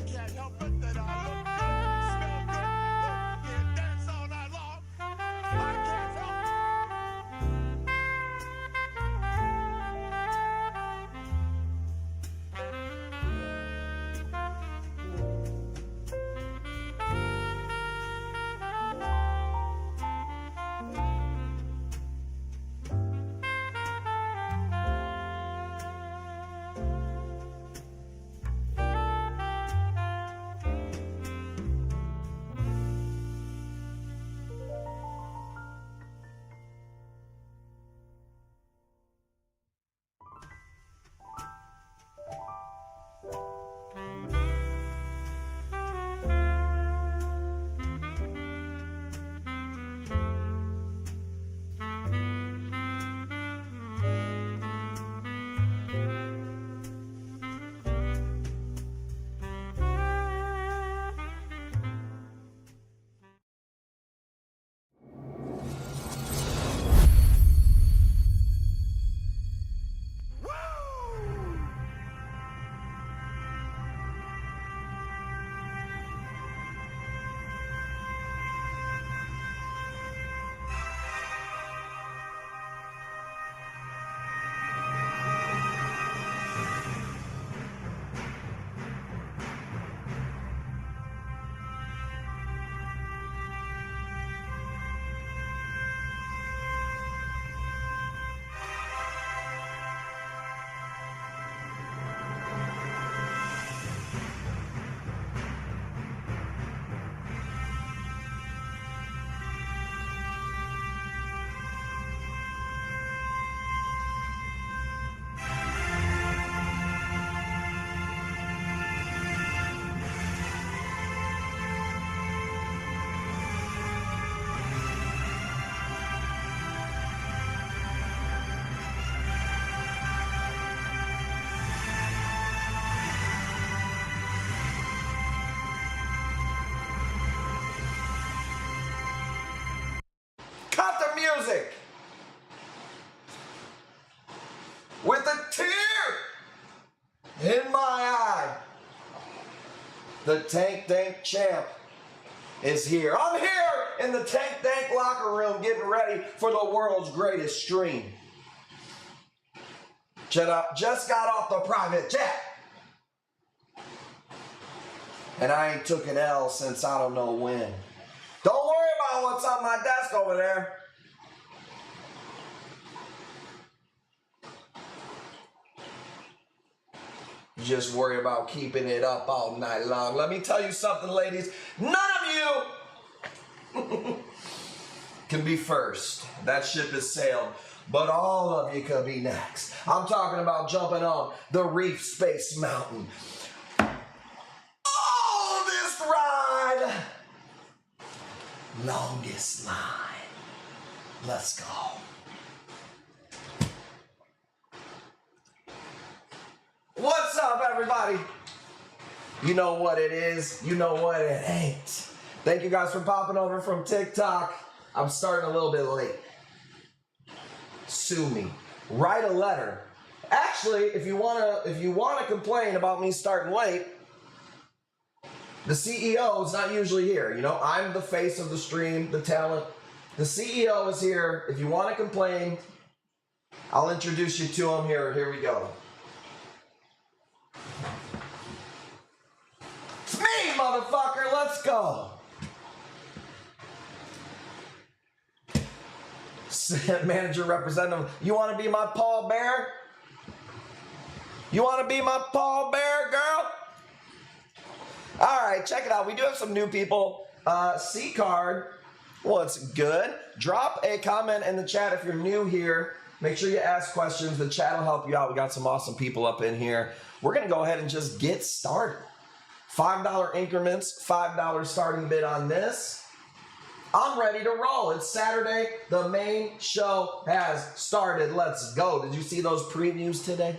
can't help it that I look good, smell good, can't dance all night long. I can't help Cut the music with a tear in my eye. The Tankdank champ is here. I'm here in the Tankdank locker room getting ready for the world's greatest stream. Just got off the private jet. And I ain't took an L since I don't know when. Don't worry about what's on my desk over there. Just worry about keeping it up all night long. Let me tell you something, ladies. None of you can be first. That ship has sailed. But all of you could be next. I'm talking about jumping on the Reef Space Mountain. Oh, this ride! Longest line. Let's go. What's up, everybody? You know what it is. You know what it ain't. Thank you guys for popping over from TikTok. I'm starting a little bit late. Sue me. Write a letter. Actually, if you wanna complain about me starting late, the CEO is not usually here. You know, I'm the face of the stream, the talent. The CEO is here. If you want to complain, I'll introduce you to him here. Here we go. It's me, motherfucker. Let's go. Manager, representative, you want to be my pallbearer? You want to be my pallbearer, girl? All right, check it out. We do have some new people. C-Card, what's good? Drop a comment in the chat if you're new here. Make sure you ask questions. The chat will help you out. We got some awesome people up in here. We're going to go ahead and just get started. $5 increments, $5 starting bid on this. I'm ready to roll. It's Saturday. The main show has started. Let's go. Did you see those previews today?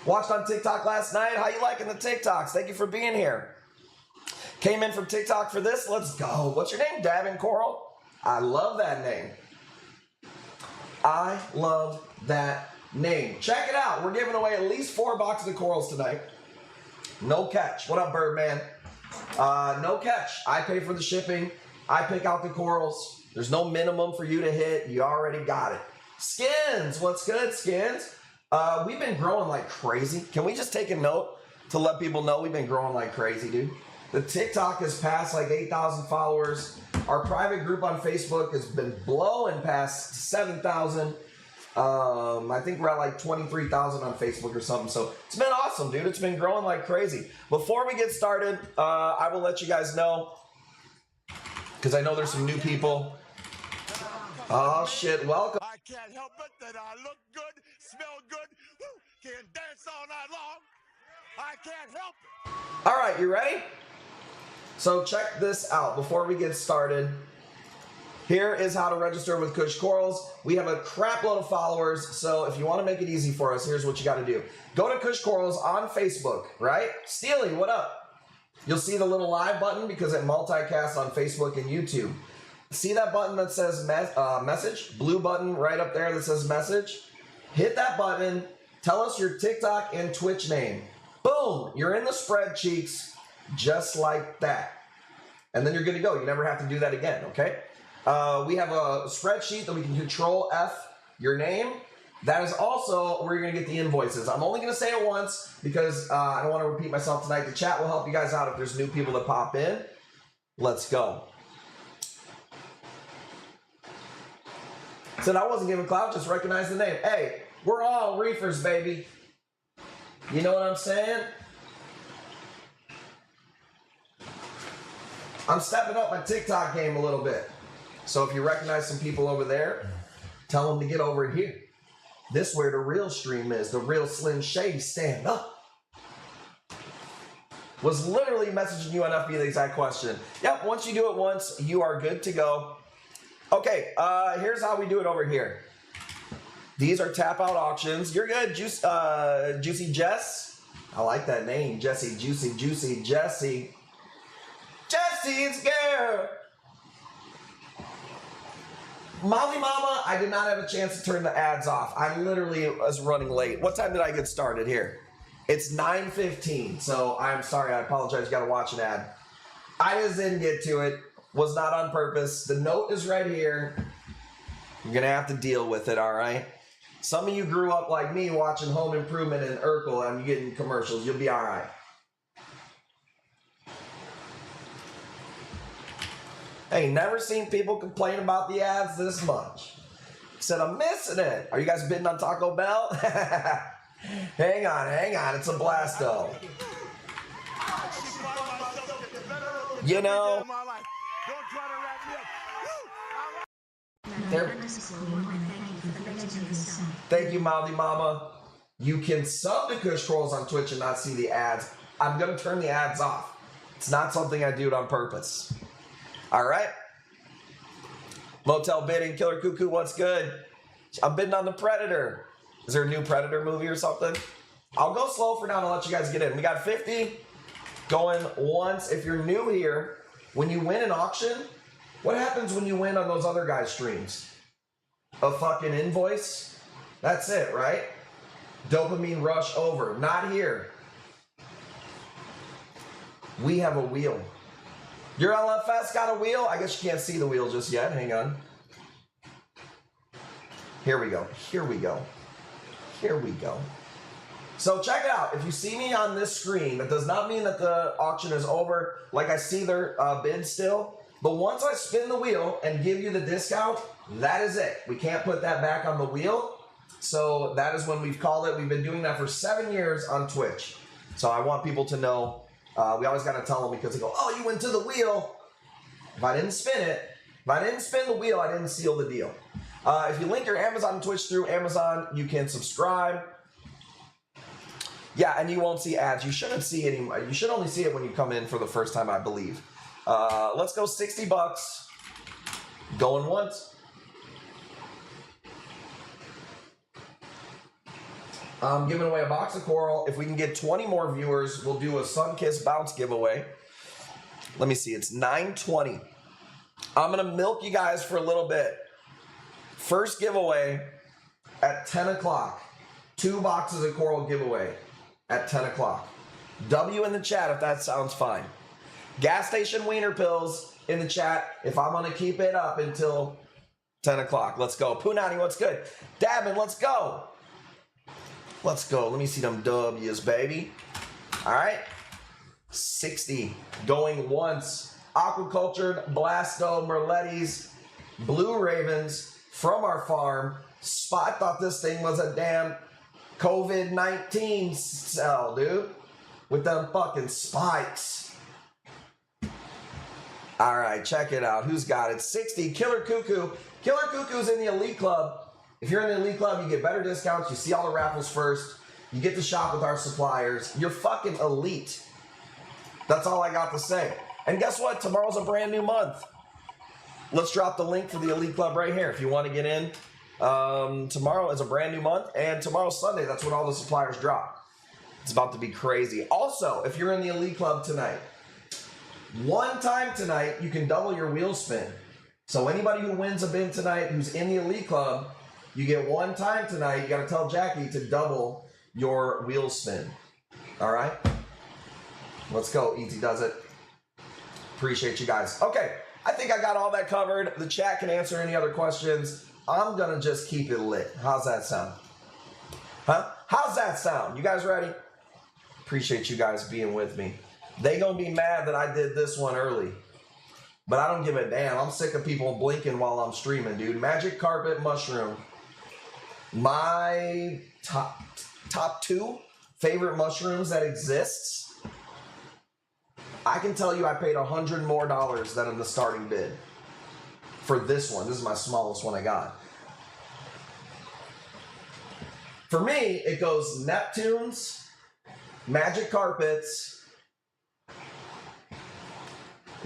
Watched on TikTok last night. How you liking the TikToks? Thank you for being here. Came in from TikTok for this. Let's go. What's your name? Davin Coral? I love that name. I love that name. Check it out. We're giving away at least 4 boxes of corals tonight. No catch. What up, Birdman? No catch. I pay for the shipping. I pick out the corals. There's no minimum for you to hit. You already got it. Skins. What's good, Skins? We've been growing like crazy. Can we just take a note to let people know we've been growing like crazy, dude? The TikTok has passed like 8,000 followers. Our private group on Facebook has been blowing past 7,000. I think we're at like 23,000 on Facebook or something. So it's been awesome, dude. It's been growing like crazy. Before we get started, I will let you guys know, because I know there's some new people. Oh shit, welcome. I can't help it that I look good, smell good, can dance all night long. I can't help it. All right, you ready? So check this out before we get started. Here is how to register with Kush Corals. We have a crap load of followers, so if you want to make it easy for us, here's what you got to do. Go to Kush Corals on Facebook, right? Steely, what up? You'll see the little live button because it multicasts on Facebook and YouTube. See that button that says message? Blue button right up there that says message? Hit that button. Tell us your TikTok and Twitch name. Boom, you're in the spread, cheeks, just like that. And then you're good to go. You never have to do that again, okay? We have a spreadsheet that we can control F your name. That is also where you're going to get the invoices. I'm only going to say it once because I don't want to repeat myself tonight. The chat will help you guys out if there's new people that pop in. Let's go. Said I wasn't giving clout, just recognize the name. Hey, we're all reefers, baby. You know what I'm saying? I'm stepping up my TikTok game a little bit. So if you recognize some people over there, tell them to get over here. This where the real stream is. The real Slim Shady stand up. Was literally messaging you on FB the exact question. Yep, once you do it once, you are good to go. Okay, here's how we do it over here. These are tap out auctions. You're good, Juicy Jess. I like that name, Jesse, Juicy Jesse. Jesse's girl. Molly Mama, I did not have a chance to turn the ads off. I literally was running late. What time did I get started here? It's 9:15, so I'm sorry. I apologize. You got to watch an ad. I just didn't get to it. Was not on purpose. The note is right here. You're going to have to deal with it, all right? Some of you grew up like me watching Home Improvement and Urkel and you're getting commercials. You'll be all right. Hey, never seen people complain about the ads this much. Said, I'm missing it. Are you guys bidding on Taco Bell? Hang on. It's a blast, though. You know, thank you, Molly Mama. You can sub to Kush Corals on Twitch and not see the ads. I'm going to turn the ads off. It's not something I do on purpose. All right. Motel bidding, Killer Cuckoo, what's good? I'm bidding on the Predator. Is there a new Predator movie or something? I'll go slow for now and I'll let you guys get in. We got 50 going once. If you're new here, when you win an auction, what happens when you win on those other guys' streams? A fucking invoice? That's it, right? Dopamine rush over. Not here. We have a wheel. Your LFS got a wheel? I guess you can't see the wheel just yet. Hang on. Here we go. So check it out. If you see me on this screen, that does not mean that the auction is over. Like I see their bid still. But once I spin the wheel and give you the discount, that is it. We can't put that back on the wheel. So that is when we've called it. We've been doing that for 7 years on Twitch. So I want people to know. We always got to tell them because they go, oh, you went to the wheel. If I didn't spin the wheel, I didn't seal the deal. If you link your Amazon and Twitch through Amazon, you can subscribe. Yeah, and you won't see ads. You shouldn't see any. You should only see it when you come in for the first time, I believe. Let's go $60. Going once. I'm giving away a box of coral. If we can get 20 more viewers, we'll do a Sunkiss Bounce giveaway. Let me see. It's 9:20. I'm going to milk you guys for a little bit. First giveaway at 10 o'clock. 2 boxes of coral giveaway at 10 o'clock. W in the chat if that sounds fine. Gas station wiener pills in the chat if I'm going to keep it up until 10 o'clock. Let's go. Punani, what's good? Dabin, let's go. Let's go. Let me see them W's, baby. All right. 60 going once. Aquacultured, Blasto, Merletti's, Blue Ravens from our farm. Spot thought this thing was a damn COVID-19 cell, dude. With them fucking spikes. All right, check it out. Who's got it? 60, Killer Cuckoo. Killer Cuckoo's in the Elite Club. If you're in the Elite Club, you get better discounts. You see all the raffles first. You get to shop with our suppliers. You're fucking elite. That's all I got to say. And guess what? Tomorrow's a brand new month. Let's drop the link for the Elite Club right here if you want to get in. Tomorrow is a brand new month, and tomorrow's Sunday. That's when all the suppliers drop. It's about to be crazy. Also, if you're in the Elite Club tonight, one time tonight, you can double your wheel spin. So anybody who wins a bin tonight who's in the Elite Club, you get one time tonight. You got to tell Jackie to double your wheel spin. All right? Let's go. Easy does it. Appreciate you guys. Okay, I think I got all that covered. The chat can answer any other questions. I'm going to just keep it lit. How's that sound? Huh? How's that sound? You guys ready? Appreciate you guys being with me. They going to be mad that I did this one early. But I don't give a damn. I'm sick of people blinking while I'm streaming, dude. Magic carpet mushroom. My top 2 favorite mushrooms that exists. I can tell you I paid $100 more than in the starting bid for this one. This is my smallest one I got. For me, it goes Neptunes, Magic Carpets.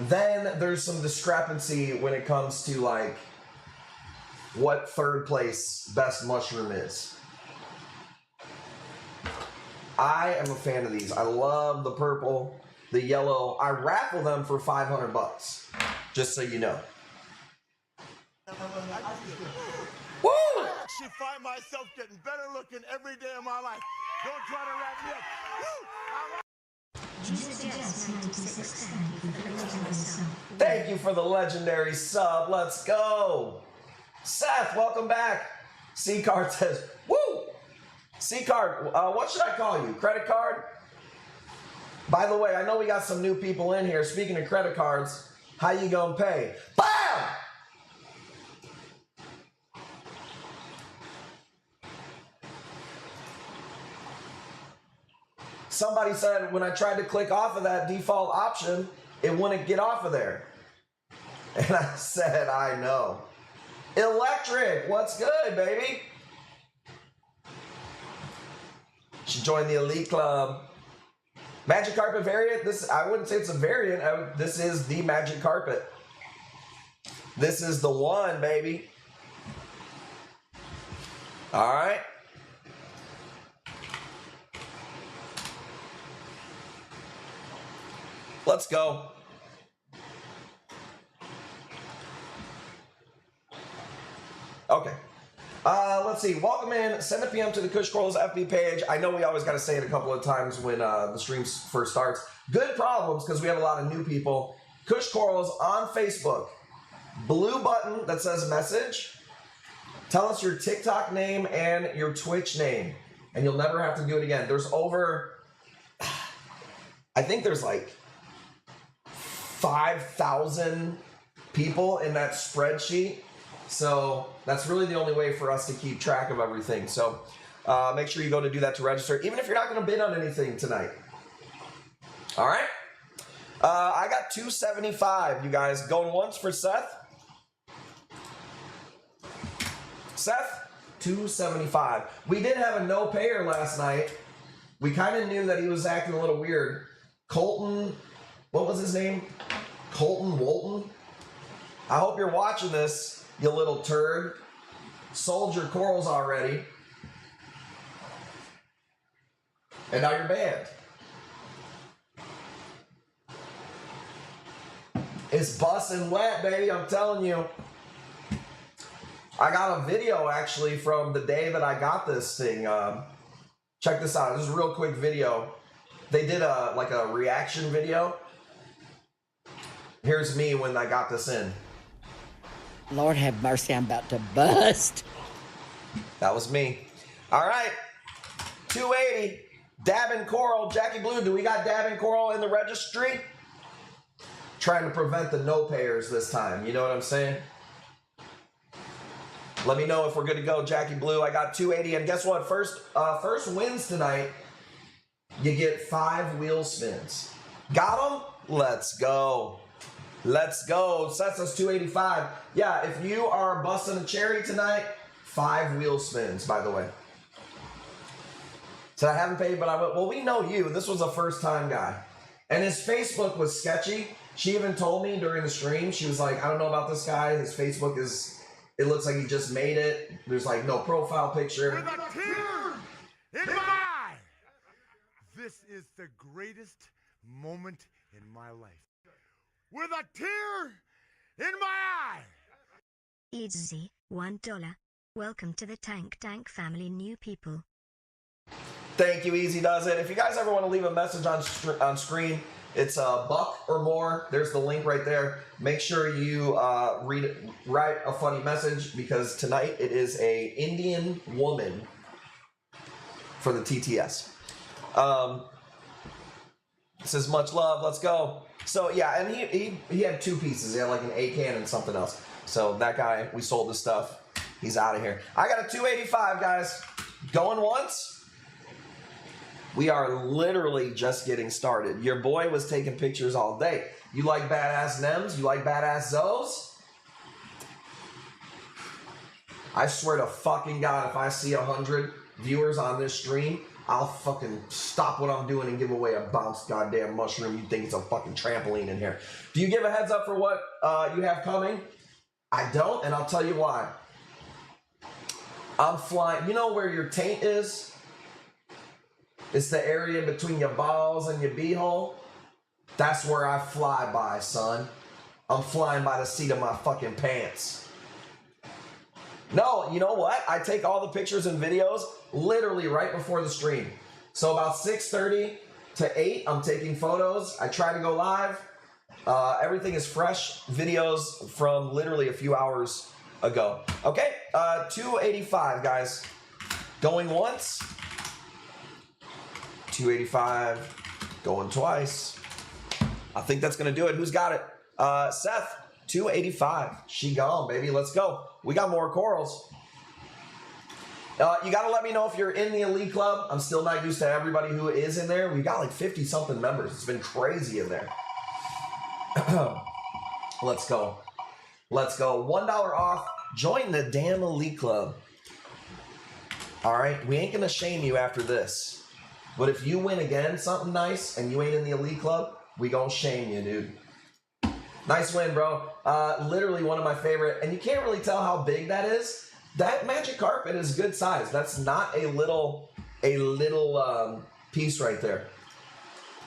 Then there's some discrepancy when it comes to like what third place best mushroom is. I am a fan of these. I love the purple, the yellow. I raffle them for $500, just so you know. Woo! I actually find myself getting better looking every day of my life. Don't try to wrap me up. Woo! Thank you for the legendary sub. Let's go. Seth, welcome back. C-Card says, woo! C-Card, what should I call you? Credit card? By the way, I know we got some new people in here. Speaking of credit cards, how you gonna pay? BAM! Somebody said when I tried to click off of that default option, it wouldn't get off of there. And I said, I know. Electric, what's good, baby? Should join the Elite Club. Magic Carpet variant. This, I wouldn't say it's a variant. This is the Magic Carpet. This is the one, baby. All right. Let's go. Okay. Let's see. Welcome in. Send a PM to the Kush Corals FB page. I know we always got to say it a couple of times when the stream first starts. Good problems because we have a lot of new people. Kush Corals on Facebook. Blue button that says message. Tell us your TikTok name and your Twitch name. And you'll never have to do it again. There's over, I think there's like 5,000 people in that spreadsheet. So that's really the only way for us to keep track of everything. So make sure you go to do that to register, even if you're not going to bid on anything tonight. All right. I got 275, you guys. Going once for Seth. Seth, 275. We did have a no payer last night. We kind of knew that he was acting a little weird. Colton, what was his name? Colton Walton. I hope you're watching this, you little turd. Sold your corals already. And now you're banned. It's busting wet, baby, I'm telling you. I got a video actually from the day that I got this thing. Check this out. This is a real quick video. They did like a reaction video. Here's me when I got this in. Lord have mercy, I'm about to bust. That was me. All right, 280. Dabbing Coral, Jackie Blue. Do we got Dabbing Coral in the registry? Trying to prevent the no payers this time. You know what I'm saying? Let me know if we're good to go, Jackie Blue. I got 280, and guess what? First wins tonight. You get 5 wheel spins. Got them? Let's go. Let's go. Sets us 285. Yeah, if you are busting a cherry tonight, 5 wheel spins, by the way. So I haven't paid, but I will. Well, we know you. This was a first-time guy. And his Facebook was sketchy. She even told me during the stream, she was like, I don't know about this guy. His Facebook is... It looks like he just made it. There's like no profile picture. With a tear in my eye. This is the greatest moment in my life. With a tear in my eye. Easy, $1. Welcome to the Tankdank family, new people. Thank you, Easy Does It. If you guys ever want to leave a message on screen, it's $1 or more. There's the link right there. Make sure you write a funny message, because tonight it is a Indian woman for the TTS. It says much love. Let's go. So yeah, and he had 2 pieces. He had like an A can and something else. So that guy, we sold his stuff. He's out of here. I got a 285, guys. Going once. We are literally just getting started. Your boy was taking pictures all day. You like badass Nems? You like badass Zoes? I swear to fucking God, if I see 100 viewers on this stream, I'll fucking stop what I'm doing and give away a bounced goddamn mushroom. You think it's a fucking trampoline in here. Do you give a heads up for what you have coming? I don't, and I'll tell you why. I'm flying. You know where your taint is? It's the area between your balls and your beehole. That's where I fly by, son. I'm flying by the seat of my fucking pants. No, you know what? I take all the pictures and videos literally right before the stream. So about 6:30 to 8, I'm taking photos. I try to go live. Everything is fresh videos from literally a few hours ago. Okay, 285, guys. Going once. 285, going twice. I think that's going to do it. Who's got it? Seth, 285. She gone, baby. Let's go. We got more corals. You got to let me know if you're in the Elite Club. I'm still not used to everybody who is in there. We got like 50-something members. It's been crazy in there. Let's go. Let's go. $1 off. Join the damn Elite Club. All right? We ain't going to shame you after this. But if you win again something nice and you ain't in the Elite Club, we gonna shame you, dude. Nice win, bro. Literally one of my favorite, and you can't really tell how big that is. That magic carpet is good size. That's not a little piece right there.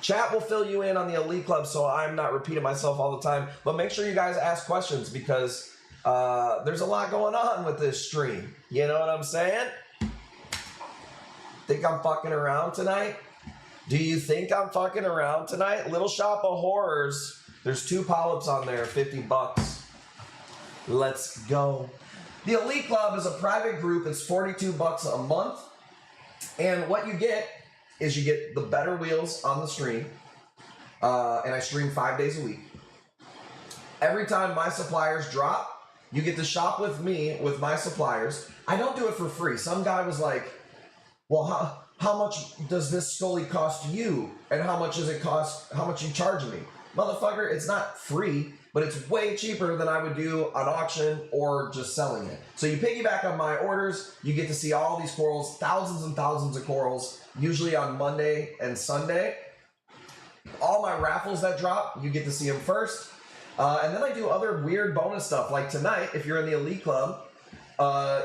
Chat will fill you in on the Elite Club, so I'm not repeating myself all the time. But make sure you guys ask questions, because there's a lot going on with this stream. You know what I'm saying? Think I'm fucking around tonight? Do you think I'm fucking around tonight? Little Shop of Horrors. There's 2 polyps on there, $50. Let's go. The Elite Club is a private group. It's $42 a month. And what you get is you get the better wheels on the stream. And I stream 5 days a week. Every time my suppliers drop, you get to shop with me with my suppliers. I don't do it for free. Some guy was like, well, how much does this Scully cost you? And how much does it cost? How much you charge me? Motherfucker, it's not free, but it's way cheaper than I would do an auction or just selling it. So you piggyback on my orders. You get to see all these corals, thousands and thousands of corals, usually on Monday and Sunday. All my raffles that drop, you get to see them first. And then I do other weird bonus stuff. Like tonight, if you're in the Elite Club,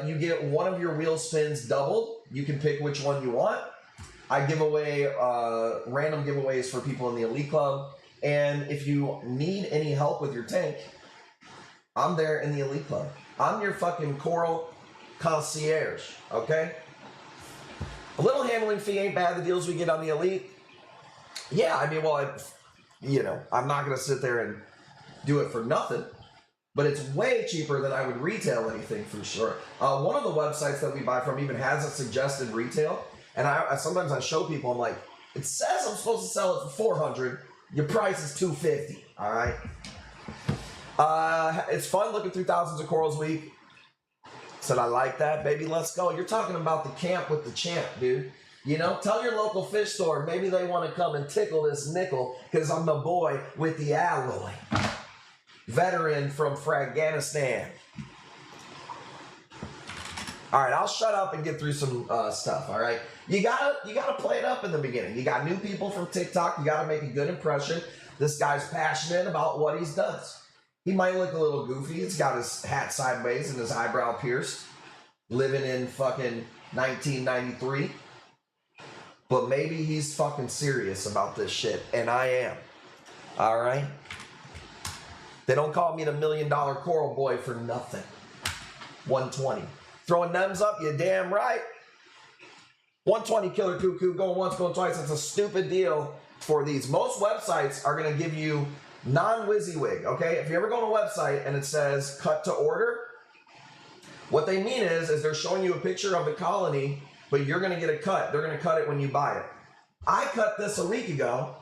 you get one of your wheel spins doubled. You can pick which one you want. I give away random giveaways for people in the Elite Club. And if you need any help with your tank, I'm there in the Elite Club. I'm your fucking coral concierge, okay? A little handling fee ain't bad, the deals we get on the Elite. Yeah, I mean, well, I'm not going to sit there and do it for nothing, but it's way cheaper than I would retail anything for sure. One of the websites that we buy from even has a suggested retail, and sometimes I show people, I'm like, it says I'm supposed to sell it for $400. Your price is $250. All right. It's fun looking through thousands of corals a week. Said I like that, baby. Let's go. You're talking about the camp with the champ, dude. Tell your local fish store, maybe they want to come and tickle this nickel because I'm the boy with the alloy. Veteran from Fragganistan. All right, I'll shut up and get through some stuff. All right, you gotta play it up in the beginning. You got new people from TikTok. You gotta make a good impression. This guy's passionate about what he does. He might look a little goofy. He's got his hat sideways and his eyebrow pierced. Living in fucking 1993. But maybe he's fucking serious about this shit, and I am. All right? They don't call me the $1 million coral boy for nothing. 120. Throwing nems up, you damn right. 120 killer cuckoo, going once, going twice. It's a stupid deal for these. Most websites are going to give you non-WYSIWYG, okay? If you ever go on a website and it says cut to order, what they mean is they're showing you a picture of the colony, but you're going to get a cut. They're going to cut it when you buy it. I cut this a week ago,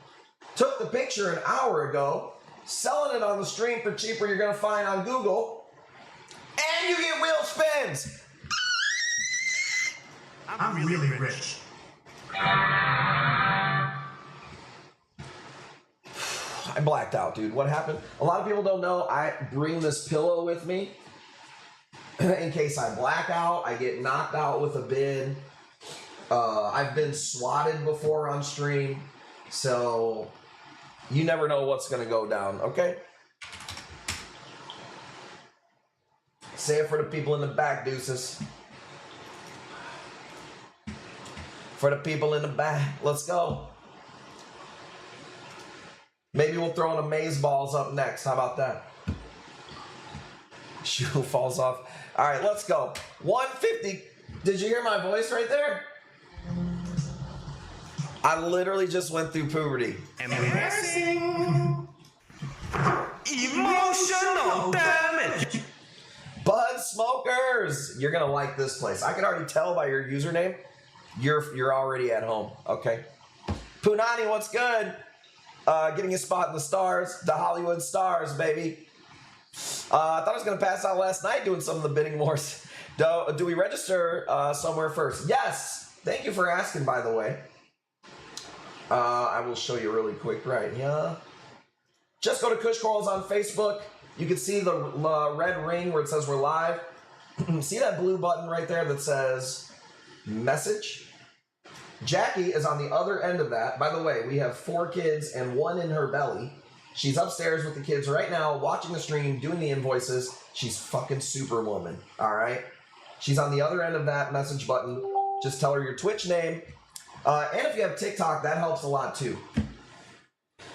took the picture an hour ago, selling it on the stream for cheaper you're going to find on Google, and you get wheel spins. I'm really rich. I blacked out, dude. What happened? A lot of people don't know I bring this pillow with me in case I black out, I get knocked out with a bid. I've been swatted before on stream, so you never know what's going to go down, okay? Say it for the people in the back, deuces. For the people in the back, let's go. Maybe we'll throw in amaze balls up next. How about that? Shoe falls off. All right, let's go. 150. Did you hear my voice right there? I literally just went through puberty. Embarrassing. Emotional damage. Bud Smokers, you're gonna like this place. I can already tell by your username, you're already at home. Okay. Punani, what's good? Getting a spot in the stars, the Hollywood stars, baby. I thought I was gonna pass out last night doing some of the bidding wars. Do we register somewhere first? Yes. Thank you for asking, by the way. I will show you really quick right here. Just go to Kush Corals on Facebook. You can see the red ring where it says we're live. See that blue button right there that says message? Jackie is on the other end of that. By the way, we have 4 kids and 1 in her belly. She's upstairs with the kids right now, watching the stream, doing the invoices. She's fucking superwoman, all right? She's on the other end of that message button. Just tell her your Twitch name. And if you have TikTok, that helps a lot too.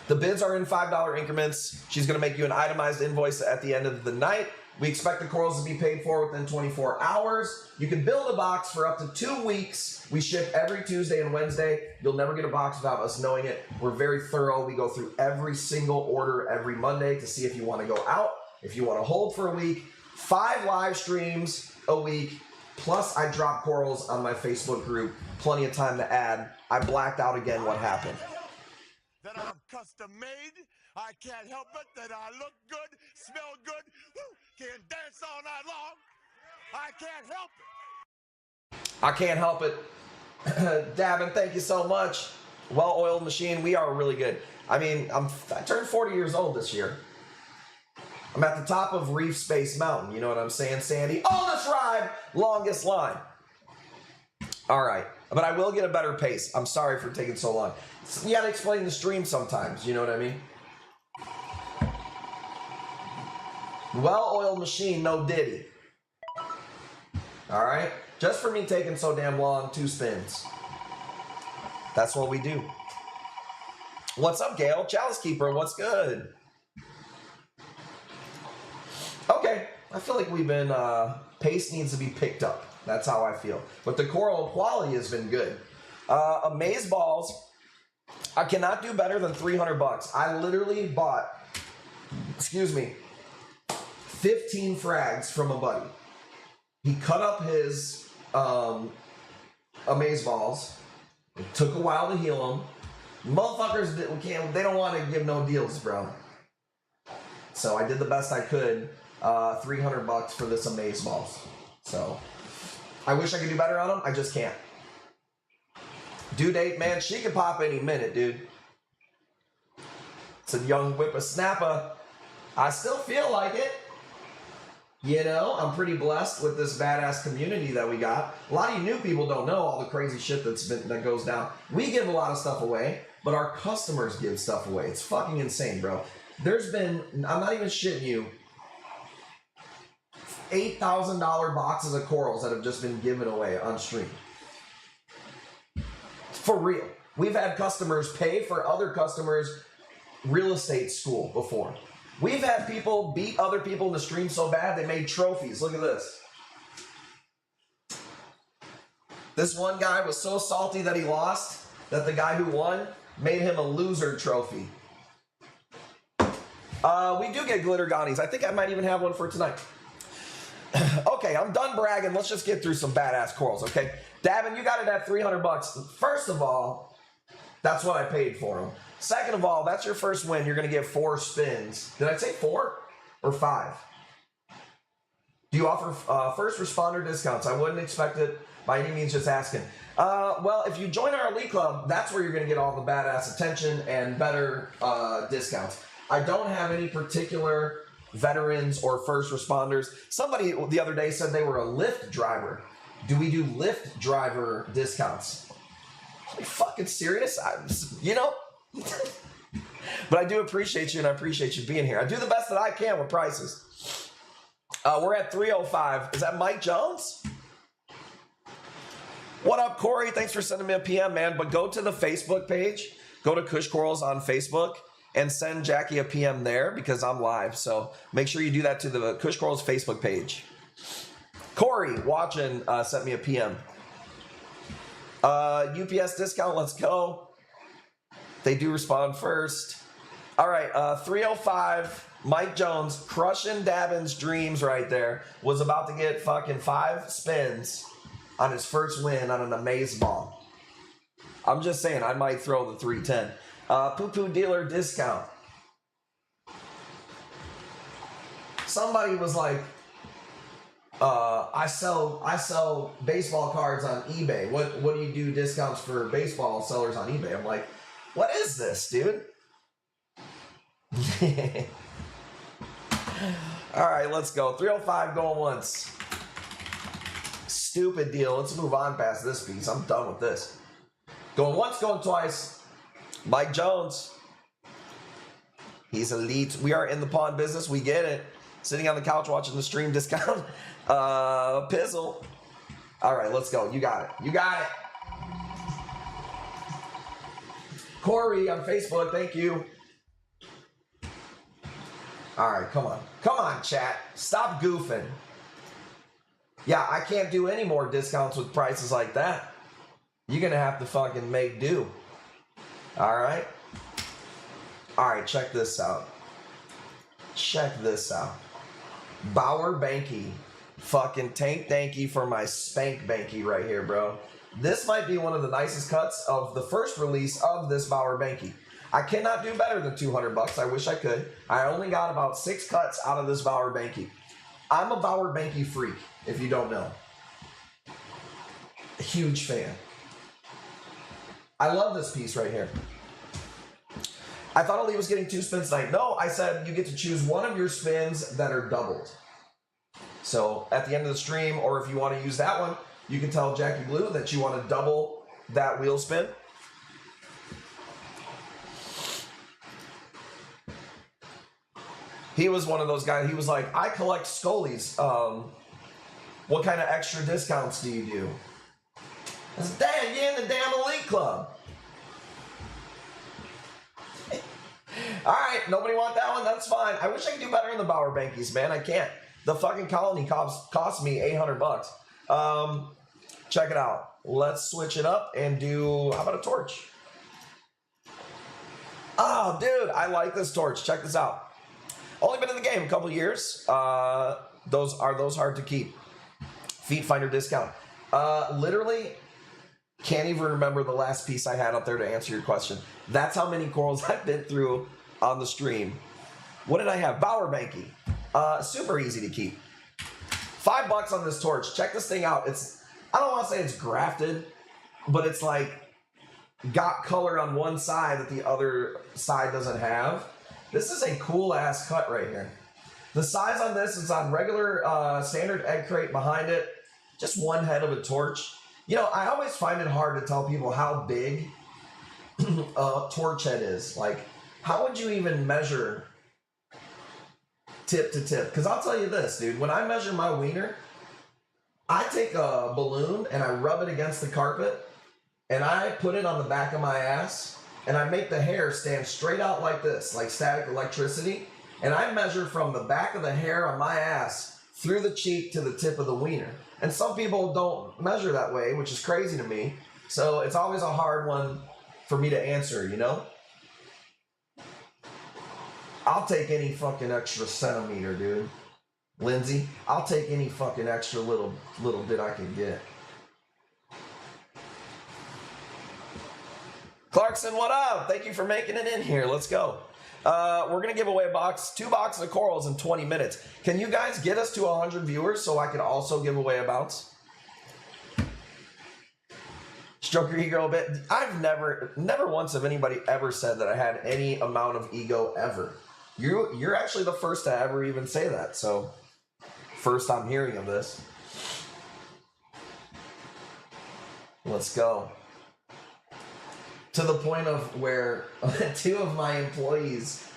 The bids are in $5 increments. She's going to make you an itemized invoice at the end of the night. We expect the corals to be paid for within 24 hours. You can build a box for up to 2 weeks. We ship every Tuesday and Wednesday. You'll never get a box without us knowing it. We're very thorough. We go through every single order every Monday to see if you want to go out, if you want to hold for a week. 5 live streams a week. Plus, I drop corals on my Facebook group. Plenty of time to add. I blacked out again. What happened? That I'm custom made. I can't help it that I look good, smell good, can dance all night long. I can't help it. I can't help it. Davin, thank you so much. Well-oiled machine. We are really good. I mean, I turned 40 years old this year. I'm at the top of Reef Space Mountain. You know what I'm saying, Sandy? Oldest ride, longest line. All right. But I will get a better pace. I'm sorry for taking so long. You got to explain the stream sometimes. You know what I mean? Well-oiled machine, no diddy. All right? Just for me taking so damn long, 2 spins. That's what we do. What's up, Gail? Chalice Keeper, what's good? Okay. I feel like we've been... pace needs to be picked up. That's how I feel. But the coral quality has been good. Amaze balls. I cannot do better than 300 bucks. I literally bought, 15 frags from a buddy. He cut up his amaze balls. It took a while to heal them. Motherfuckers, they don't want to give no deals, bro. So I did the best I could. 300 bucks for this amaze balls. So I wish I could do better on them. I just can't. Due date, man, she could pop any minute, dude. It's a young whippersnapper. I still feel like it. You know, I'm pretty blessed with this badass community that we got. A lot of you new people don't know all the crazy shit that goes down. We give a lot of stuff away, but our customers give stuff away. It's fucking insane, bro. There's been, I'm not even shitting you, $8,000 boxes of corals that have just been given away on stream. For real. We've had customers pay for other customers' real estate school before. We've had people beat other people in the stream so bad they made trophies. Look at this. This one guy was so salty that he lost that the guy who won made him a loser trophy. We do get glitter gonnies. I think I might even have one for tonight. Okay, I'm done bragging. Let's just get through some badass corals, okay? Davin, you got it at 300 bucks. First of all, that's what I paid for them. Second of all, that's your first win. You're going to get 4 spins. Did I say 4 or 5? Do you offer first responder discounts? I wouldn't expect it by any means, just asking. Well, if you join our elite club, that's where you're going to get all the badass attention and better discounts. I don't have any particular veterans or first responders. Somebody the other day said they were a Lyft driver. Do we do Lyft driver discounts? Are you fucking serious? You know? But I do appreciate you, and I appreciate you being here. I do the best that I can with prices. We're at 305. Is that Mike Jones? What up, Corey? Thanks for sending me a PM, man. But go to the Facebook page. Go to Kush Corals on Facebook and send Jackie a PM there because I'm live. So make sure you do that to the Kush Corals Facebook page. Corey, watching, sent me a PM. UPS discount, let's go. They do respond first. All right, 305, Mike Jones, crushing Davin's dreams right there, was about to get fucking 5 spins on his first win on an amaze ball. I'm just saying, I might throw the 310. Poo-poo dealer discount. Somebody was like, I sell baseball cards on eBay. What do you do discounts for baseball sellers on eBay? I'm like, what is this, dude? All right, let's go. 305 going once. Stupid deal. Let's move on past this piece. I'm done with this. Going once, going twice. Mike Jones. He's elite. We are in the pawn business. We get it. Sitting on the couch watching the stream discount. Pizzle. All right, let's go. You got it. You got it. Corey on Facebook, thank you. All right, come on. Come on, chat. Stop goofing. Yeah, I can't do any more discounts with prices like that. You're going to have to fucking make do. All right? All right, check this out. Check this out. Bauer Banky. Fucking Tankdanky for my spank banky right here, bro. This might be one of the nicest cuts of the first release of this Bauer Banky. I cannot do better than 200 bucks. I wish I could. I only got about 6 cuts out of this Bauer Banky. I'm a Bauer Banky freak, if you don't know. A huge fan. I love this piece right here. I thought Ali was getting 2 spins tonight. No, I said you get to choose one of your spins that are doubled. So at the end of the stream, or if you want to use that one, you can tell Jackie Blue that you want to double that wheel spin. He was one of those guys. He was like, I collect Scullies. What kind of extra discounts do you do? I said, damn, you're in the damn elite club. All right, nobody want that one? That's fine. I wish I could do better in the Bauer Bankies, man. I can't. The fucking colony cost me 800 bucks. Check it out. Let's switch it up and do, how about a torch? Oh, dude, I like this torch. Check this out. Only been in the game a couple years. Those hard to keep. Feet finder discount. Literally, can't even remember the last piece I had up there to answer your question. That's how many corals I've been through on the stream. What did I have? Bower Banky. Super easy to keep. $5 on this torch. Check this thing out. I don't want to say it's grafted, but it's like got color on one side that the other side doesn't have. This is a cool ass cut right here. The size on this is on regular standard egg crate behind it. Just one head of a torch. You know, I always find it hard to tell people how big a torch head is. Like, how would you even measure tip to tip? Because I'll tell you this, dude. When I measure my wiener, I take a balloon and I rub it against the carpet and I put it on the back of my ass and I make the hair stand straight out like this, like static electricity. And I measure from the back of the hair on my ass through the cheek to the tip of the wiener. And some people don't measure that way, which is crazy to me. So it's always a hard one for me to answer, you know? I'll take any fucking extra centimeter, dude. Lindsay, I'll take any fucking extra little bit I can get. Clarkson, what up? Thank you for making it in here. Let's go. We're going to give away two boxes of corals in 20 minutes. Can you guys get us to 100 viewers so I can also give away a bounce? Stroke your ego a bit. I've never once have anybody ever said that I had any amount of ego ever. You're actually the first to ever even say that. So, first I'm hearing of this. Let's go. To the point of where two of my employees,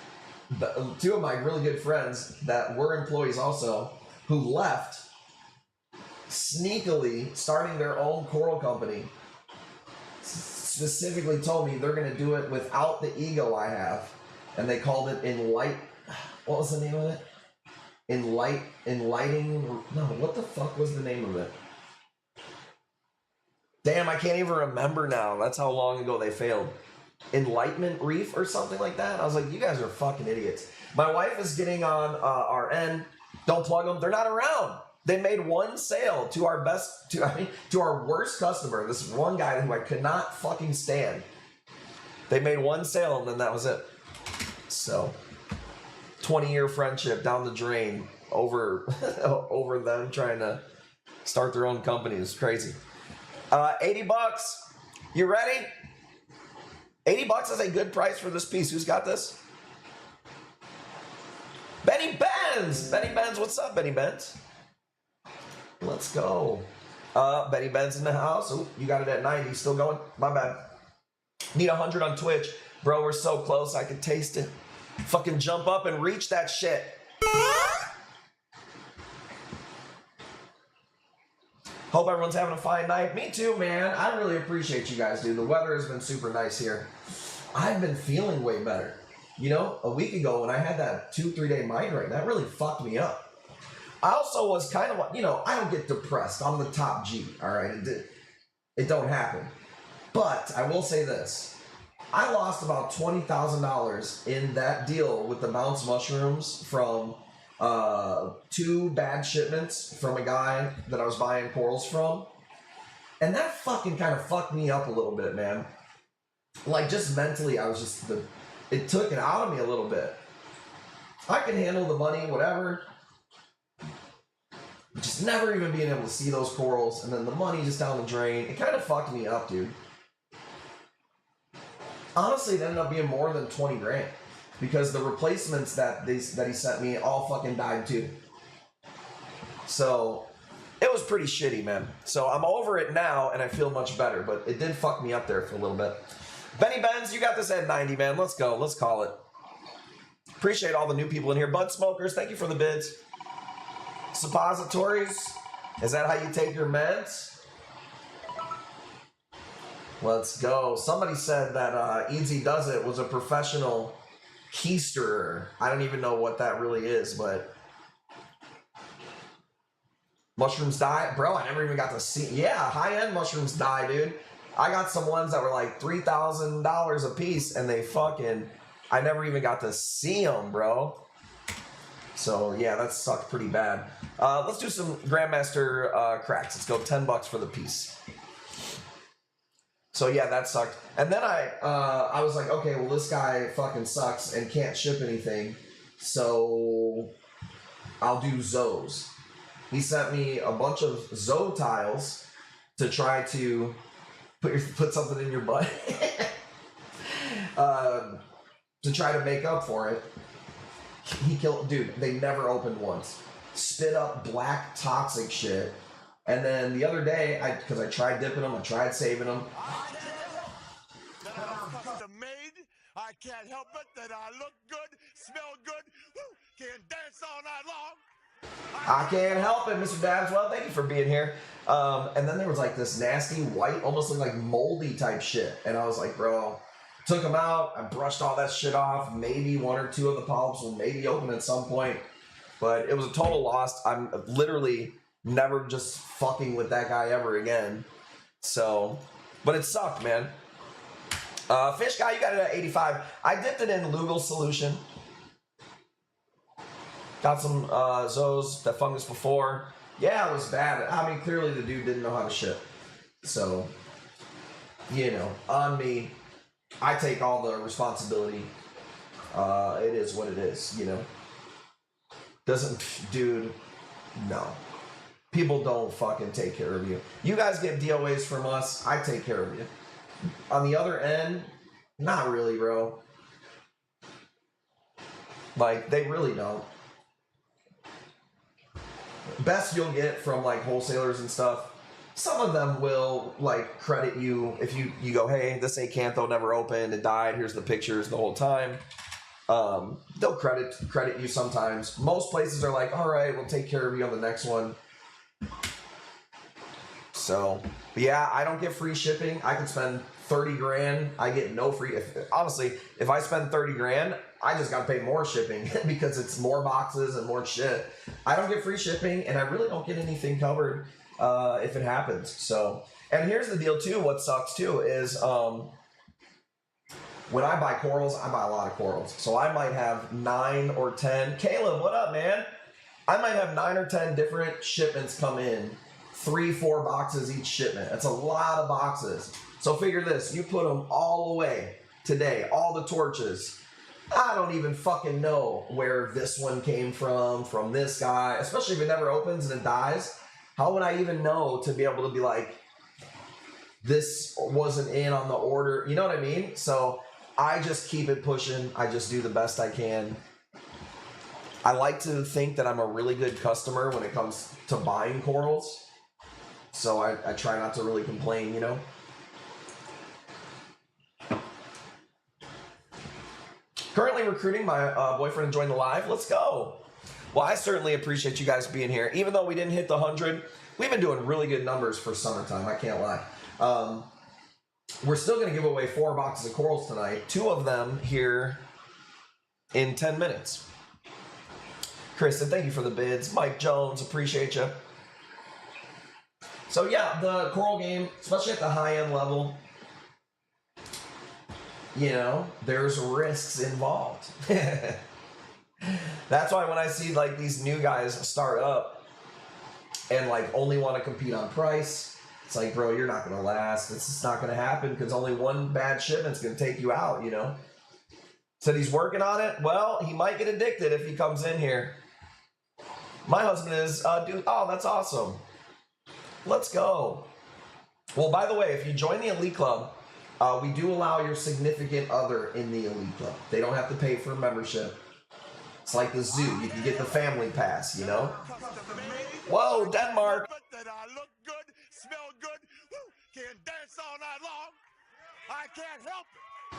two of my really good friends that were employees also, who left, sneakily starting their own coral company, specifically told me they're going to do it without the ego I have. And they called it what was the name of it? Enlightening, no, what the fuck was the name of it? Damn, I can't even remember now. That's how long ago they failed. Enlightenment Reef or something like that. I was like, you guys are fucking idiots. My wife is getting on our end. Don't plug them. They're not around. They made one sale to our to our worst customer. This one guy who I could not fucking stand. They made one sale and then that was it. So, 20-year friendship down the drain over them trying to start their own company. It's crazy. $80. You ready? $80 is a good price for this piece. Who's got this? Benny Benz. Benny Benz, what's up, Benny Benz? Let's go. Benny Benz in the house. Ooh, you got it at 90. Still going? My bad. Need 100 on Twitch. Bro, we're so close. I can taste it. Fucking jump up and reach that shit. Hope everyone's having a fine night. Me too, man. I really appreciate you guys, dude. The weather has been super nice here. I've been feeling way better. You know, a week ago when I had that 2-3 day migraine, that really fucked me up. I also was kind of, you know, I don't get depressed. I'm the top G, all right? It don't happen. But I will say this. I lost about $20,000 in that deal with the bounce mushrooms from 2 bad shipments from a guy that I was buying corals from. And that fucking kind of fucked me up a little bit, man. Like, just mentally, I was just, it took it out of me a little bit. I can handle the money, whatever. Just never even being able to see those corals, and then the money just down the drain. It kind of fucked me up, dude. Honestly, it ended up being more than 20 grand. Because the replacements that he sent me all fucking died too. So, it was pretty shitty, man. So, I'm over it now, and I feel much better. But it did fuck me up there for a little bit. Benny Benz, you got this at 90, man. Let's go. Let's call it. Appreciate all the new people in here. Bud Smokers, thank you for the bids. Suppositories, is that how you take your meds? Let's go. Somebody said that Easy Does It was a professional keister. I don't even know what that really is, but mushrooms die, bro. I never even got to see. Yeah, high-end mushrooms die, dude. I got some ones that were like $3,000 a piece, and they fucking I never even got to see them, bro. So yeah, that sucked pretty bad. Let's do some Grandmaster cracks. Let's go $10 for the piece. So yeah, that sucked. And then I was like, okay, well this guy fucking sucks and can't ship anything, so I'll do Zoes. He sent me a bunch of Zoe tiles to try to put something in your butt to try to make up for it. He killed, dude. They never opened once. Spit up black toxic shit. And then the other day, because I tried dipping them, I tried saving them. Custom made. I can't help it that I look good, smell good, can dance all night long. I can't help it, Mr. Dabs. Well, thank you for being here. And then there was like this nasty white, almost looked like moldy type shit. And I was like, bro, took them out. I brushed all that shit off. Maybe one or two of the polyps will maybe open at some point. But it was a total loss. I'm literally never just fucking with that guy ever again. So, but it sucked, man. Fish guy, you got it at 85. I dipped it in Lugal solution. Got some Zoes, that fungus before. Yeah, it was bad. I mean, clearly the dude didn't know how to ship. So, you know, on me, I take all the responsibility. It is what it is, you know. Doesn't, dude, no. People don't fucking take care of you. You guys get DOAs from us, I take care of you. On the other end, not really, bro. Like, they really don't. Best you'll get from like wholesalers and stuff, some of them will like credit you if you go, hey, this Acantho never opened, it died, here's the pictures the whole time. They'll credit you sometimes. Most places are like, all right, we'll take care of you on the next one. So, but yeah, I don't get free shipping. I can spend 30 grand, I get no free. Honestly, if I spend 30 grand, I just gotta pay more shipping because it's more boxes and more shit. I don't get free shipping, and I really don't get anything covered if it happens. So, and here's the deal too. What sucks too is when I buy corals, I buy a lot of corals. So I might have 9 or 10. Caleb, what up, man? I might have 9 or 10 different shipments come in. 3-4 boxes each shipment. That's a lot of boxes. So figure this, you put them all away today, all the torches. I don't even fucking know where this one came from this guy, especially if it never opens and it dies. How would I even know to be able to be like, this wasn't in on the order? You know what I mean? So I just keep it pushing. I just do the best I can. I like to think that I'm a really good customer when it comes to buying corals. So I try not to really complain, you know? Currently recruiting my boyfriend to join the live. Let's go. Well, I certainly appreciate you guys being here. Even though we didn't hit the 100, we've been doing really good numbers for summertime. I can't lie. We're still going to give away 4 boxes of corals tonight. 2 of them here in 10 minutes. Kristen, thank you for the bids. Mike Jones, appreciate you. So yeah, the coral game, especially at the high-end level, you know, there's risks involved. That's why when I see like these new guys start up and like only want to compete on price, it's like, bro, you're not going to last. It's just not going to happen because only one bad shipment's going to take you out, you know? Said he's working on it. Well, he might get addicted if he comes in here. My husband is, dude, oh, that's awesome. Let's go. Well, by the way, if you join the Elite Club, we do allow your significant other in the Elite Club. They don't have to pay for a membership. It's like the zoo. You can get the family pass, you know? Whoa, Denmark. That I look good, smell good, can dance all night long. I can't help it.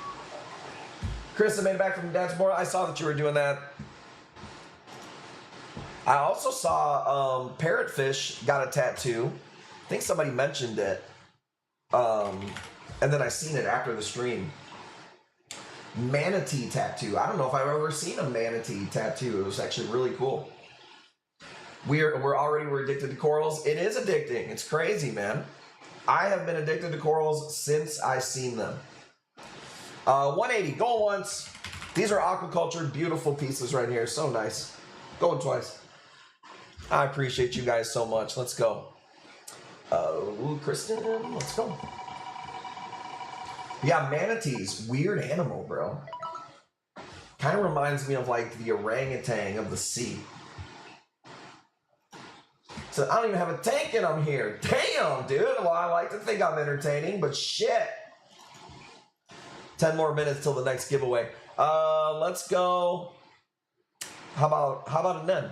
Chris, I made it back from Dad's Board. I saw that you were doing that. I also saw Parrotfish got a tattoo. I think somebody mentioned it. And then I seen it after the stream. Manatee tattoo. I don't know if I've ever seen a manatee tattoo. It was actually really cool. We're addicted to corals. It is addicting. It's crazy, man. I have been addicted to corals since I seen them. 180. Go once. These are aquaculture, beautiful pieces right here. So nice. Going twice. I appreciate you guys so much. Let's go. Kristen, let's go. Yeah, manatees. Weird animal, bro. Kind of reminds me of like the orangutan of the sea. So I don't even have a tank and I'm here. Damn, dude. Well, I like to think I'm entertaining, but shit. 10 more minutes till the next giveaway. Let's go. How about a nem?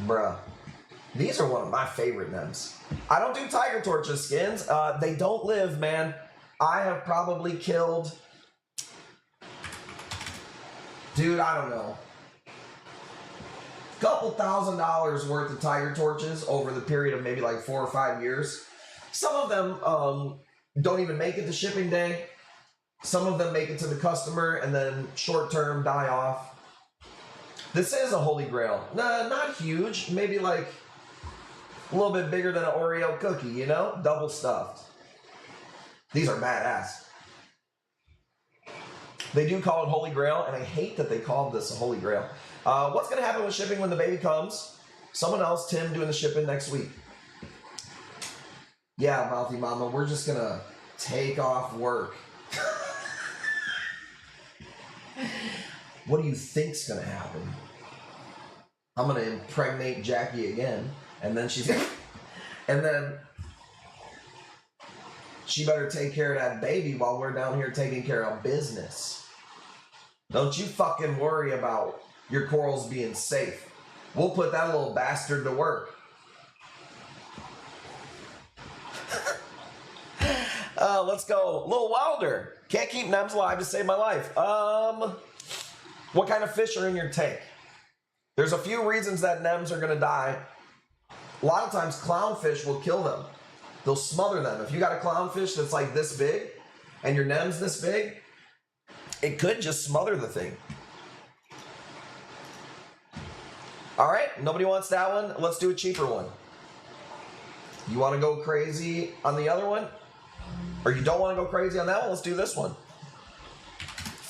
Bruh. These are one of my favorite nems. I don't do tiger torches skins. They don't live, man. I have probably killed, dude, I don't know, couple $1,000s worth of tiger torches over the period of maybe like 4 or 5 years. Some of them don't even make it to shipping day. Some of them make it to the customer and then short term die off. This is a holy grail. Nah, not huge. Maybe like a little bit bigger than an Oreo cookie, you know? Double stuffed. These are badass. They do call it holy grail, and I hate that they called this a holy grail. What's going to happen with shipping when the baby comes? Someone else, Tim, doing the shipping next week. Yeah, Mouthy Mama, we're just going to take off work. What do you think's going to happen? I'm going to impregnate Jackie again, and then she's and then she better take care of that baby while we're down here taking care of business. Don't you fucking worry about your corals being safe. We'll put that little bastard to work. Let's go. A little wilder. Can't keep nems alive to save my life. What kind of fish are in your tank? There's a few reasons that nems are going to die. A lot of times clownfish will kill them. They'll smother them. If you got a clownfish that's like this big and your nem's this big, it could just smother the thing. All right, nobody wants that one. Let's do a cheaper one. You want to go crazy on the other one? Or you don't want to go crazy on that one? Let's do this one.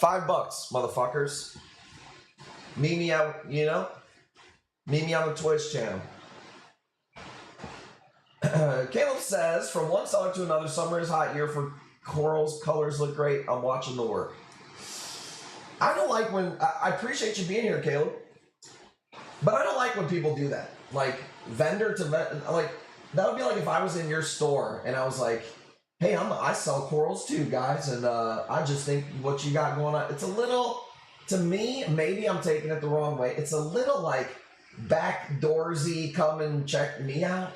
$5, motherfuckers. Meet me out, you know? Meet me on the Twitch channel. Caleb says, from one summer to another, summer is hot year for corals. Colors look great. I'm watching the work. I don't like when, I appreciate you being here, Caleb. But I don't like when people do that. Like, vendor to vendor, like, that would be like if I was in your store and I was like, hey, I sell corals too, guys, and I just think what you got going on, it's a little, to me, maybe I'm taking it the wrong way, it's a little like backdoorsy, come and check me out.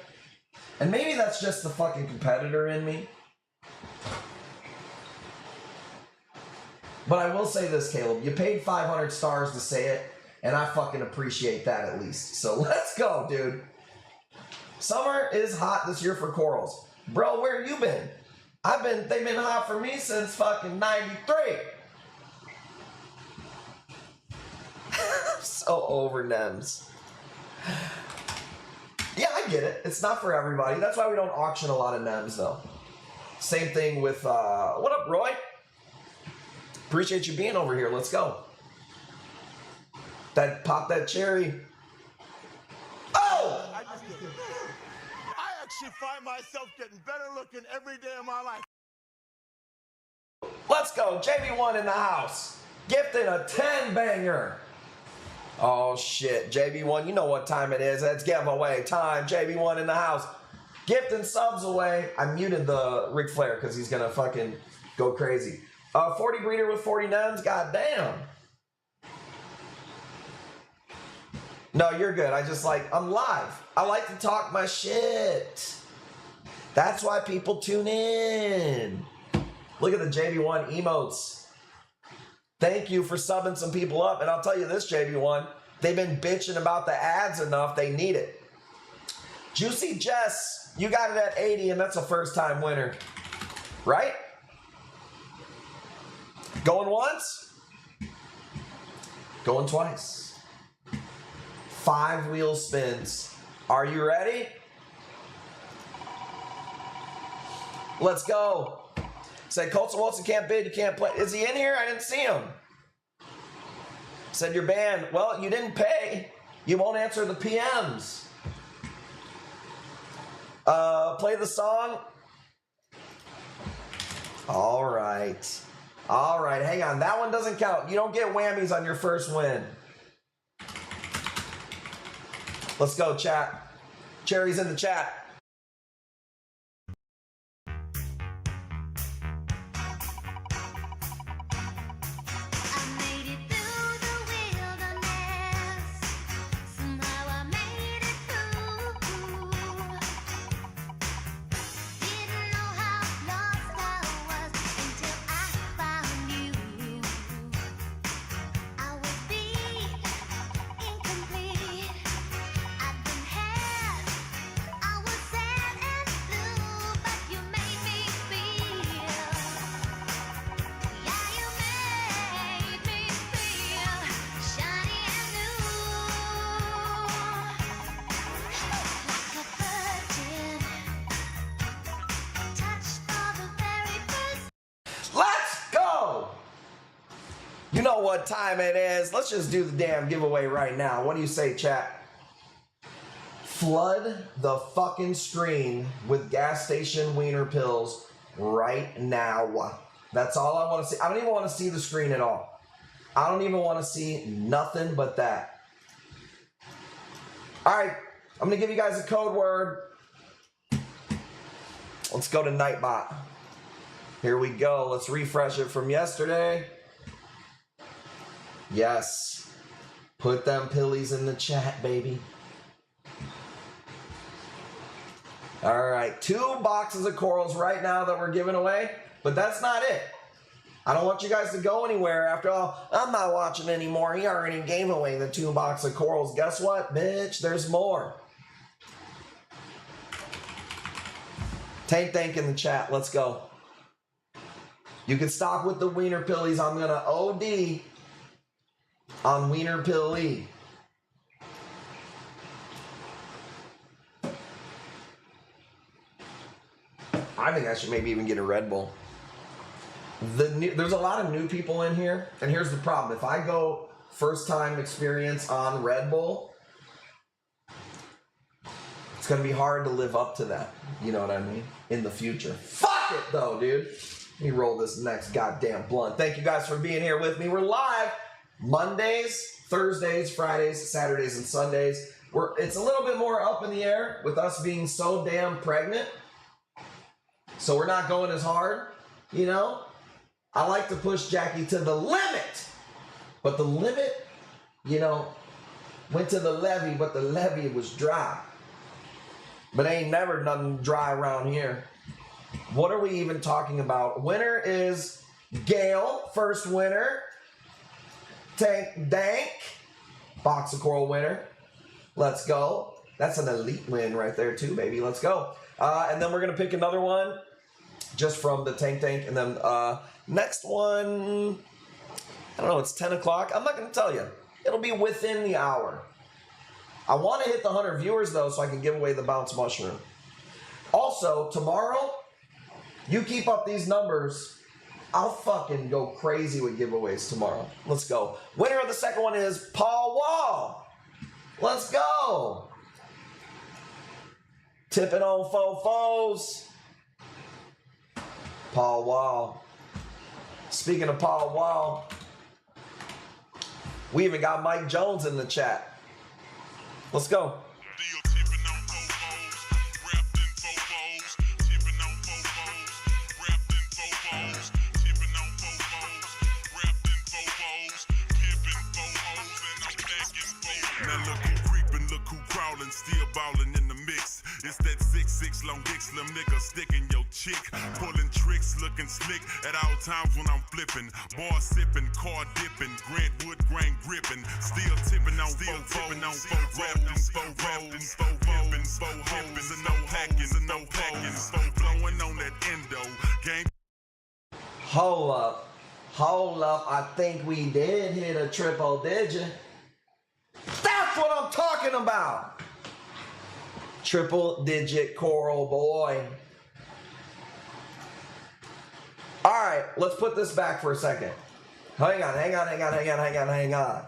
And maybe that's just the fucking competitor in me. But I will say this, Caleb, you paid 500 stars to say it, and I fucking appreciate that at least. So let's go, dude. Summer is hot this year for corals. Bro, where you been? They've been hot for me since fucking 93. So over nems. Yeah, I get it. It's not for everybody. That's why we don't auction a lot of nems, though. Same thing with, what up, Roy? Appreciate you being over here. Let's go. Pop that cherry. Oh! I actually find myself getting better looking every day of my life. Let's go. JB1 in the house. Gifting a 10-banger. Oh, shit. JB1, you know what time it is. It's giveaway time. JB1 in the house. Gifting subs away. I muted the Ric Flair because he's going to fucking go crazy. 40 breeder with 40 nems. God damn. No, you're good. I'm live. I like to talk my shit. That's why people tune in. Look at the JB1 emotes. Thank you for subbing some people up. And I'll tell you this, JB1. They've been bitching about the ads enough. They need it. Juicy Jess, you got it at 80, and that's a first-time winner. Right? Going once? Going twice. 5 wheel spins. Are you ready? Let's go. Said Colson Wilson can't bid, you can't play. Is he in here? I didn't see him. Said you're banned. Well, you didn't pay. You won't answer the PMs. Play the song. All right. All right, hang on. That one doesn't count. You don't get whammies on your first win. Let's go, chat. Cherry's in the chat. You know what time it is. Let's just do the damn giveaway right now. What do you say, chat? Flood the fucking screen with gas station wiener pills right now. That's all I want to see. I don't even want to see the screen at all. I don't even want to see nothing but that. All right, I'm going to give you guys a code word. Let's go to Nightbot. Here we go. Let's refresh it from yesterday. Yes. Put them pillies in the chat, baby. All right. 2 boxes of corals right now that we're giving away. But that's not it. I don't want you guys to go anywhere. After all, I'm not watching anymore. He already gave away the 2 boxes of corals. Guess what, bitch? There's more. Tankdank in the chat. Let's go. You can stop with the wiener pillies. I'm going to OD on wiener pilly. I think I should maybe even get a Red Bull. There's a lot of new people in here, and here's the problem. If I go first time experience on Red Bull, it's going to be hard to live up to that. You know what I mean? In the future. Fuck it, though, dude. Let me roll this next goddamn blunt. Thank you guys for being here with me. We're live Mondays, Thursdays, Fridays, Saturdays, and Sundays. It's a little bit more up in the air with us being so damn pregnant. So we're not going as hard, you know? I like to push Jackie to the limit. But the limit, you know, went to the levee, but the levee was dry. But ain't never nothing dry around here. What are we even talking about? Winner is Gail, first winner. Tankdank, box of coral winner. Let's go. That's an elite win right there too, baby. Let's go. And then we're going to pick another one just from the Tankdank. And then next one, I don't know, it's 10 o'clock. I'm not going to tell you. It'll be within the hour. I want to hit the 100 viewers, though, so I can give away the bounce mushroom. Also, tomorrow, you keep up these numbers, I'll fucking go crazy with giveaways tomorrow. Let's go. Winner of the second one is Paul Wall. Let's go. Tipping on fofos. Paul Wall. Speaking of Paul Wall, we even got Mike Jones in the chat. Let's go. Still ballin' in the mix. It's that 6'6" long dick slim nigga sticking your chick. Pulling tricks, looking slick at all times when I'm flipping. Bar sipping, car dipping, Grant Wood grain gripping. Still tipping on fofos, rapping fofos, fofos, and no hacking, and no packing. Blowing on that endo gang. Hold up. Hold up. I think we did hit a triple digit. That's what I'm talking about. Triple digit coral boy. right, let's put this back for a second. Hang on.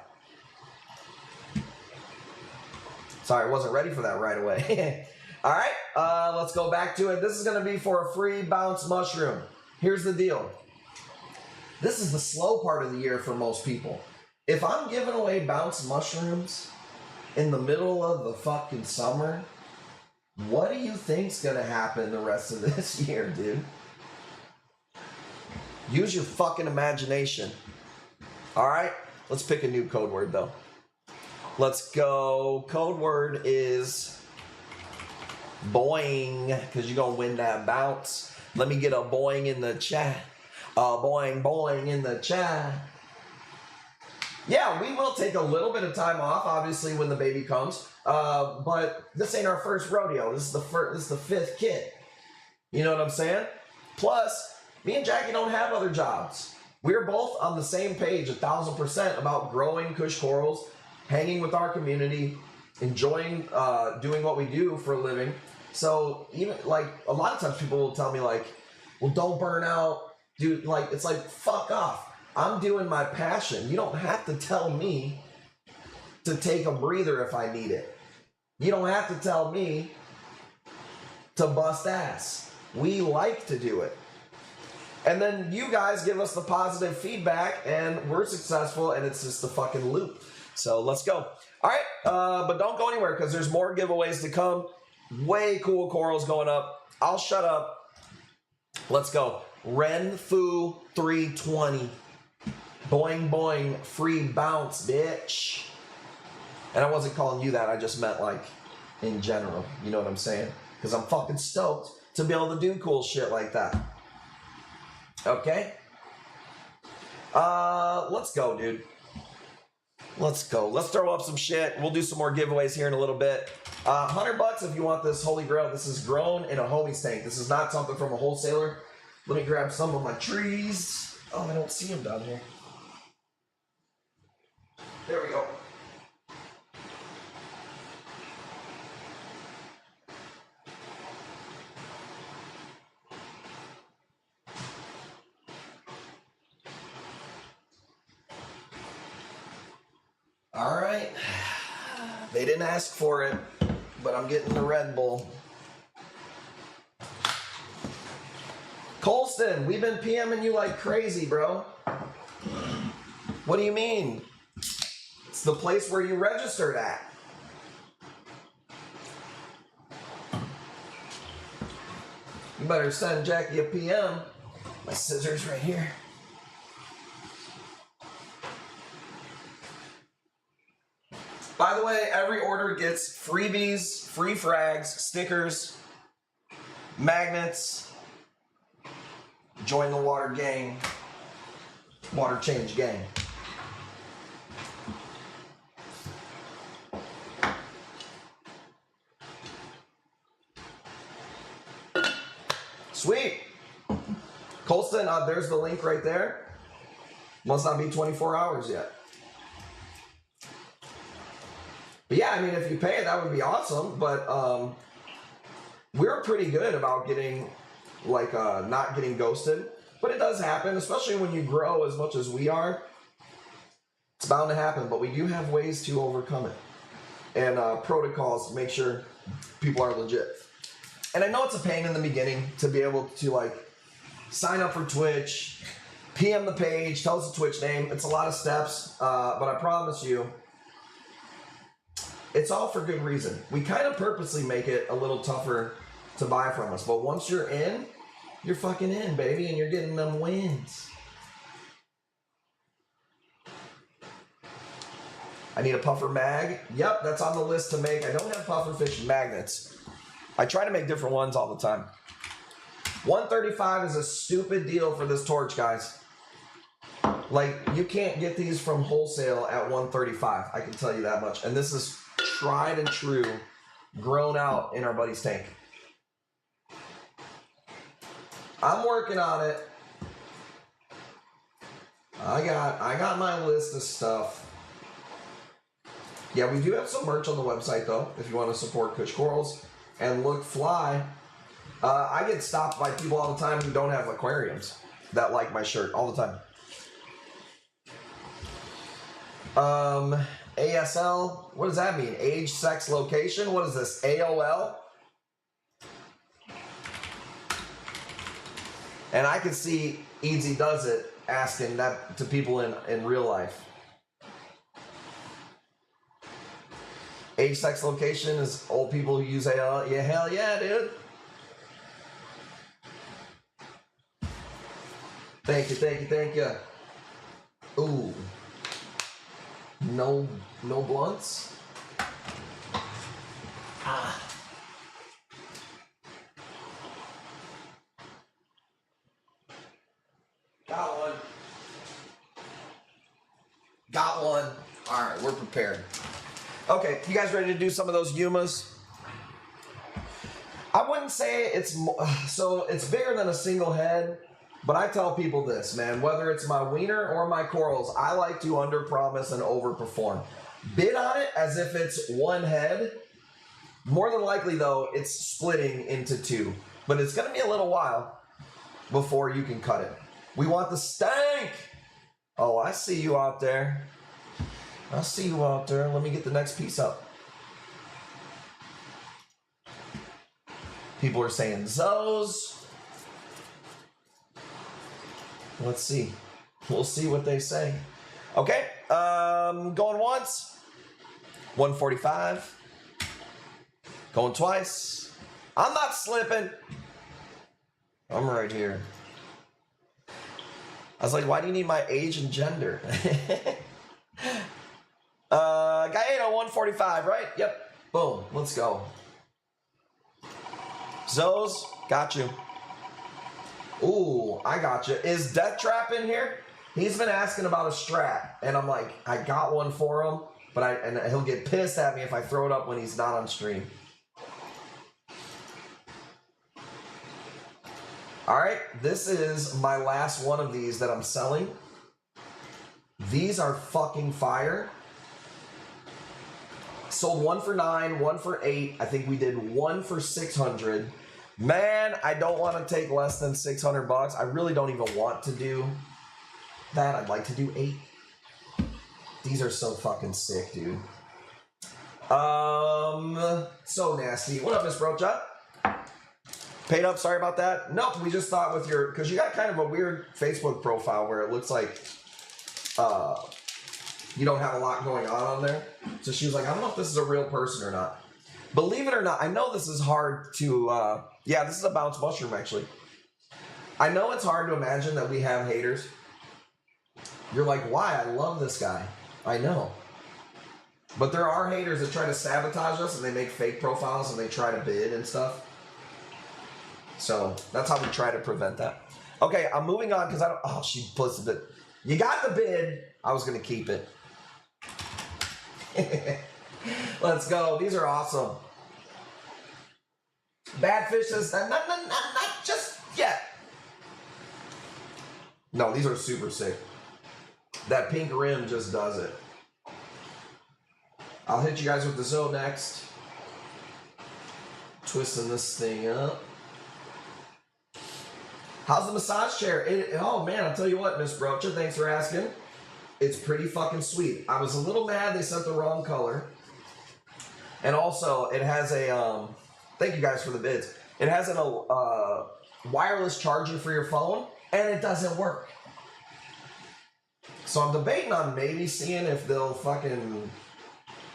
Sorry, I wasn't ready for that right away. All right, let's go back to it. This is going to be for a free bounce mushroom. Here's the deal. This is the slow part of the year for most people. If I'm giving away bounce mushrooms in the middle of the fucking summer, what do you think's going to happen the rest of this year, dude? Use your fucking imagination. All right, let's pick a new code word, though. Let's go. Code word is boing, because you're going to win that bounce. Let me get a boing in the chat. A boing in the chat. Yeah, we will take a little bit of time off, obviously, when the baby comes. But this ain't our first rodeo. This is the fifth kid. You know what I'm saying? Plus, me and Jackie don't have other jobs. We're both on the same page, 1,000%, about growing Kush Corals, hanging with our community, enjoying doing what we do for a living. So even like a lot of times people will tell me like, well, don't burn out, dude. Like, it's like, fuck off. I'm doing my passion. You don't have to tell me to take a breather if I need it. You don't have to tell me to bust ass. We like to do it. And then you guys give us the positive feedback and we're successful and it's just a fucking loop. So let's go. All right, but don't go anywhere because there's more giveaways to come. Way cool corals going up. I'll shut up. Let's go. Renfu 320. Boing, boing, free bounce, bitch. And I wasn't calling you that. I just meant like in general. You know what I'm saying? Because I'm fucking stoked to be able to do cool shit like that. Okay? Let's go, dude. Let's go. Let's throw up some shit. We'll do some more giveaways here in a little bit. $100 if you want this Holy Grail. This is grown in a homie's tank. This is not something from a wholesaler. Let me grab some of my trees. Oh, I don't see them down here. There we go. All right. They didn't ask for it, but I'm getting the Red Bull. Colston, we've been PMing you like crazy, bro. What do you mean? It's the place where you registered at. You better send Jackie a PM. My scissors right here. By the way, every order gets freebies, free frags, stickers, magnets. Join the water gang. Water change gang. Sweet. Colston, there's the link right there. Must not be 24 hours yet. But yeah, I mean, if you pay it, that would be awesome. But we're pretty good about getting, like, not getting ghosted. But it does happen, especially when you grow as much as we are. It's bound to happen, but we do have ways to overcome it. And protocols to make sure people are legit. And I know it's a pain in the beginning to be able to, like, sign up for Twitch, PM the page, tell us the Twitch name. It's a lot of steps, but I promise you, it's all for good reason. We kind of purposely make it a little tougher to buy from us. But once you're in, you're fucking in, baby, and you're getting them wins. I need a puffer mag. Yep, that's on the list to make. I don't have pufferfish magnets. I try to make different ones all the time. $135 is a stupid deal for this torch, guys. Like, you can't get these from wholesale at $135. I can tell you that much. And this is tried and true, grown out in our buddy's tank. I'm working on it. I got my list of stuff. Yeah, we do have some merch on the website though, if you want to support Kush Corals and look fly. I get stopped by people all the time who don't have aquariums. that like my shirt all the time. ASL, what does that mean? Age, sex, location? What is this? AOL? And I can see Easy does it asking that to people in real life. Age, sex, location is old people who use AOL. Yeah, hell yeah, dude. Thank you, thank you, thank you. Ooh. No blunts. Ah. Got one. Got one. All right, we're prepared. Okay, you guys ready to do some of those Yumas? I wouldn't say it's so it's bigger than a single head, but I tell people this, man, whether it's my wiener or my corals, I like to underpromise and overperform. Bid on it as if it's one head. More than likely, though, it's splitting into two, but it's going to be a little while before you can cut it. We want the stank. Oh, I see you out there. I see you out there. Let me get the next piece up. People are saying Zoes. Let's see. We'll see what they say. Okay. Going once. 145. Going twice. I'm not slipping. I'm right here. I was like, why do you need my age and gender? Gaeta, 145, right? Yep. Boom. Let's go. Zoes, got you. Ooh, I got you. Is Death Trap in here? He's been asking about a strat, and I'm like, I got one for him, but and he'll get pissed at me if I throw it up when he's not on stream. All right, this is my last one of these that I'm selling. These are fucking fire. Sold one for 9, one for 8. I think we did one for 600. Man, I don't want to take less than 600 bucks. I really don't even want to do that. I'd like to do 8. These are so fucking sick, dude. So nasty. What up, Miss Brocha? Paid up, sorry about that. Nope, we just thought with your, because you got kind of a weird Facebook profile where it looks like you don't have a lot going on there. So she was like, I don't know if this is a real person or not. Believe it or not, I know this is hard to, yeah, this is a bounce mushroom actually. I know it's hard to imagine that we have haters. You're like, why? I love this guy. I know. But there are haters that try to sabotage us and they make fake profiles and they try to bid and stuff. So that's how we try to prevent that. Okay, I'm moving on because I don't, oh, she puts it. You got the bid. I was going to keep it. Let's go. These are awesome. Bad fishes, not just yet. No, these are super sick. That pink rim just does it. I'll hit you guys with the Zoe next. Twisting this thing up. How's the massage chair? Oh man, I'll tell you what, Miss Brocha, thanks for asking. It's pretty fucking sweet. I was a little mad they sent the wrong color. And also, it has a, thank you guys for the bids. It has a wireless charger for your phone, and it doesn't work. So I'm debating on maybe seeing if they'll fucking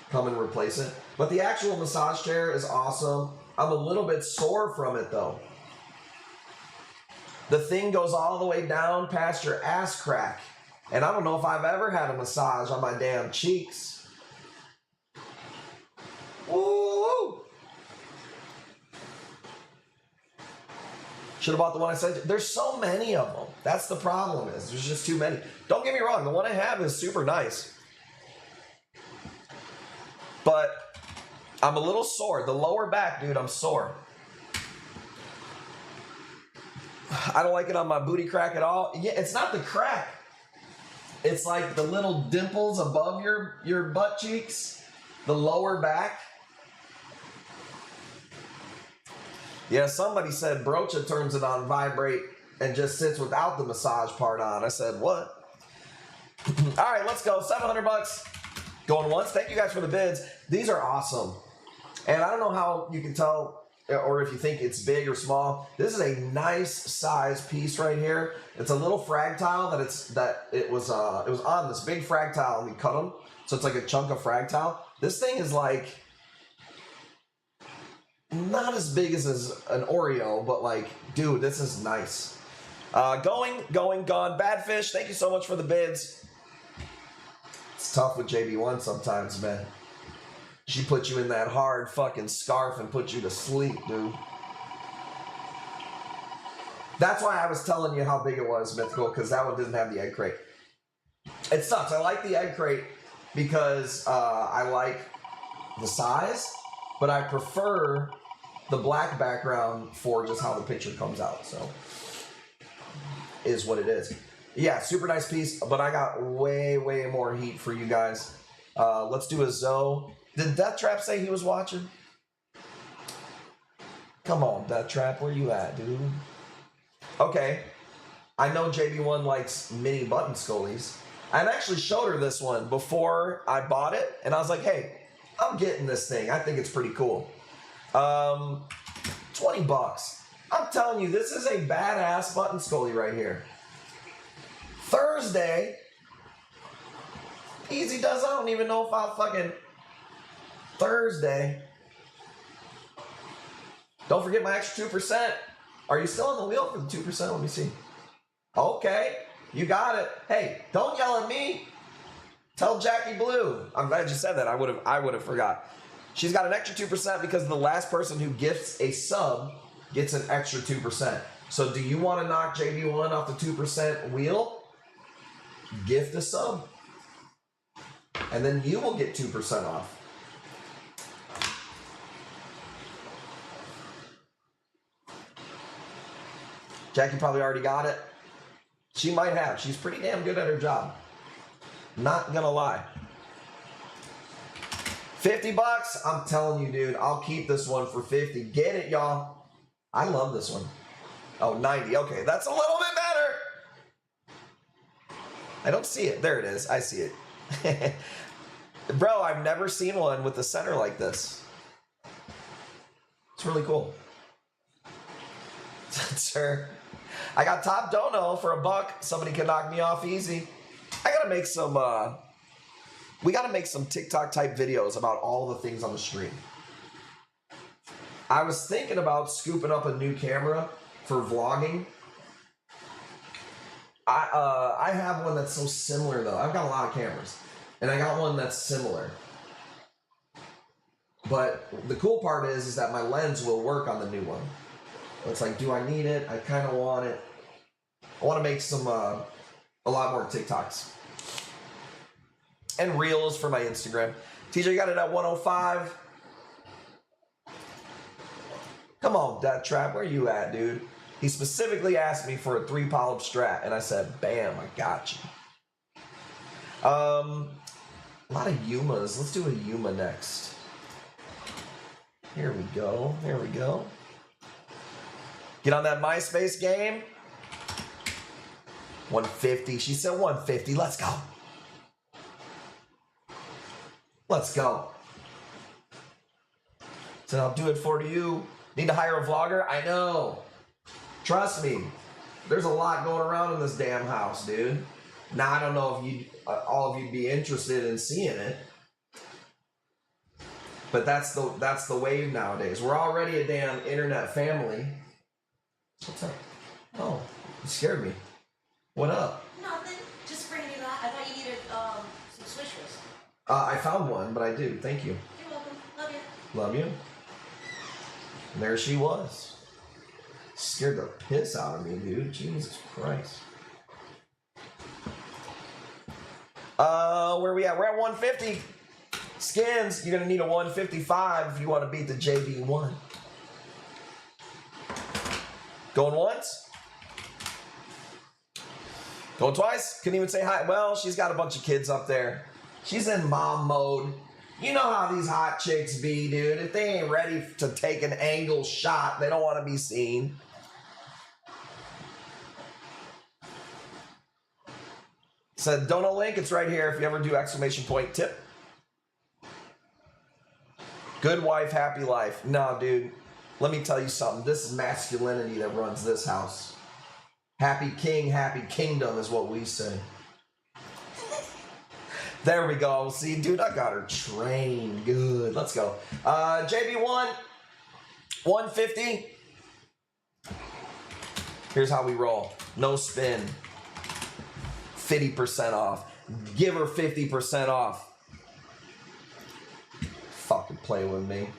come and replace it. But the actual massage chair is awesome. I'm a little bit sore from it, though. The thing goes all the way down past your ass crack. And I don't know if I've ever had a massage on my damn cheeks. Woo! Should have bought the one I sent you. There's so many of them. That's the problem is. There's just too many. Don't get me wrong. The one I have is super nice. But I'm a little sore. The lower back, dude, I'm sore. I don't like it on my booty crack at all. Yeah, it's not the crack. It's like the little dimples above your butt cheeks. The lower back. Yeah, somebody said Brocha turns it on vibrate. and just sits without the massage part on. I said, what? All right, let's go. 700 bucks. Going once. Thank you guys for the bids. These are awesome. And I don't know how you can tell or if you think it's big or small. This is a nice size piece right here. It's a little frag tile it was on this big frag tile and we cut them. So it's like a chunk of frag tile. This thing is like not as big as an Oreo, but like, dude, this is nice. Gone. Badfish, thank you so much for the bids. It's tough with JB1 sometimes, man. She put you in that hard fucking scarf and put you to sleep, dude. That's why I was telling you how big it was, Mythical, because that one didn't have the egg crate. It sucks. I like the egg crate because I like the size, but I prefer the black background for just how the picture comes out. So, is what it is. Yeah, super nice piece, but I got way, way more heat for you guys. Let's do a Zoe. Did Death Trap say he was watching? Come on, Death Trap, where you at, dude? Okay, I know JB1 likes mini button scullies. I actually showed her this one before I bought it, and I was like, hey, I'm getting this thing. I think it's pretty cool. 20 bucks. I'm telling you, this is a badass button scully right here. Thursday, Easy does, I don't even know if I'll fucking... Thursday. Don't forget my extra 2%. Are you still on the wheel for the 2%? Let me see. Okay, you got it. Hey, don't yell at me. Tell Jackie Blue. I'm glad you said that. I would have forgot. She's got an extra 2% because the last person who gifts a sub gets an extra 2%. So do you want to knock JB1 off the 2% wheel? Gift a sub. And then you will get 2% off. Jackie probably already got it. She might have. She's pretty damn good at her job. Not gonna lie. 50 bucks. I'm telling you, dude. I'll keep this one for 50. Get it, y'all. I love this one. Oh, 90. Okay, that's a little bit better. I don't see it. There it is. I see it. Bro, I've never seen one with the center like this. It's really cool. Sir. I got top dono for $1. Somebody can knock me off easy. I gotta make some, we gotta make some TikTok type videos about all the things on the stream. I was thinking about scooping up a new camera for vlogging. I have one that's so similar though. I've got a lot of cameras. And I got one that's similar. But the cool part is that my lens will work on the new one. It's like, do I need it? I kind of want it. I want to make some, a lot more TikToks. And Reels for my Instagram. TJ got it at 105. Come on, Death Trap, where you at, dude? He specifically asked me for a 3 polyp strat, and I said, bam, I got you. A lot of Yumas. Let's do a Yuma next. Here we go. There we go. Get on that MySpace game. 150. She said 150. Let's go. Let's go. So I'll do it for you. Need to hire a vlogger? I know. Trust me. There's a lot going around in this damn house, dude. Now, I don't know if you, all of you'd be interested in seeing it. But that's the wave nowadays. We're already a damn internet family. What's up? Oh, you scared me. What up? Nothing. Just bringing you that. I thought you needed some swishers. I found one, but I do. Thank you. You're welcome. Love you. Love you. And there she was. Scared the piss out of me, dude. Jesus Christ. Where we at? We're at 150. Skins, you're going to need a 155 if you want to beat the JB1. Going once? Going twice? Couldn't even say hi. Well, she's got a bunch of kids up there. She's in mom mode. You know how these hot chicks be, dude. If they ain't ready to take an angle shot, they don't want to be seen. Said, donut link, it's right here if you ever do exclamation point tip. Good wife, happy life. No, dude, let me tell you something. This is masculinity that runs this house. Happy king, happy kingdom is what we say. There we go. See, dude, I got her trained. Good. Let's go. JB1, 150. Here's how we roll. No spin. 50% off. Give her 50% off. Fucking play with me.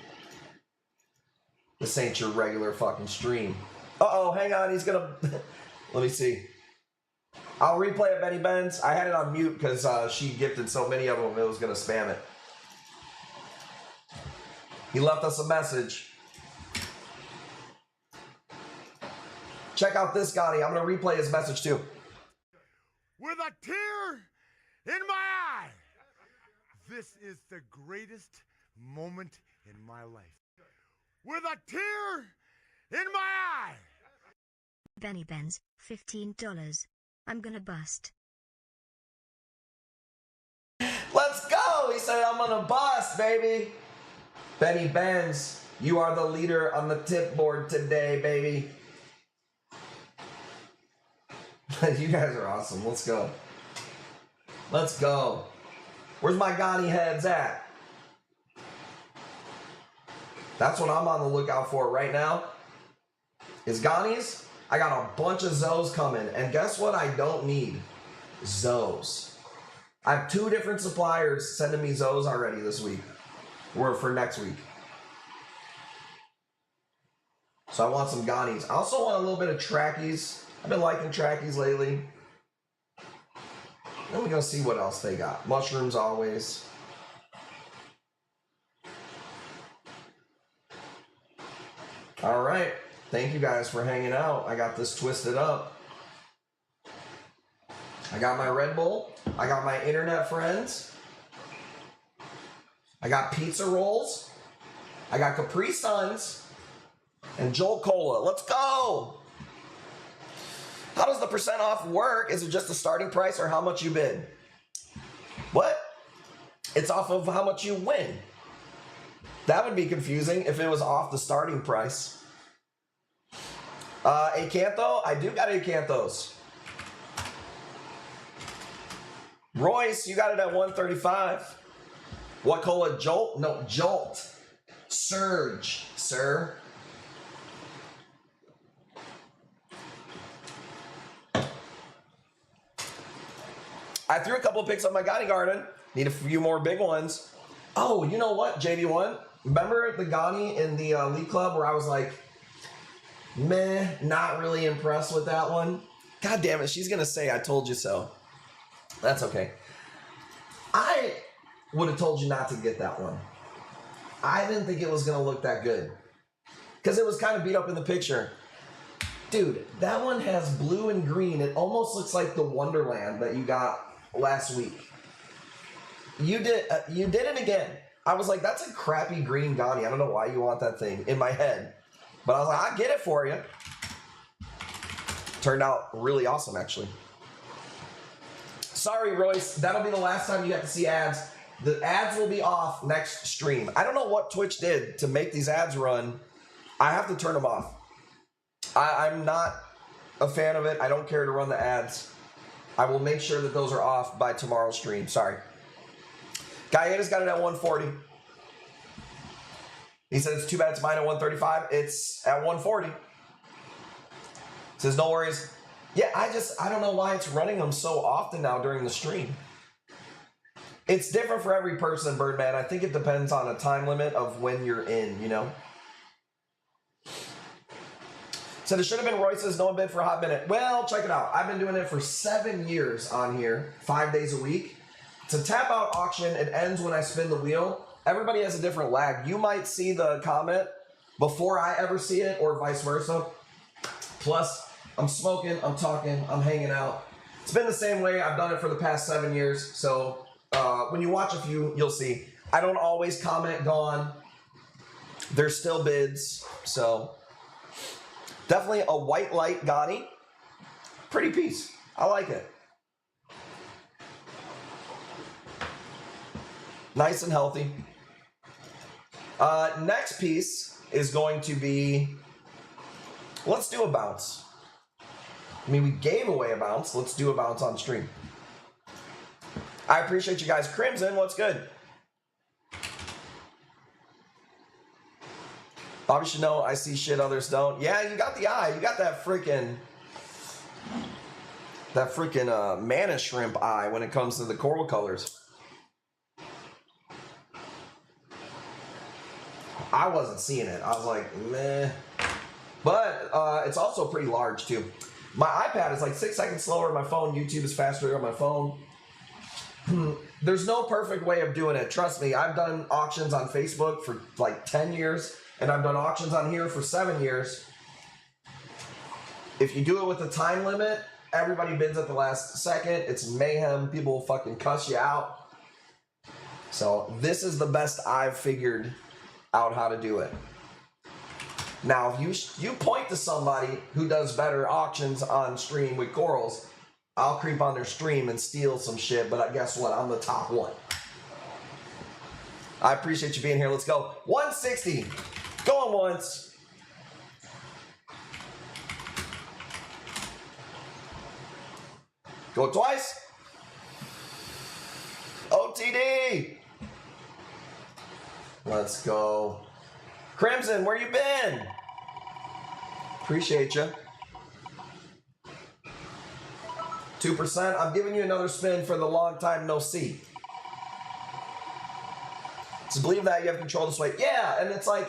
This ain't your regular fucking stream. Uh-oh, hang on. He's gonna... Let me see. I'll replay it, Benny Benz. I had it on mute because she gifted so many of them it was going to spam it. He left us a message. Check out this, Gotti. I'm going to replay his message too. With a tear in my eye. This is the greatest moment in my life. With a tear in my eye. Benny Benz, $15. I'm gonna bust. Let's go! He said, I'm gonna bust, baby. Benny Benz, you are the leader on the tip board today, baby. You guys are awesome. Let's go. Let's go. Where's my Ghani heads at? That's what I'm on the lookout for right now. Is Ghani's? I got a bunch of Zoes coming. And guess what I don't need? Zoes. I have 2 different suppliers sending me Zoes already this week. Or for next week. So I want some Ghani's. I also want a little bit of trackies. I've been liking trackies lately. Then we're going to see what else they got. Mushrooms always. All right. Thank you guys for hanging out. I got this twisted up. I got my Red Bull. I got my internet friends. I got pizza rolls. I got Capri Suns. And Jolt Cola. Let's go! How does the percent off work? Is it just the starting price or how much you bid? What? It's off of how much you win. That would be confusing if it was off the starting price. Acantho? I do got Acanthos. Royce, you got it at 135. What cola? Jolt? No, Jolt. Surge, sir. I threw a couple of picks on my Ghani garden. Need a few more big ones. Oh, you know what, JD1? Remember the Ghani in the League Club where I was like, meh, not really impressed with that one? God damn it, she's going to say I told you so. That's okay. I would have told you not to get that one. I didn't think it was going to look that good. Because it was kind of beat up in the picture. Dude, that one has blue and green. It almost looks like the Wonderland that you got last week. You did it again. I was like, that's a crappy green Ghani. I don't know why you want that thing in my head. But I was like, I'll get it for you. Turned out really awesome, actually. Sorry, Royce. That'll be the last time you get to see ads. The ads will be off next stream. I don't know what Twitch did to make these ads run. I have to turn them off. I'm not a fan of it. I don't care to run the ads. I will make sure that those are off by tomorrow's stream. Sorry. Gaeta's got it at 140. He says it's too bad it's mine at 135. It's at 140. Says no worries. Yeah, I don't know why it's running them so often now during the stream. It's different for every person, Birdman. I think it depends on a time limit of when you're in, you know? So it should have been Royce's no one bid for a hot minute. Well, check it out. I've been doing it for 7 years on here, 5 days a week. It's a tap out auction. It ends when I spin the wheel. Everybody has a different lag. You might see the comment before I ever see it or vice versa. Plus, I'm smoking, I'm talking, I'm hanging out. It's been the same way. I've done it for the past 7 years. So when you watch a few, you'll see. I don't always comment gone. There's still bids. So definitely a white light Ghani. Pretty piece. I like it. Nice and healthy. Next piece is going to be, let's do a bounce. I mean, we gave away a bounce. Let's do a bounce on stream. I appreciate you guys. Crimson, what's good? Bobby should know I see shit others don't. Yeah, you got the eye. You got that freaking mana shrimp eye when it comes to the coral colors. I wasn't seeing it. I was like, meh. But it's also pretty large too. My iPad is like 6 seconds slower than my phone. YouTube is faster on my phone. There's no perfect way of doing it. Trust me, I've done auctions on Facebook for like 10 years, and I've done auctions on here for 7 years. If you do it with a time limit, everybody bids at the last second. It's mayhem. People will fucking cuss you out. So this is the best I've figured out how to do it. Now, if you point to somebody who does better auctions on stream with corals, I'll creep on their stream and steal some shit, but guess what? I'm the top one. I appreciate you being here. Let's go. 160. Going once. Go twice. OTD. Let's go. Crimson, where you been? Appreciate you. 2%. I'm giving you another spin for the long time no see. To believe that, you have control of this way. Yeah, and it's like,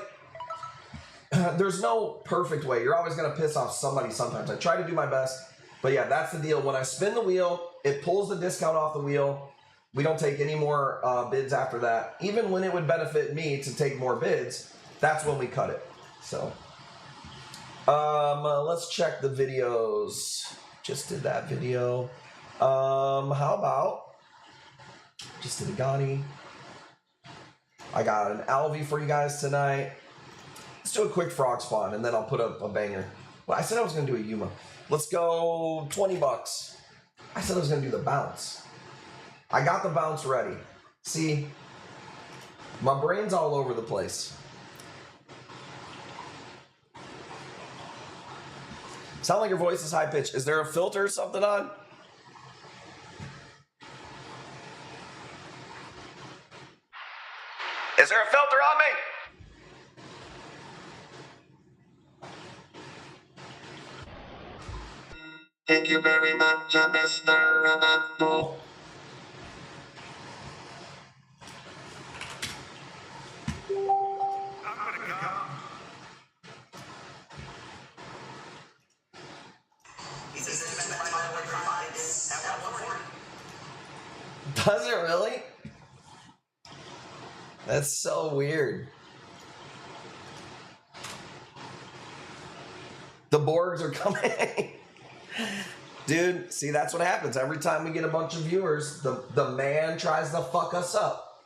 there's no perfect way. You're always going to piss off somebody sometimes. I try to do my best. But yeah, that's the deal. When I spin the wheel, it pulls the discount off the wheel. We don't take any more bids after that. Even when it would benefit me to take more bids, that's when we cut it. So, let's check the videos. Just did that video. How about just did a Ghani. I got an Alvy for you guys tonight. Let's do a quick frog spawn and then I'll put up a banger. Well, I said I was gonna do a Yuma. Let's go 20 bucks. I said I was gonna do the bounce. I got the bounce ready. See, my brain's all over the place. Sound like your voice is high pitched. Is there a filter or something on? Is there a filter on me? Thank you very much, Mr. Ronaldo. Does it really? That's so weird. The Borgs are coming. Dude, see, that's what happens. Every time we get a bunch of viewers, the man tries to fuck us up.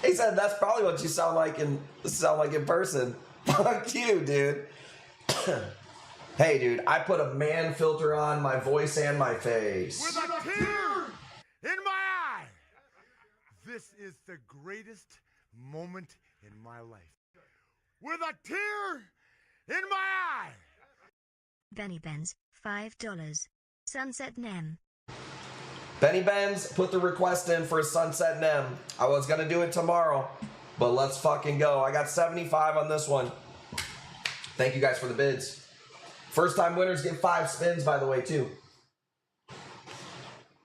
He said that's probably what you sound like in person. Fuck you, dude. Hey, dude, I put a man filter on my voice and my face. With a tear in my eye. This is the greatest moment in my life. With a tear in my eye. Benny Benz, $5. Sunset Nem. Benny Benz put the request in for a Sunset Nem. I was going to do it tomorrow, but let's fucking go. I got 75 on this one. Thank you guys for the bids. First time winners get 5 spins, by the way, too.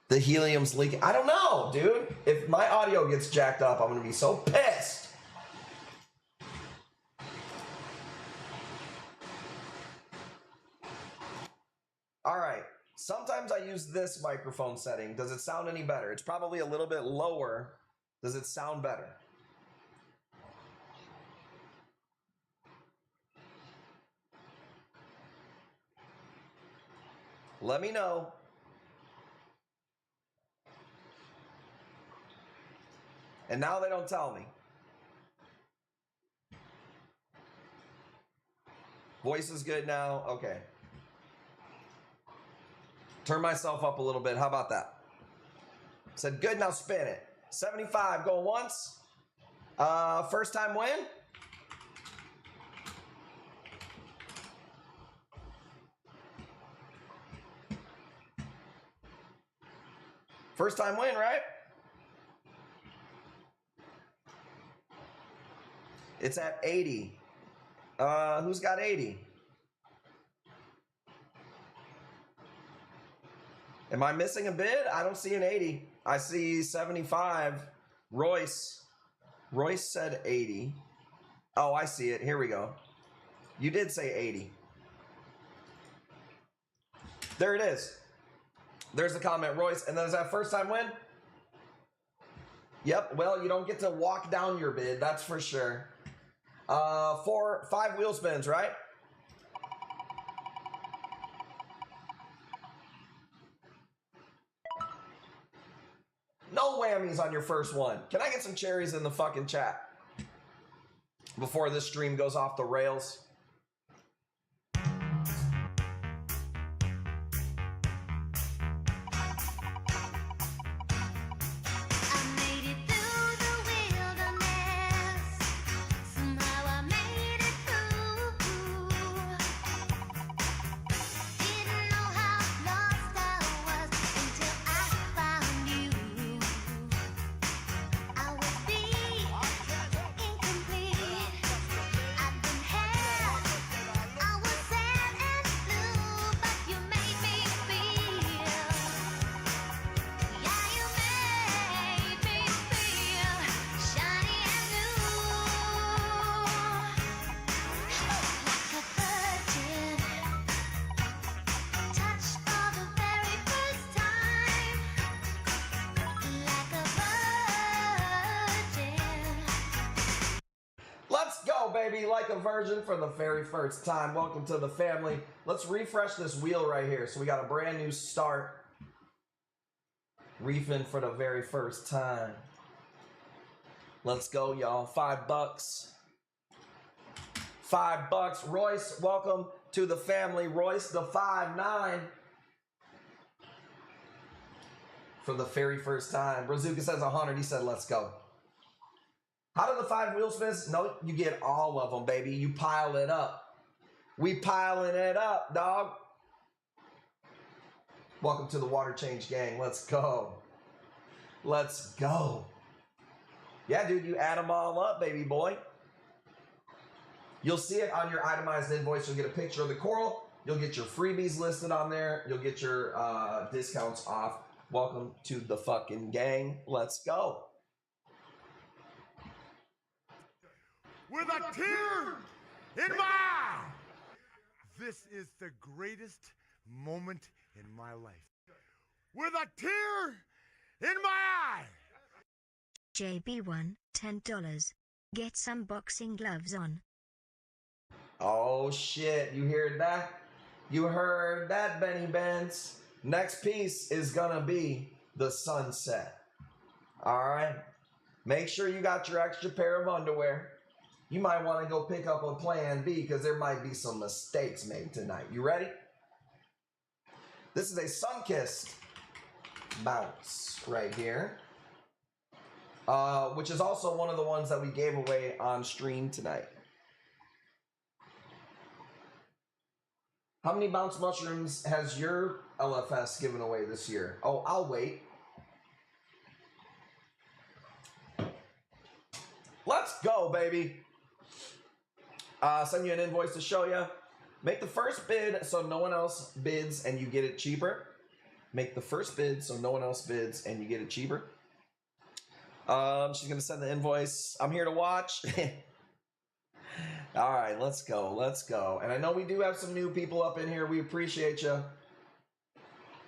The helium's leaking. I don't know, dude. If my audio gets jacked up, I'm going to be so pissed. All right. Sometimes I use this microphone setting. Does it sound any better? It's probably a little bit lower. Does it sound better? Let me know. And now they don't tell me. Voice is good now. Okay. Turn myself up a little bit. How about that? Said good, now spin it. 75 going once. First time win. First time win, right? It's at 80. Who's got 80? Am I missing a bid? I don't see an 80. I see 75. Royce said 80. Oh, I see it. Here we go. You did say 80. There it is. There's the comment, Royce. And then is that first time win? Yep. Well, you don't get to walk down your bid. That's for sure. 5 wheel spins, right? No whammies on your first one. Can I get some cherries in the fucking chat before this stream goes off the rails? Baby, like a virgin for the very first time. Welcome to the family. Let's refresh this wheel right here. So we got a brand new start. Reefing for the very first time. Let's go, y'all. $5. $5. Royce, welcome to the family. Royce, the 5-9. For the very first time. Brazuka says 100. He said, let's go. How do the 5 wheel spins? No, you get all of them, baby. You pile it up. We piling it up, dog. Welcome to the water change gang. Let's go. Let's go. Yeah, dude, you add them all up, baby boy. You'll see it on your itemized invoice. You'll get a picture of the coral. You'll get your freebies listed on there. You'll get your discounts off. Welcome to the fucking gang. Let's go. With a tear in my eye. This is the greatest moment in my life. With a tear in my eye. JB1, $10. Get some boxing gloves on. Oh shit, you heard that? You heard that, Benny Benz. Next piece is gonna be the sunset. Alright? Make sure you got your extra pair of underwear. You might want to go pick up a plan B because there might be some mistakes made tonight. You ready? This is a sun-kissed bounce right here. Which is also one of the ones that we gave away on stream tonight. How many bounce mushrooms has your LFS given away this year? Oh, I'll wait. Let's go, baby. Send you an invoice to show you. Make the first bid so no one else bids and you get it cheaper. Make the first bid so no one else bids and you get it cheaper. She's going to send the invoice. I'm here to watch. All right, let's go. Let's go. And I know we do have some new people up in here. We appreciate you.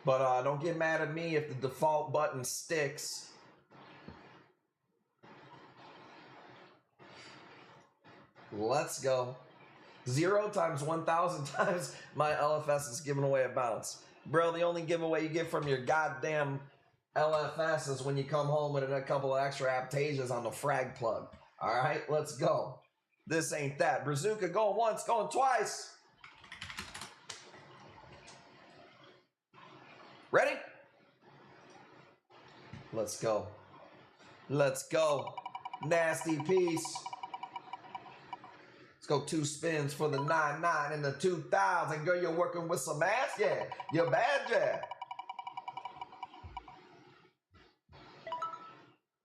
But don't get mad at me if the default button sticks. Let's go. 0 times 1,000 times my LFS is giving away a bounce. Bro, the only giveaway you get from your goddamn LFS is when you come home with a couple of extra aptasias on the frag plug. All right, let's go. This ain't that. Brazuka going once, going twice. Ready? Let's go. Let's go. Nasty piece. Let's go 2 spins for the 99 and the 2000. Girl, you're working with some ass, yeah. You're bad, yeah.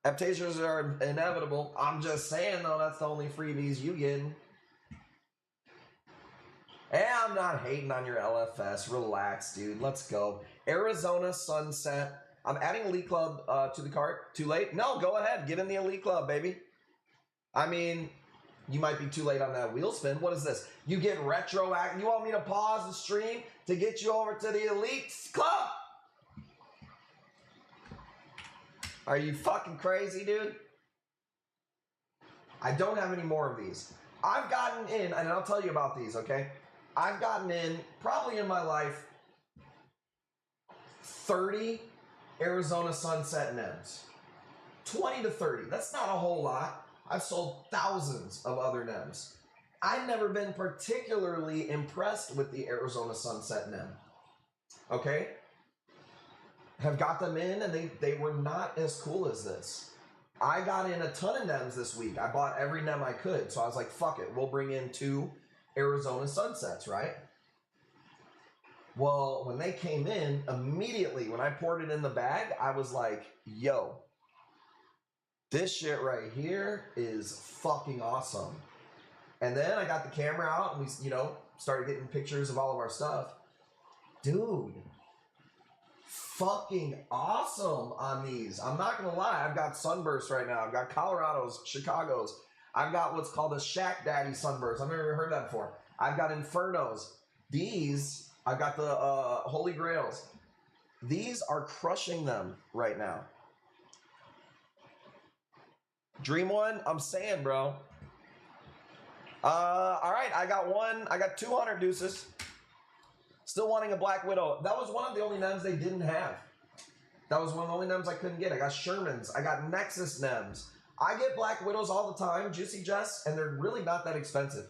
Aptasias are inevitable. I'm just saying, though, that's the only freebies you getting. And I'm not hating on your LFS. Relax, dude. Let's go. Arizona Sunset. I'm adding Elite Club to the cart. Too late? No, go ahead. Get in the Elite Club, baby. I mean, you might be too late on that wheel spin. What is this? You get retroactive. You want me to pause the stream to get you over to the Elite Club? Are you fucking crazy, dude? I don't have any more of these. I've gotten in, and I'll tell you about these, okay? I've gotten in, probably in my life, 30 Arizona Sunset NEMs. 20 to 30. That's not a whole lot. I've sold thousands of other NEMs. I've never been particularly impressed with the Arizona Sunset NEM. Okay? Have got them in, and they were not as cool as this. I got in a ton of NEMs this week. I bought every NEM I could, so I was like, fuck it. We'll bring in 2 Arizona Sunsets, right? Well, when they came in, immediately, when I poured it in the bag, I was like, yo, this shit right here is fucking awesome. And then I got the camera out, and we, you know, started getting pictures of all of our stuff. Dude, fucking awesome on these. I'm not gonna lie, I've got Sunburst right now. I've got Colorado's, Chicago's. I've got what's called a Shack Daddy Sunburst. I've never heard that before. I've got Infernos. These, I've got the Holy Grails. These are crushing them right now. Dream One, I'm saying, bro. All right, I got 200 deuces. Still wanting a Black Widow. That was one of the only NEMs they didn't have. That was one of the only NEMs I couldn't get. I got Shermans. I got Nexus NEMs. I get Black Widows all the time, Juicy Jess, and they're really not that expensive.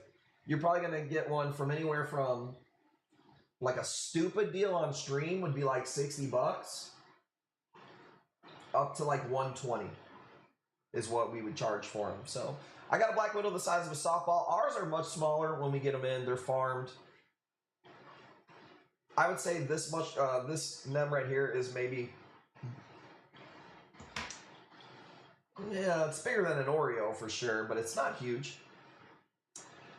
You're probably going to get one from anywhere from, like a stupid deal on stream would be like 60 bucks, up to like 120 is what we would charge for them. So I got a Black Widow the size of a softball. Ours are much smaller when we get them in. They're farmed. I would say this much, this NEM right here is maybe, yeah, it's bigger than an Oreo for sure, but it's not huge.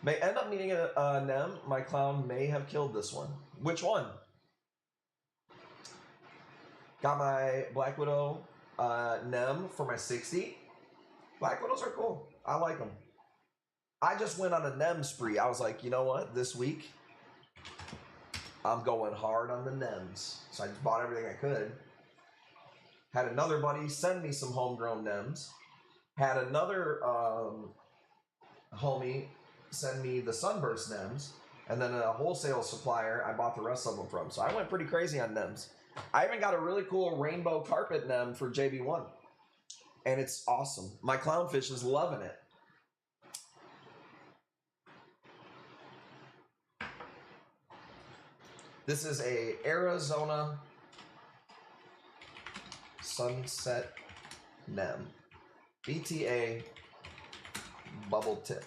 May end up needing a NEM. My clown may have killed this one. Which one? Got my Black Widow NEM for my 60. Black Widows are cool. I like them. I just went on a NEM spree. I was like, you know what? This week, I'm going hard on the NEMs. So I just bought everything I could. Had another buddy send me some homegrown NEMs. Had another homie send me the Sunburst NEMs. And then a wholesale supplier I bought the rest of them from. So I went pretty crazy on NEMs. I even got a really cool rainbow carpet NEM for JB1. And it's awesome. My clownfish is loving it. This is a Arizona Sunset NEM. BTA bubble tip.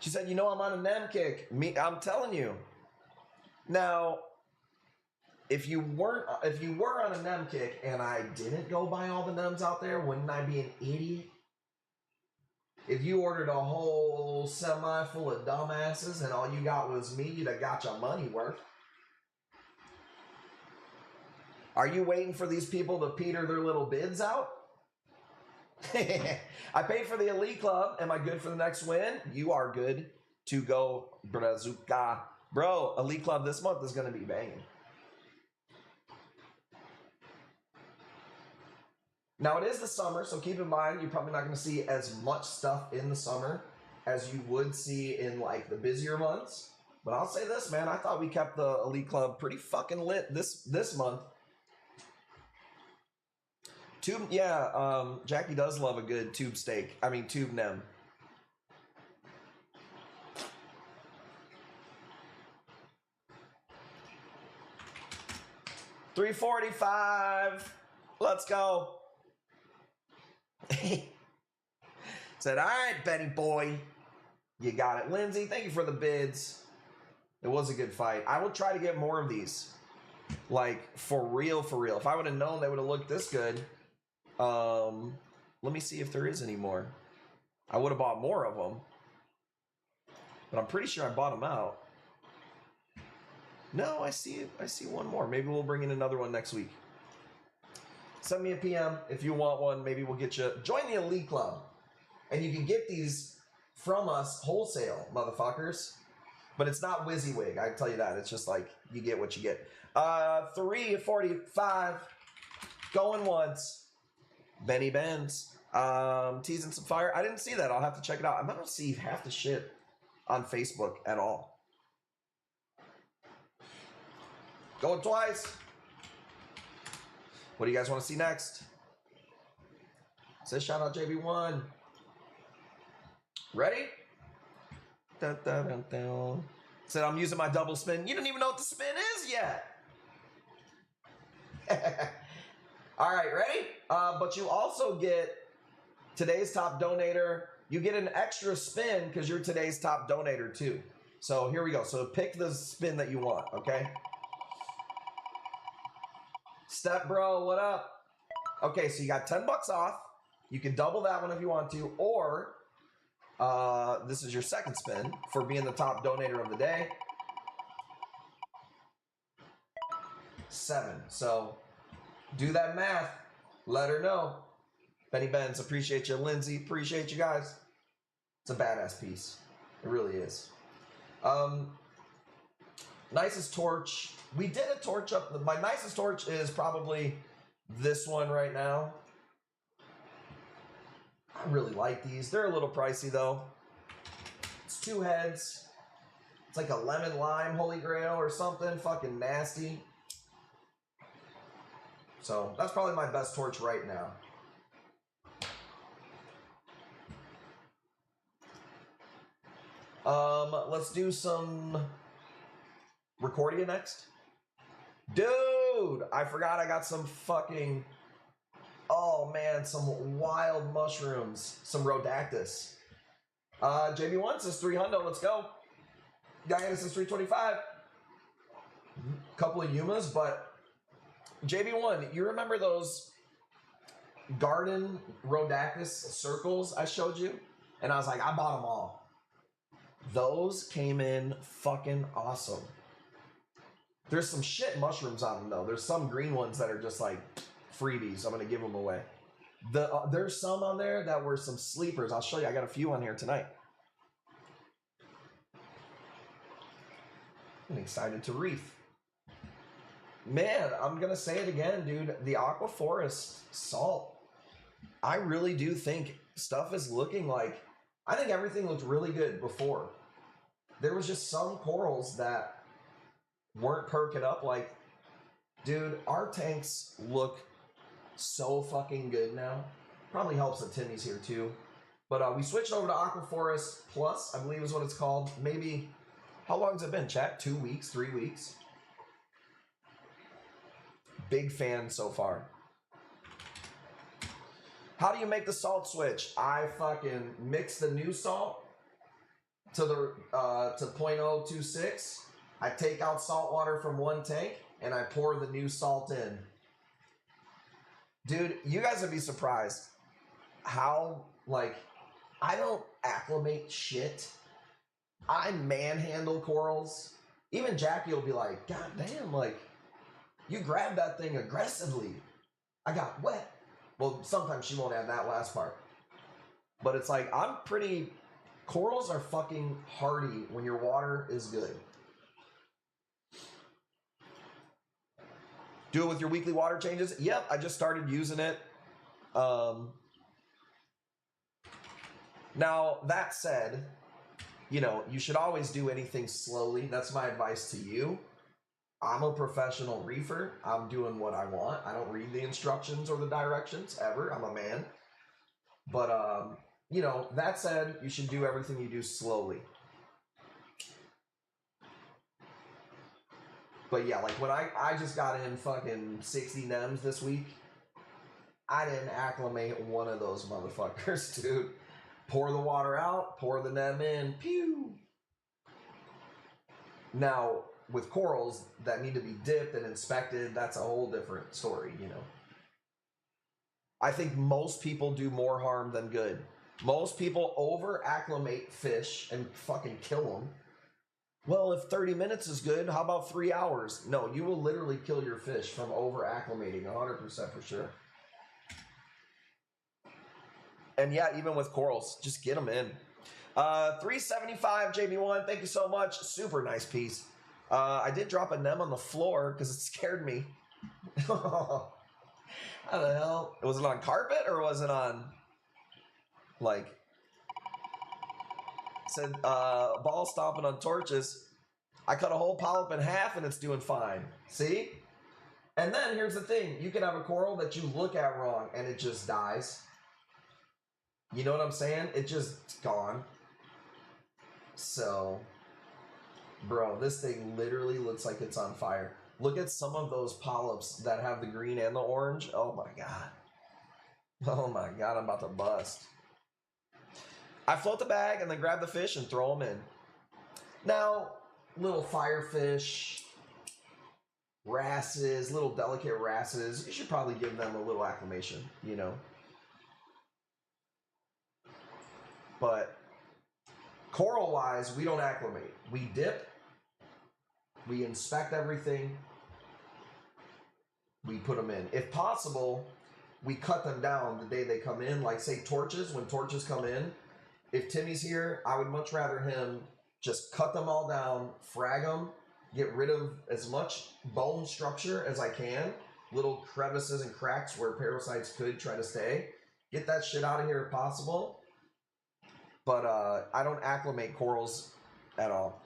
She said, you know, I'm on a NEM kick. I'm telling you. Now, if you were on a NEM kick and I didn't go buy all the NEMs out there, wouldn't I be an idiot? If you ordered a whole semi full of dumbasses and all you got was me, you'd have got your money worth. Are you waiting for these people to peter their little bids out? I paid for the Elite Club. Am I good for the next win? You are good to go, Brazuka. Bro, Elite Club this month is going to be banging. Now, it is the summer, so keep in mind, you're probably not going to see as much stuff in the summer as you would see in, like, the busier months. But I'll say this, man. I thought we kept the Elite Club pretty fucking lit this month. Tube, yeah, Jackie does love a good tube steak. I mean, tube NEM. 345. Let's go. Said, all right, Benny boy. You got it. Lindsay, thank you for the bids. It was a good fight. I will try to get more of these. Like, for real, for real. If I would have known they would have looked this good. Let me see if there is any more. I would have bought more of them. But I'm pretty sure I bought them out. No, I see one more. Maybe we'll bring in another one next week. Send me a PM if you want one. Maybe we'll get you. Join the Elite Club. And you can get these from us wholesale, motherfuckers. But it's not WYSIWYG, I can tell you that. It's just like, you get what you get. 345. Going once. Benny Benz. Teasing some fire. I didn't see that. I'll have to check it out. I don't see half the shit on Facebook at all. Going twice. What do you guys want to see next? Says shout out JB1. Ready? Dun, dun, dun, dun. Said I'm using my double spin. You don't even know what the spin is yet. All right, ready? But you also get today's top donator. You get an extra spin because you're today's top donator too. So here we go. So pick the spin that you want, okay? Step bro, what up? Okay, so you got 10 bucks off. You can double that one if you want to, or this is your second spin for being the top donator of the day. 7. So do that math. Let her know. Benny Benz, appreciate you. Lindsay, appreciate you guys. It's a badass piece. It really is. Nicest torch. We did a torch up. My nicest torch is probably this one right now. I really like these. They're a little pricey though. It's 2 heads. It's like a lemon lime holy grail or something. Fucking nasty. So that's probably my best torch right now. Let's do some Recordia next. Dude, I forgot I got some fucking, oh man, some wild mushrooms, some Rhodactus. JB1 says 300, let's go. Diana says 325. Couple of Yumas, but JB1, you remember those garden Rhodactus circles I showed you? And I was like, I bought them all. Those came in fucking awesome. There's some shit mushrooms on them though. There's some green ones that are just like freebies. I'm gonna give them away. There's some on there that were some sleepers. I'll show you. I got a few on here tonight. I'm excited to reef. Man, I'm gonna say it again, dude. The Aqua Forest salt. I really do think stuff is looking like. I think everything looked really good before. There was just some corals that weren't perking up. Like, dude, our tanks look so fucking good now. Probably helps that Timmy's here too. But we switched over to Aqua Forest Plus, I believe is what it's called. Maybe, how long has it been, chat? 2 weeks, 3 weeks? Big fan so far. How do you make the salt switch? I fucking mix the new salt to the to 0.026. I take out salt water from one tank and I pour the new salt in. Dude, you guys would be surprised how, like, I don't acclimate shit. I manhandle corals. Even Jackie will be like, God damn, like, you grabbed that thing aggressively. I got wet. Well, sometimes she won't add that last part. But it's like, I'm pretty... Corals are fucking hardy when your water is good. Do it with your weekly water changes? Yep, I just started using it. Now, that said, you know, you should always do anything slowly. That's my advice to you. I'm a professional reefer. I'm doing what I want. I don't read the instructions or the directions ever. I'm a man. But, you know, that said, you should do everything you do slowly. But yeah, like when I just got in fucking 60 nems this week, I didn't acclimate one of those motherfuckers, dude. Pour the water out, pour the nem in, pew. Now, with corals that need to be dipped and inspected, that's a whole different story, you know. I think most people do more harm than good. Most people over acclimate fish and fucking kill them. Well, if 30 minutes is good, how about 3 hours? No, you will literally kill your fish from over acclimating, 100% for sure. And yeah, even with corals, just get them in. 375 JB1, thank you so much. Super nice piece. I did drop a nem on the floor because it scared me. How the hell? Was it on carpet or was it on, like, it said ball stomping on torches. I cut a whole polyp in half and it's doing fine. See? And then here's the thing. You can have a coral that you look at wrong and it just dies. You know what I'm saying? It just gone. So, bro, this thing literally looks like it's on fire. Look at some of those polyps that have the green and the orange. Oh my god. Oh my god, I'm about to bust. I float the bag and then grab the fish and throw them in. Now, little firefish, wrasses, little delicate wrasses, you should probably give them a little acclimation, you know. But coral-wise, we don't acclimate. We dip, we inspect everything, we put them in. If possible, we cut them down the day they come in. Like, say, torches, when torches come in, if Timmy's here, I would much rather him just cut them all down, frag them, get rid of as much bone structure as I can, little crevices and cracks where parasites could try to stay. Get that shit out of here if possible. But I don't acclimate corals at all.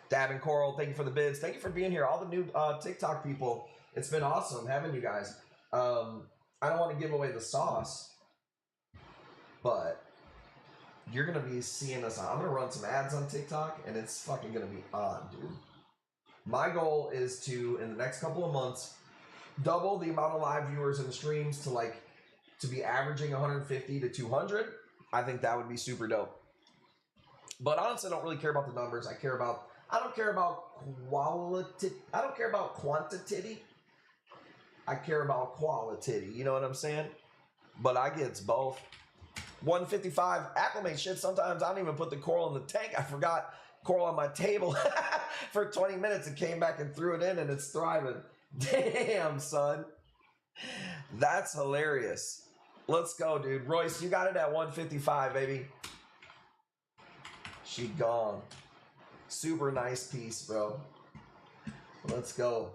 Dabbing Coral, thank you for the bids. Thank you for being here. All the new TikTok people. It's been awesome having you guys. I don't want to give away the sauce, but you're going to be seeing us on. I'm going to run some ads on TikTok, and it's fucking going to be on, dude. My goal is to, in the next couple of months, double the amount of live viewers and streams to be averaging 150 to 200. I think that would be super dope. But honestly, I don't really care about the numbers. I don't care about quality. I don't care about quantity. I care about quality. You know what I'm saying? But I get both. 155 acclimate shit. Sometimes I don't even put the coral in the tank. I forgot coral on my table for 20 minutes and came back and threw it in and it's thriving. Damn, son. That's hilarious. Let's go, dude. Royce, you got it at 155, baby. She gone. Super nice piece, bro. Let's go.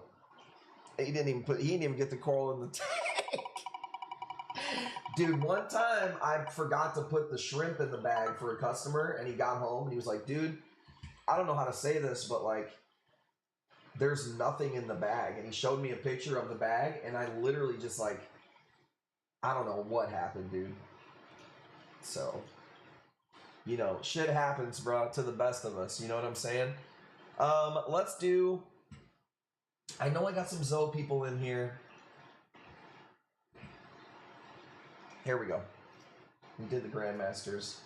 He didn't even get the coral in the tank. Dude, one time I forgot to put the shrimp in the bag for a customer and he got home and he was like, dude, I don't know how to say this, but like, there's nothing in the bag. And he showed me a picture of the bag and I literally just like, I don't know what happened, dude. So, you know, shit happens, bro, to the best of us. You know what I'm saying? Let's do, I know I got some Zoe people in here. Here we go. We did the Grandmasters.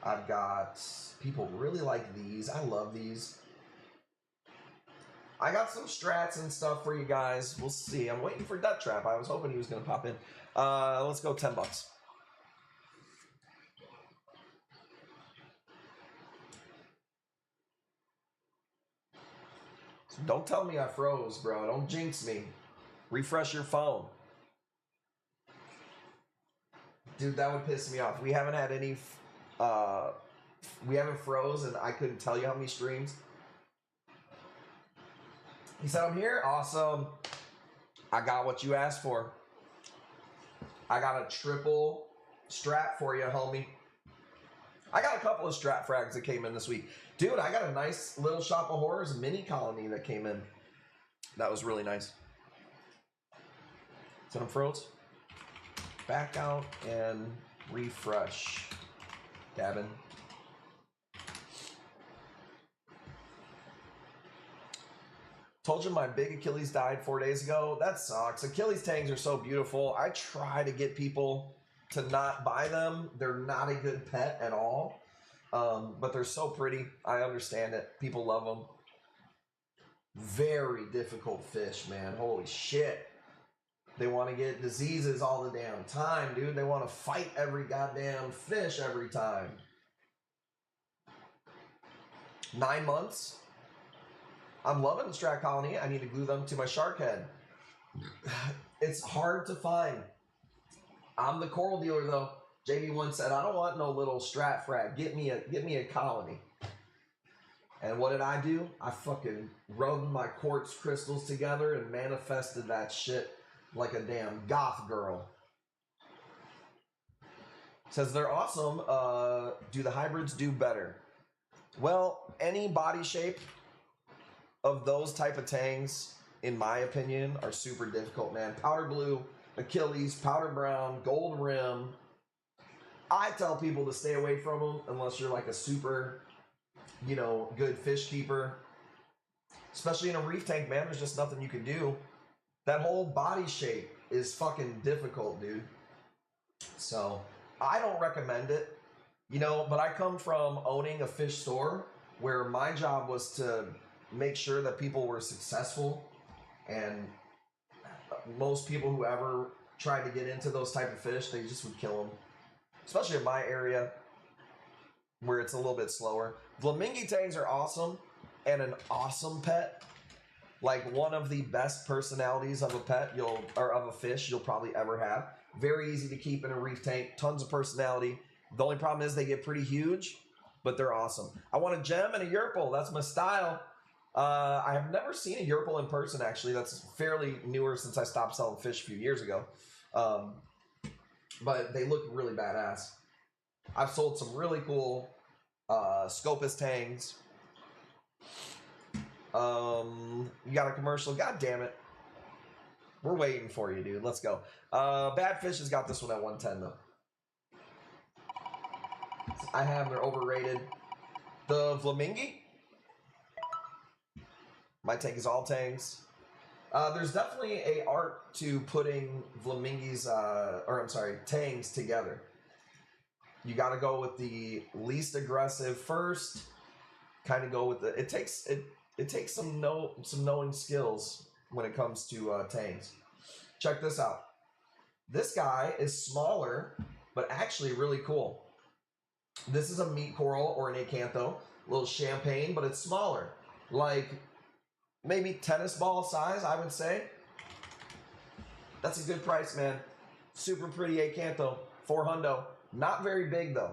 I've got people really like these. I love these. I got some strats and stuff for you guys. We'll see. I'm waiting for Death Trap. I was hoping he was going to pop in. Let's go $10. So don't tell me I froze, bro. Don't jinx me. Refresh your phone. Dude, that would piss me off. We haven't had any, we haven't froze and I couldn't tell you how many streams. He said, I'm here. Awesome. I got what you asked for. I got a triple strap for you, homie. I got a couple of strap frags that came in this week. Dude, I got a nice little Shop of Horrors mini colony that came in. That was really nice. Set them froze. Back out and refresh. Gavin. Told you my big Achilles died 4 days ago. That sucks. Achilles tangs are so beautiful. I try to get people to not buy them. They're not a good pet at all. But they're so pretty. I understand it. People love them. Very difficult fish, man. Holy shit. They want to get diseases all the damn time, dude. They want to fight every goddamn fish every time. 9 months. I'm loving the Strat Colony. I need to glue them to my shark head. It's hard to find. I'm the coral dealer though. JB once said, I don't want no little Strat frag. Get me a colony. And what did I do? I fucking rubbed my quartz crystals together and manifested that shit like a damn goth girl. Says they're awesome. Do the hybrids do better? Well, any body shape of those type of tangs, in my opinion, are super difficult, man. Powder blue, Achilles, powder brown, gold rim. I tell people to stay away from them unless you're like a super, you know, good fish keeper. Especially in a reef tank, man, there's just nothing you can do. That whole body shape is fucking difficult, dude. So, I don't recommend it. You know, but I come from owning a fish store where my job was to make sure that people were successful, and most people who ever tried to get into those type of fish, they just would kill them. Especially in my area where it's a little bit slower. Flamingo tangs are awesome and an awesome pet. Like one of the best personalities of a pet or of a fish you'll probably ever have. Very easy to keep in a reef tank, tons of personality. The only problem is they get pretty huge, but they're awesome. I want a gem and a Yerpel. That's my style. I have never seen a Yerpel in person, actually. That's fairly newer since I stopped selling fish a few years ago. But they look really badass. I've sold some really cool Scopus tangs. You got a commercial? God damn it. We're waiting for you, dude. Let's go. Bad Fish has got this one at 110, though. I have, they're overrated. The Flamingo. My tank is all tangs. There's definitely a art to putting flamingos, tangs together. You got to go with the least aggressive first. Kind of go with the. It takes some knowing skills when it comes to tangs. Check this out. This guy is smaller, but actually really cool. This is a meat coral or an acantho, a little champagne, but it's smaller, like maybe tennis ball size, I would say. That's a good price, man. Super pretty acantho, $400. Not very big though.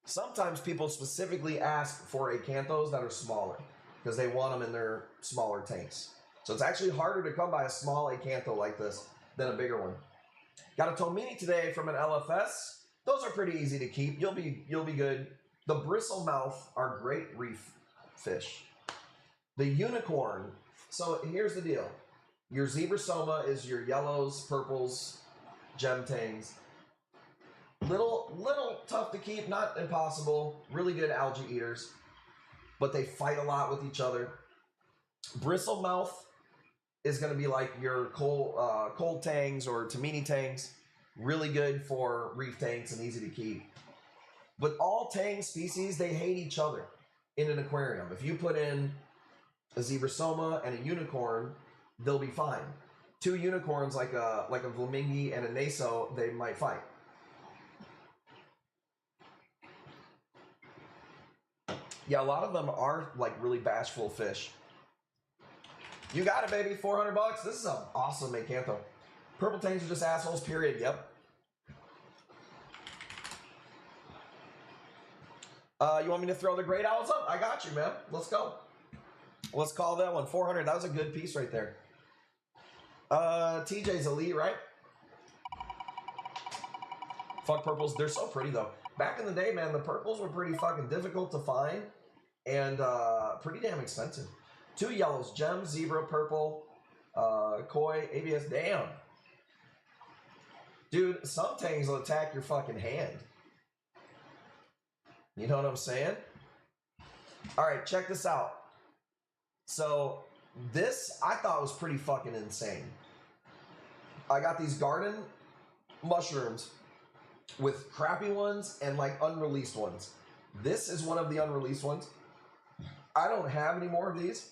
Sometimes people specifically ask for acanthos that are smaller because they want them in their smaller tanks. So it's actually harder to come by a small acantho like this than a bigger one. Got a Tomini today from an LFS. Those are pretty easy to keep. You'll be good. The bristlemouth are great reef fish. The unicorn. So here's the deal. Your zebra soma is your yellows, purples, gem tangs. Little tough to keep, not impossible. Really good algae eaters, but they fight a lot with each other. Bristlemouth is going to be like your cold tangs or Tomini tangs. Really good for reef tanks and easy to keep. But all tang species, they hate each other in an aquarium. If you put in a zebra soma and a unicorn, they'll be fine. Two unicorns like a flamingo and a naso, they might fight. Yeah, a lot of them are like really bashful fish. You got it, baby. $400. This is an awesome acantho. Purple tangs are just assholes, period. Yep. You want me to throw the great owls up? I got you, man. Let's go. Let's call that one. 400. That was a good piece right there. TJ's elite, right? Fuck purples. They're so pretty, though. Back in the day, man, the purples were pretty fucking difficult to find and pretty damn expensive. Two yellows. Gem, zebra, purple, koi, ABS. Damn. Dude, some tangs will attack your fucking hand. You know what I'm saying? All right, check this out. So this I thought was pretty fucking insane. I got these garden mushrooms with crappy ones and like unreleased ones. This is one of the unreleased ones. I don't have any more of these.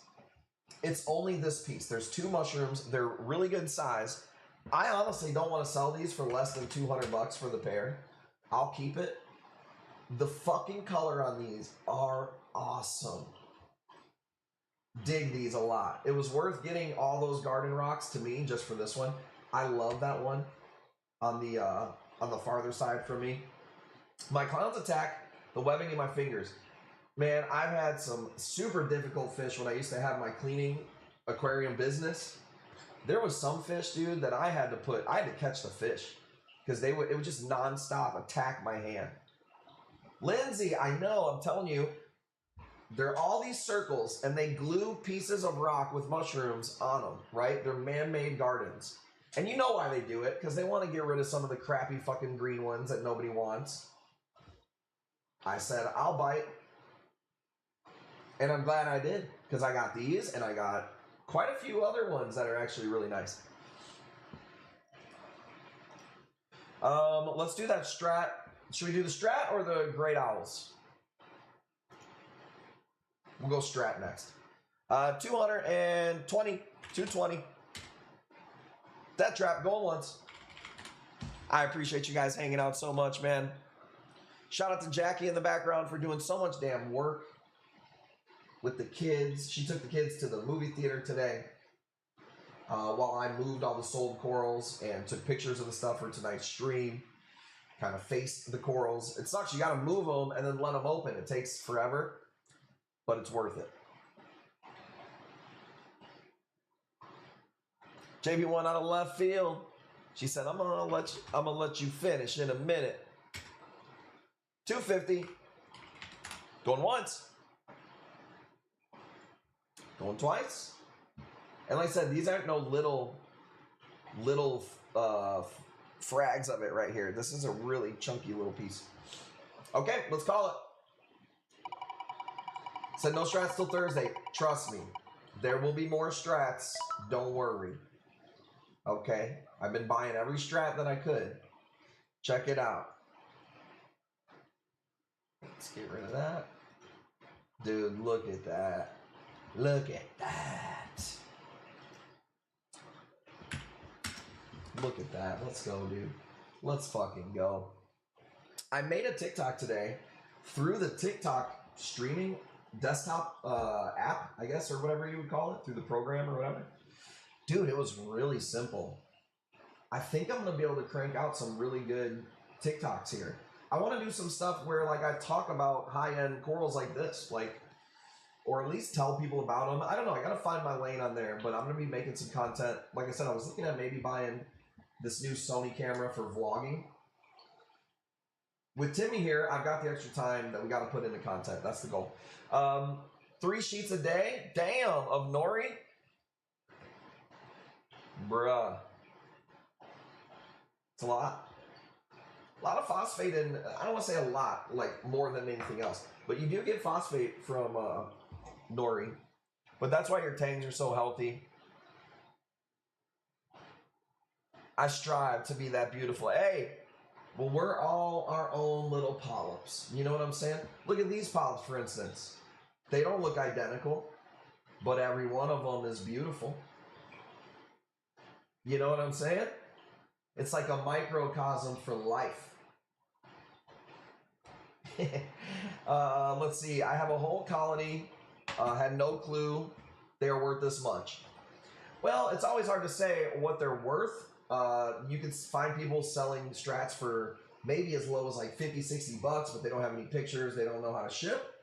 It's only this piece. There's 2 mushrooms. They're really good size. I honestly don't want to sell these for less than $200 for the pair. I'll keep it. The fucking color on these are awesome. Dig these a lot. It was worth getting all those garden rocks to me just for this one. I love that one on the farther side from me. My clowns attack the webbing in my fingers. Man, I've had some super difficult fish when I used to have my cleaning aquarium business. There was some fish, dude, that I had to catch the fish because it would just nonstop attack my hand. Lindsay, I know, I'm telling you, there are all these circles and they glue pieces of rock with mushrooms on them, right? They're man-made gardens. And you know why they do it, because they want to get rid of some of the crappy fucking green ones that nobody wants. I said, I'll bite. And I'm glad I did, because I got these and I got quite a few other ones that are actually really nice. Let's do that strat. Should we do the strat or the great owls? We'll go strat next. 220, 220. That trap going once. I appreciate you guys hanging out so much, man. Shout out to Jackie in the background for doing so much damn work with the kids. She took the kids to the movie theater today while I moved all the sold corals and took pictures of the stuff for tonight's stream. Kind of faced the corals. It sucks. You got to move them and then let them open. It takes forever, but it's worth it. JB1 out of left field. She said, I'm gonna let you finish in a minute. 250. Going once. Going twice. And like I said, these aren't no little frags of it right here. This is a really chunky little piece. Okay, let's call it. Said no strats till Thursday. Trust me, there will be more strats. Don't worry. Okay, I've been buying every strat that I could. Check it out. Let's get rid of that. Dude, look at that. Look at that. Look at that. Let's go, dude. Let's fucking go. I made a TikTok today through the TikTok streaming desktop app, I guess, or whatever you would call it, through the program or whatever. Dude, it was really simple. I think I'm going to be able to crank out some really good TikToks here. I want to do some stuff where, like, I talk about high-end corals like this, like, or at least tell people about them. I don't know. I got to find my lane on there, but I'm going to be making some content. Like I said, I was looking at maybe buying this new Sony camera for vlogging. With Timmy here, I've got the extra time that we got to put into content. That's the goal. 3 sheets a day, damn, of nori. Bruh. It's a lot. A lot of phosphate in, I don't want to say a lot, like more than anything else. But you do get phosphate from nori. But that's why your tangs are so healthy. I strive to be that beautiful. Hey, well, we're all our own little polyps. You know what I'm saying? Look at these polyps, for instance. They don't look identical, but every one of them is beautiful. You know what I'm saying? It's like a microcosm for life. Let's see. I have a whole colony. Had no clue they are worth this much. Well, it's always hard to say what they're worth. You can find people selling strats for maybe as low as like 50, 60 bucks, but they don't have any pictures. They don't know how to ship.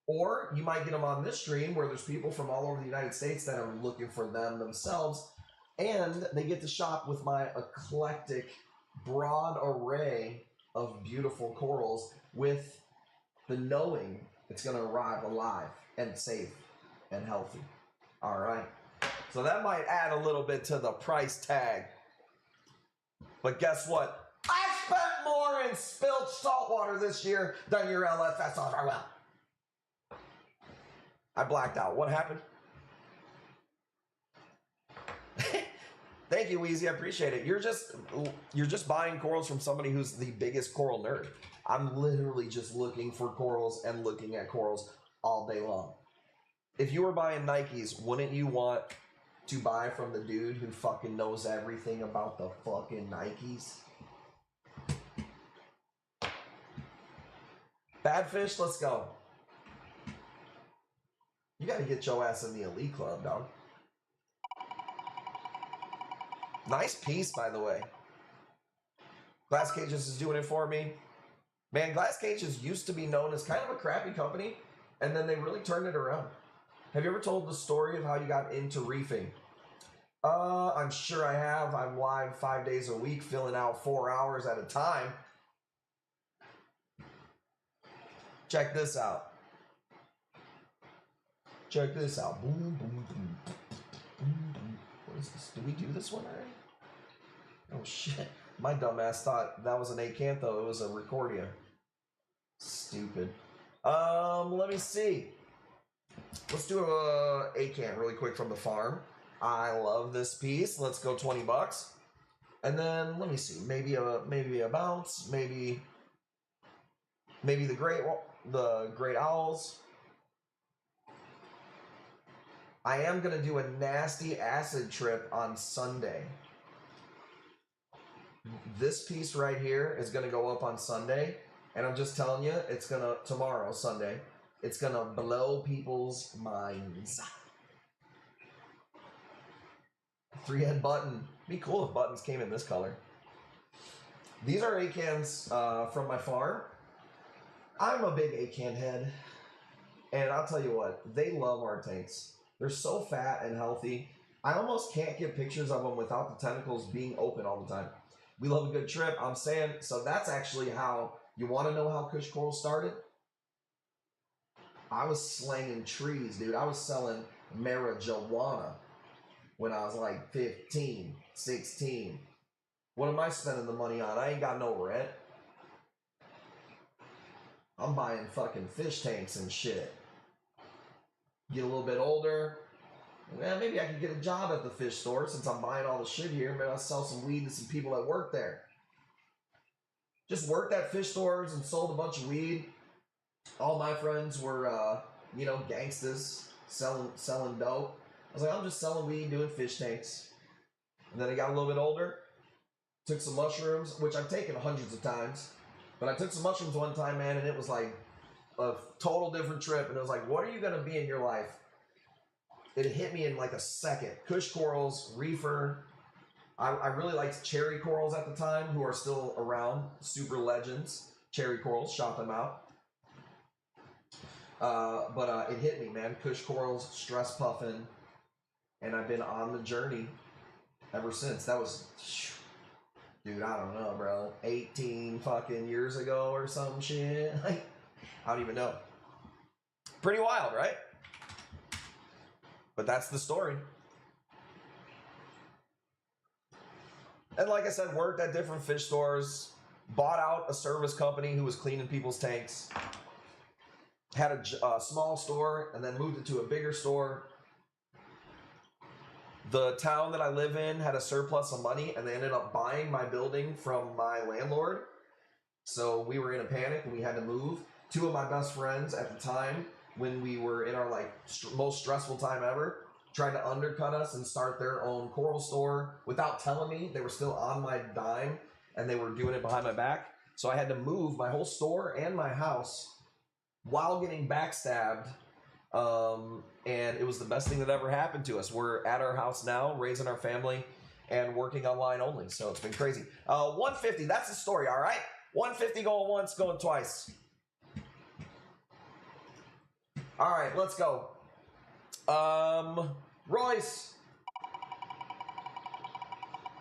Or you might get them on this stream where there's people from all over the United States that are looking for them themselves. And they get to shop with my eclectic, broad array of beautiful corals with the knowing it's going to arrive alive and safe and healthy. All right. So that might add a little bit to the price tag. But guess what? I spent more in spilled salt water this year than your LFS on our well. I blacked out. What happened? Thank you, Weezy. I appreciate it. You're just buying corals from somebody who's the biggest coral nerd. I'm literally just looking for corals and looking at corals all day long. If you were buying Nikes, wouldn't you want to buy from the dude who fucking knows everything about the fucking Nikes? Badfish, let's go. You gotta get your ass in the elite club, dog. Nice piece, by the way. Glass Cages is doing it for me. Man, Glass Cages used to be known as kind of a crappy company, and then they really turned it around. Have you ever told the story of how you got into reefing? I'm sure I have. I'm live 5 days a week, filling out 4 hours at a time. Check this out. Check this out. Boom, boom, boom, boom, boom. What is this? Did we do this one already? Oh shit. My dumbass thought that was an acantho. It was a recordia. Stupid. Let me see. Let's do a acant really quick from the farm. I love this piece. Let's go 20 bucks. And then let me see. Maybe a bounce. Maybe the great owls. I am gonna do a nasty acid trip on Sunday. This piece right here is gonna go up on Sunday, and I'm just telling you, it's gonna tomorrow, Sunday. It's gonna blow people's minds. 3-head button. Be cool if buttons came in this color. These are acants from my farm. I'm a big acan head, and I'll tell you what, they love our tanks. They're so fat and healthy. I almost can't get pictures of them without the tentacles being open all the time. We love a good trip, I'm saying. So that's actually how, you want to know how Kush Coral started? I was slanging trees, dude. I was selling marijuana when I was like 15, 16. What am I spending the money on? I ain't got no rent. I'm buying fucking fish tanks and shit. Get a little bit older, well, maybe I could get a job at the fish store since I'm buying all the shit here. Maybe I'll sell some weed to some people that work there. Just worked at fish stores and sold a bunch of weed. All my friends were, gangsters selling dope. I was like, I'm just selling weed, doing fish tanks. And then I got a little bit older, took some mushrooms, which I've taken hundreds of times. But I took some mushrooms one time, man, and it was like a total different trip. And it was like, what are you going to be in your life? It hit me in like a second. Kush corals, reefer. I really liked cherry corals at the time, who are still around. Super legends. Cherry corals, shot them out. But it hit me, man. Kush corals, stress puffing. And I've been on the journey ever since. That was, dude, I don't know, bro. 18 fucking years ago or some shit. I don't even know. Pretty wild, right? But that's the story. And like I said, worked at different fish stores, bought out a service company who was cleaning people's tanks, had a small store, and then moved it to a bigger store. The town that I live in had a surplus of money, and they ended up buying my building from my landlord. So we were in a panic, and we had to move. Two of my best friends at the time, when we were in our most stressful time ever, tried to undercut us and start their own coral store without telling me. They were still on my dime, and they were doing it behind my back. So I had to move my whole store and my house while getting backstabbed. And it was the best thing that ever happened to us. We're at our house now, raising our family, and working online only. So it's been crazy. 150, that's the story, all right? 150 going once, going twice. All right, let's go. Royce.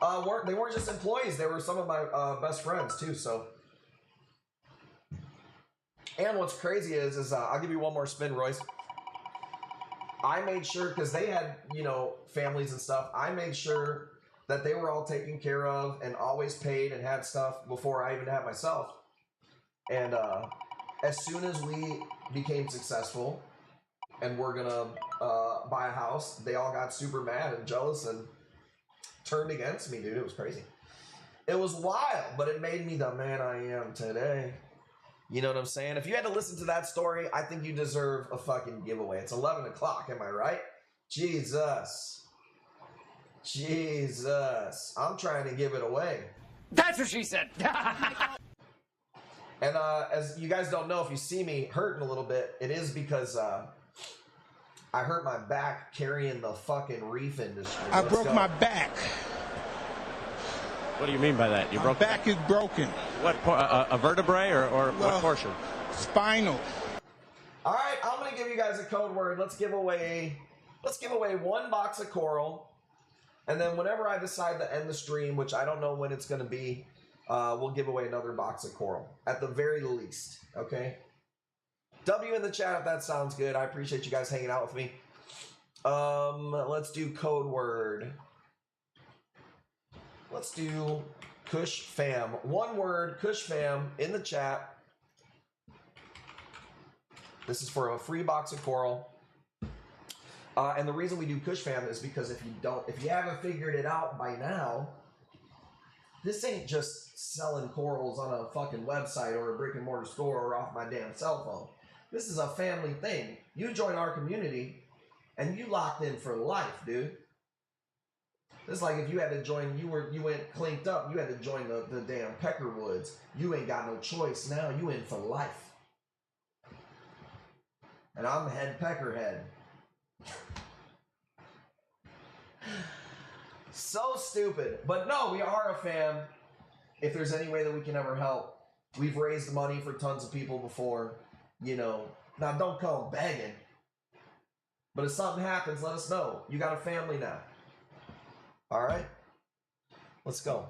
They weren't just employees. They were some of my best friends too. So, and what's crazy is I'll give you one more spin, Royce. I made sure, because they had, families and stuff. I made sure that they were all taken care of and always paid and had stuff before I even had myself. And as soon as we became successful and we're gonna buy a house, they all got super mad and jealous and turned against me, dude. It was crazy. It was wild, but it made me the man I am today. You know what I'm saying? If you had to listen to that story, I think you deserve a fucking giveaway. It's 11 o'clock, am I right? Jesus. Jesus. I'm trying to give it away. That's what she said. And as you guys don't know, if you see me hurting a little bit, it is because I hurt my back carrying the fucking reef industry. I broke my back. What do you mean by that? My back is broken. What, a vertebrae or what portion? Spinal. All right, I'm gonna give you guys a code word. Let's give away one box of coral, and then whenever I decide to end the stream, which I don't know when it's gonna be, we'll give away another box of coral at the very least. Okay. W in the chat if that sounds good. I appreciate you guys hanging out with me. Let's do code word. Let's do Kush Fam. One word, Kush Fam, in the chat. This is for a free box of coral. And the reason we do Kush Fam is because if you haven't figured it out by now, this ain't just selling corals on a fucking website or a brick and mortar store or off my damn cell phone. This is a family thing. You join our community and you locked in for life, dude. It's like if you had to join, you went clinked up, you had to join the damn Peckerwoods. You ain't got no choice now. You in for life. And I'm head Peckerhead. So stupid. But no, we are a fam. If there's any way that we can ever help. We've raised money for tons of people before. You know. Now don't come begging. But if something happens, let us know. You got a family now. All right, let's go.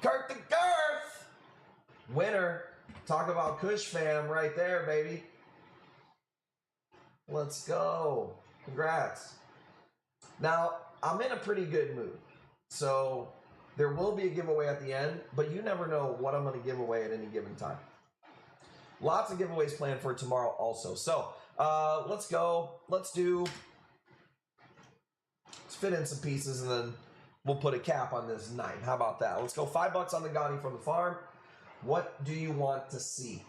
Kurt the Girth, winner. Talk about Kush Fam right there, baby. Let's go. Congrats. Now, I'm in a pretty good mood. So there will be a giveaway at the end, but you never know what I'm going to give away at any given time. Lots of giveaways planned for tomorrow also. So let's go. Let's fit in some pieces and then we'll put a cap on this night. How about that? Let's go. $5 on the Gotti from the farm. What do you want to see?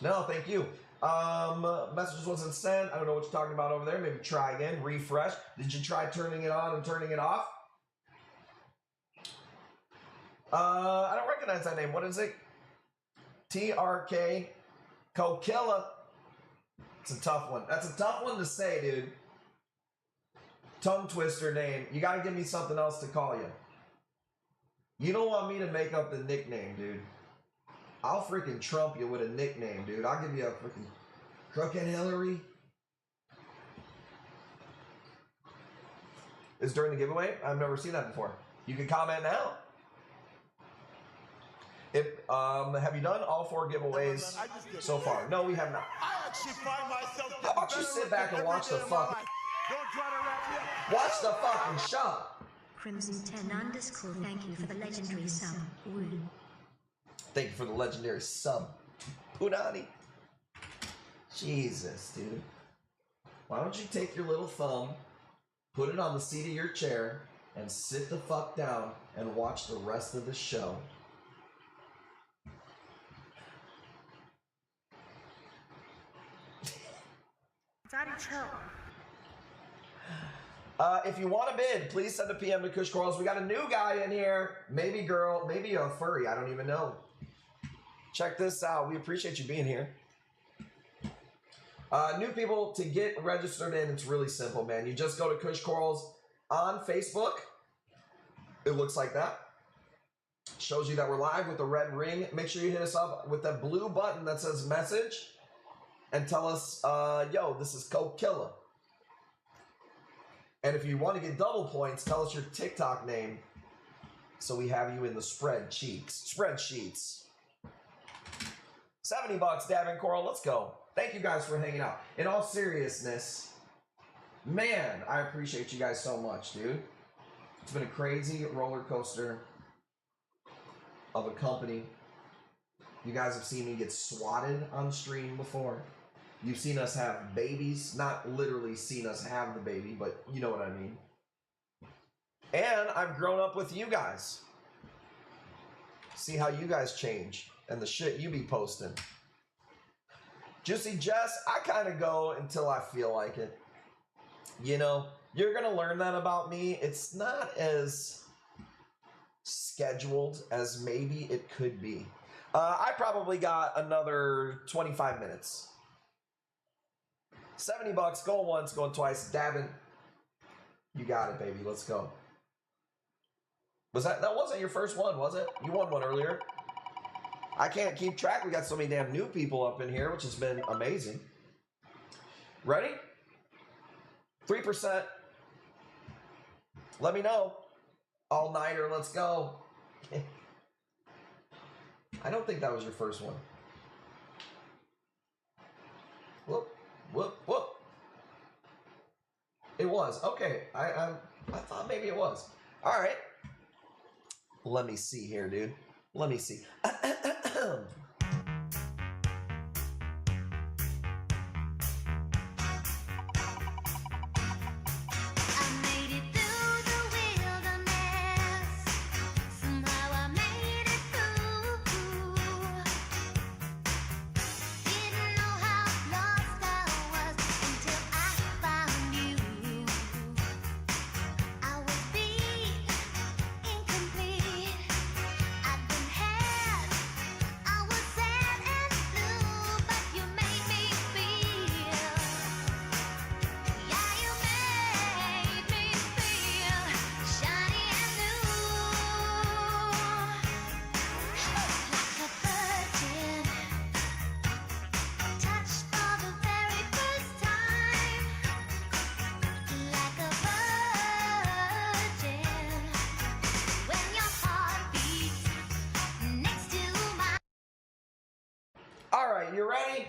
No, thank you. Messages wasn't sent. I don't know what you're talking about over there. Maybe try again. Refresh. Did you try turning it on and turning it off? I don't recognize that name. What is it? TRK Kokilla. It's a tough one. That's a tough one to say, dude. Tongue twister name. You gotta give me something else to call you. You don't want me to make up the nickname, dude. I'll freaking trump you with a nickname, dude. I'll give you a freaking Crooked Hillary. Is during the giveaway? I've never seen that before. You can comment now. If have you done all 4 giveaways so far? No, we have not. How about you sit back and watch the fucking show? Crimson 10_, thank you for the legendary sub. Woo. Thank you for the legendary sub. Punani. Jesus, dude. Why don't you take your little thumb, put it on the seat of your chair, and sit the fuck down and watch the rest of the show? Daddy, chill. If you want to bid, please send a PM to Kush Corals. We got a new guy in here. Maybe girl, maybe a furry. I don't even know. Check this out. We appreciate you being here. New people, to get registered in, it's really simple, man. You just go to Kush Corals on Facebook. It looks like that. Shows you that we're live with the red ring. Make sure you hit us up with that blue button that says message and tell us, yo, this is Kokilla. And if you want to get double points, tell us your TikTok name so we have you in the spreadsheets. $70, Davin Coral. Let's go. Thank you guys for hanging out. In all seriousness, man, I appreciate you guys so much, dude. It's been a crazy roller coaster of a company. You guys have seen me get swatted on stream before. You've seen us have babies. Not literally seen us have the baby, but you know what I mean. And I've grown up with you guys. See how you guys change and the shit you be posting. Juicy Jess, I kind of go until I feel like it. You know, you're going to learn that about me. It's not as scheduled as maybe it could be. I probably got another 25 minutes. $70, going once, going twice. Dabbing. You got it, baby. Let's go. That wasn't your first one, was it? You won one earlier. I can't keep track. We got so many damn new people up in here, which has been amazing. Ready? 3%. Let me know. All-nighter, let's go. I don't think that was your first one. Whoop, whoop, whoop. It was. Okay. I thought maybe it was. All right. Let me see here, dude. Let me see. You ready?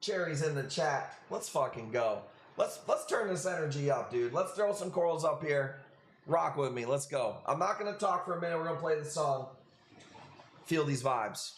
Cherry's in the chat. Let's fucking go. Let's turn this energy up, dude. Let's throw some corals up here. Rock with me. Let's go. I'm not gonna talk for a minute. We're gonna play the song. Feel these vibes.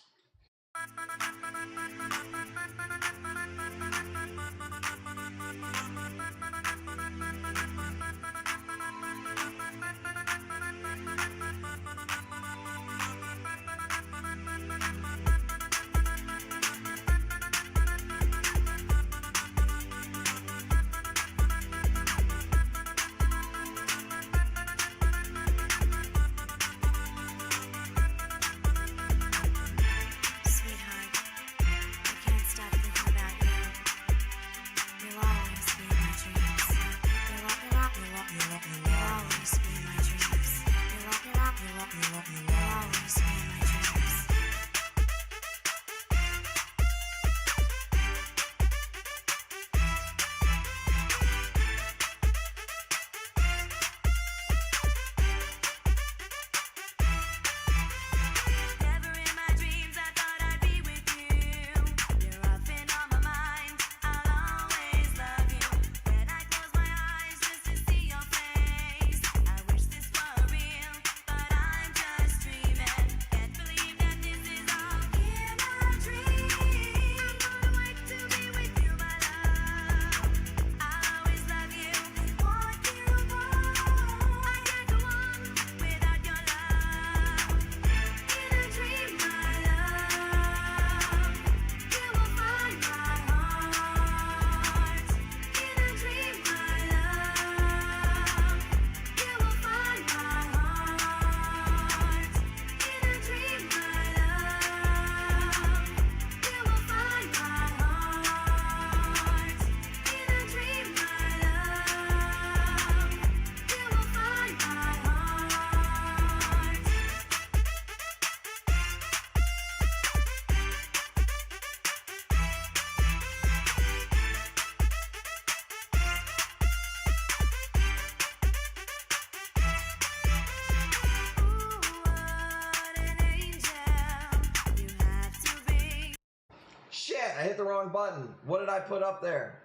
I hit the wrong button. What did I put up there?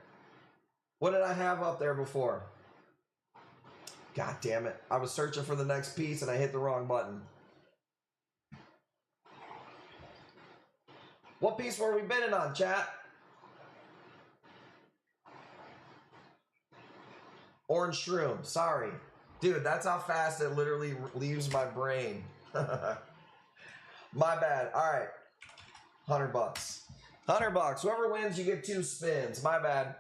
What did I have up there before? God damn it. I was searching for the next piece and I hit the wrong button. What piece were we bidding on, chat? Orange shroom. Sorry. Dude, that's how fast it literally leaves my brain. My bad. All right. $100. $100. Whoever wins, you get 2 spins. My bad.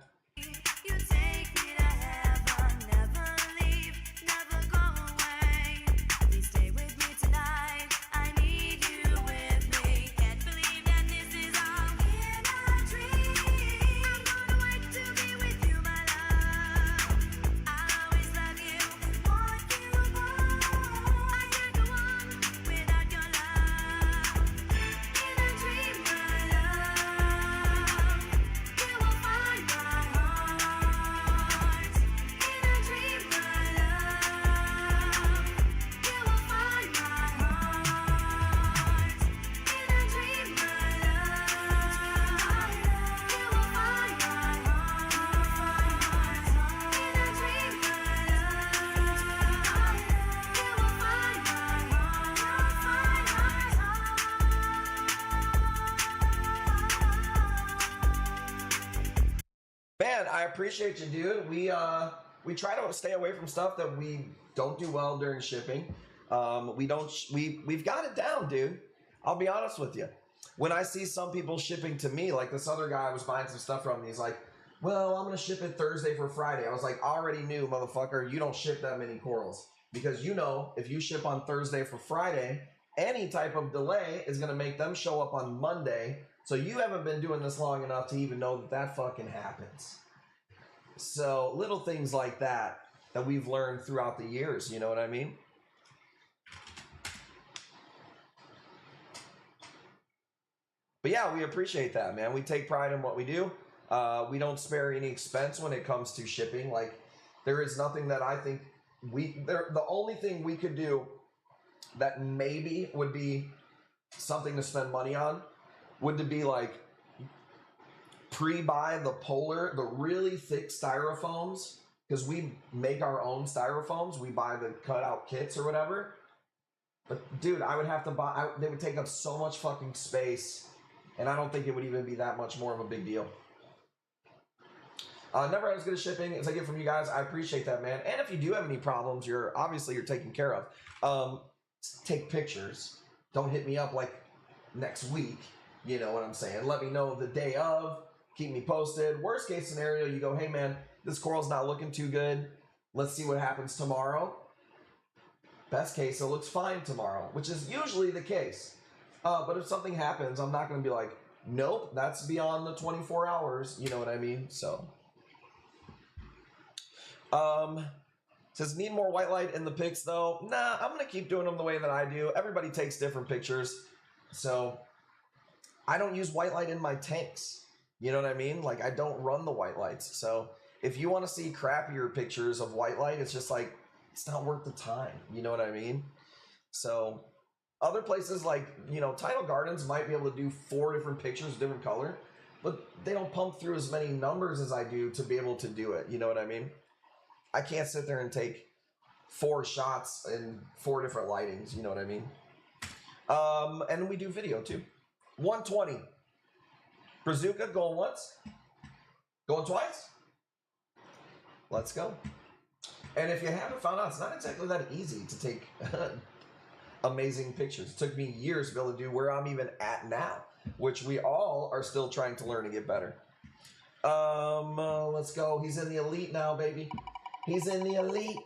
Man, I appreciate you, dude. We try to stay away from stuff that we don't do well during shipping. We've got it down, dude. I'll be honest with you. When I see some people shipping to me, like this other guy was buying some stuff from me, he's like, well, I'm gonna ship it Thursday for Friday. I was like, I already knew, motherfucker, you don't ship that many corals. Because you know, if you ship on Thursday for Friday, any type of delay is gonna make them show up on Monday. So you haven't been doing this long enough to even know that that fucking happens. So little things like that we've learned throughout the years, you know what I mean? But yeah, we appreciate that, man. We take pride in what we do. We don't spare any expense when it comes to shipping. Like, there is nothing that I think the only thing we could do that maybe would be something to spend money on would to be like pre-buy the really thick styrofoams, because we make our own styrofoams. We buy the cutout kits or whatever. But dude, I would have to buy, they would take up so much fucking space, and I don't think it would even be that much more of a big deal. Never as good as shipping as I get from you guys. I appreciate that, man. And if you do have any problems, you're taken care of. Take pictures. Don't hit me up like next week. You know what I'm saying? Let me know the day of. Keep me posted. Worst case scenario, you go, hey man, this coral's not looking too good. Let's see what happens tomorrow. Best case, it looks fine tomorrow, which is usually the case. But if something happens, I'm not going to be like, nope, that's beyond the 24 hours. You know what I mean? So, says need more white light in the pics though. Nah, I'm going to keep doing them the way that I do. Everybody takes different pictures. So I don't use white light in my tanks. You know what I mean? Like, I don't run the white lights. So if you want to see crappier pictures of white light, it's just like, it's not worth the time. You know what I mean? So other places like, you know, Tidal Gardens might be able to do 4 different pictures, different color, but they don't pump through as many numbers as I do to be able to do it. You know what I mean? I can't sit there and take 4 shots in 4 different lightings. You know what I mean? And we do video too. 120. Brazuca going once. Going twice. Let's go. And if you haven't found out, it's not exactly that easy to take amazing pictures. It took me years to be able to do where I'm even at now, which we all are still trying to learn and get better. Let's go. He's in the elite now, baby. He's in the elite.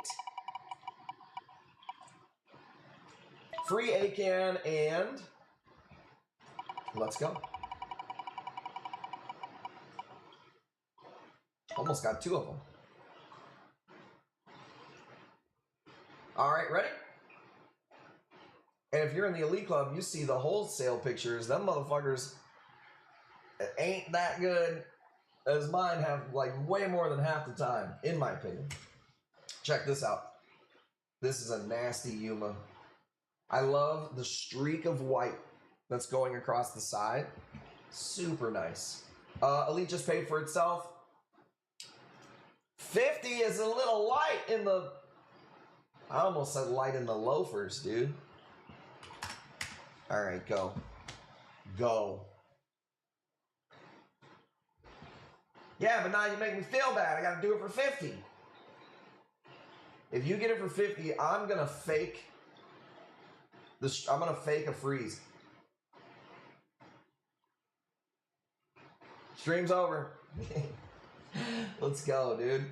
Free A-can and let's go. Almost got 2 of them. All right, ready? And if you're in the Elite Club, you see the wholesale pictures. Them motherfuckers ain't that good as mine have, like, way more than half the time, in my opinion. Check this out. This is a nasty Yuma. I love the streak of white that's going across the side. Super nice. Elite just paid for itself. 50 is a little light in the... I almost said light in the loafers, dude. All right, go. Go. Yeah, but now you make me feel bad. I gotta do it for 50. If you get it for 50, I'm gonna fake this. I'm gonna fake a freeze. Stream's over. Let's go, dude.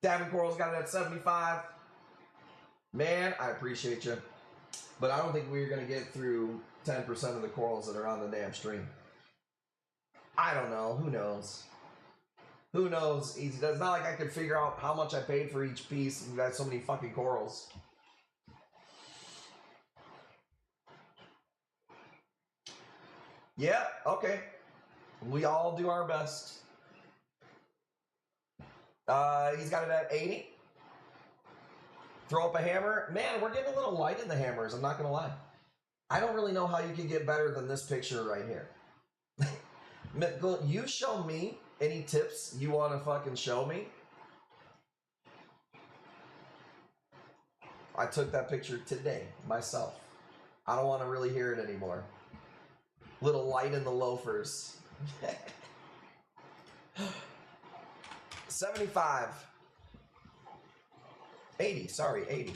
Davin Coral's got it at 75. Man, I appreciate you. But I don't think we're gonna get through 10% of the corals that are on the damn stream. I don't know. Who knows? Who knows? It's not like I could figure out how much I paid for each piece. We've got so many fucking corals. Yeah, okay. We all do our best. He's got it at 80. Throw up a hammer. Man, we're getting a little light in the hammers, I'm not going to lie. I don't really know how you can get better than this picture right here. You show me any tips you want to fucking show me. I took that picture today myself. I don't want to really hear it anymore. Little light in the loafers. 75. 80, sorry, 80.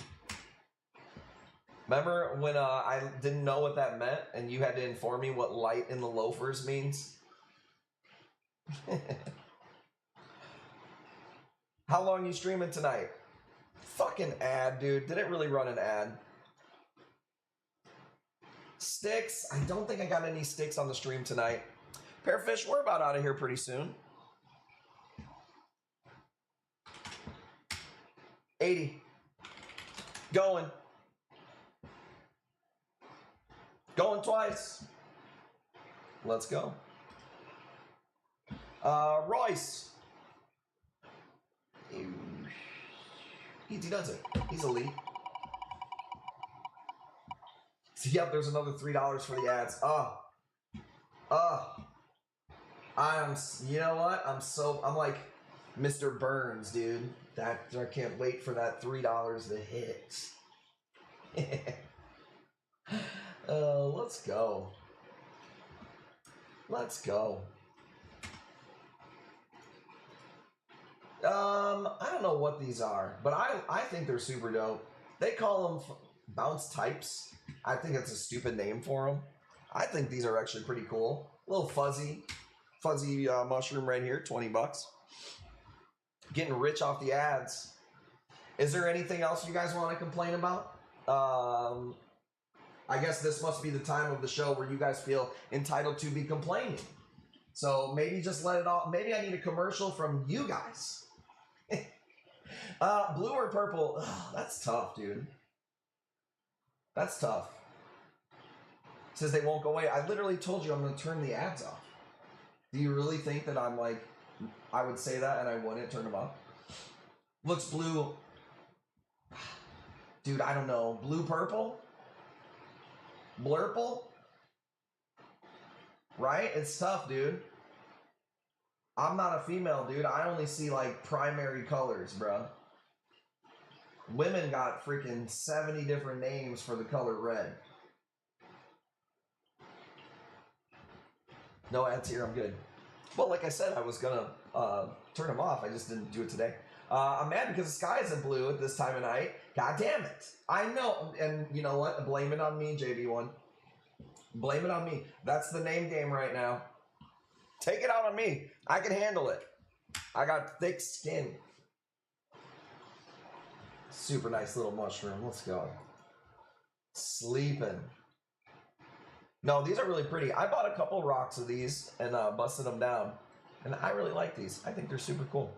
Remember when I didn't know what that meant and you had to inform me what light in the loafers means? How long you streaming tonight? Fucking ad, dude. Did it really run an ad? Sticks. I don't think I got any sticks on the stream tonight. Pearfish, we're about out of here pretty soon. 80. Going. Going twice. Let's go. Royce. He does it. He's elite. Yep, there's another $3 for the ads. You know what? I'm like Mr. Burns, dude. I can't wait for that $3 to hit. Let's go. Let's go. I don't know what these are, but I think they're super dope. They call them bounce types. I think it's a stupid name for them. I think these are actually pretty cool. A little fuzzy mushroom right here, 20 bucks. Getting rich off the ads. Is there anything else you guys want to complain about? I guess this must be the time of the show where you guys feel entitled to be complaining. So maybe just let it all. Maybe I need a commercial from you guys. Blue or purple? Ugh, that's tough, dude. That's tough. Says they won't go away. I literally told you I'm going to turn the ads off. Do you really think that I'm like, I would say that and I wouldn't turn them off? Looks blue. Dude, I don't know. Blue, purple? Blurple? Right? It's tough, dude. I'm not a female, dude. I only see like primary colors, bro. Women got freaking 70 different names for the color red. No ads here, I'm good. Well, like I said, I was gonna turn them off. I just didn't do it today. I'm mad because the sky isn't blue at this time of night. God damn it. I know, and you know what? Blame it on me, JB1. Blame it on me. That's the name game right now. Take it out on me. I can handle it. I got thick skin. Super nice little mushroom. Let's go. Sleeping. No, these are really pretty. I bought a couple rocks of these and busted them down. And I really like these. I think they're super cool.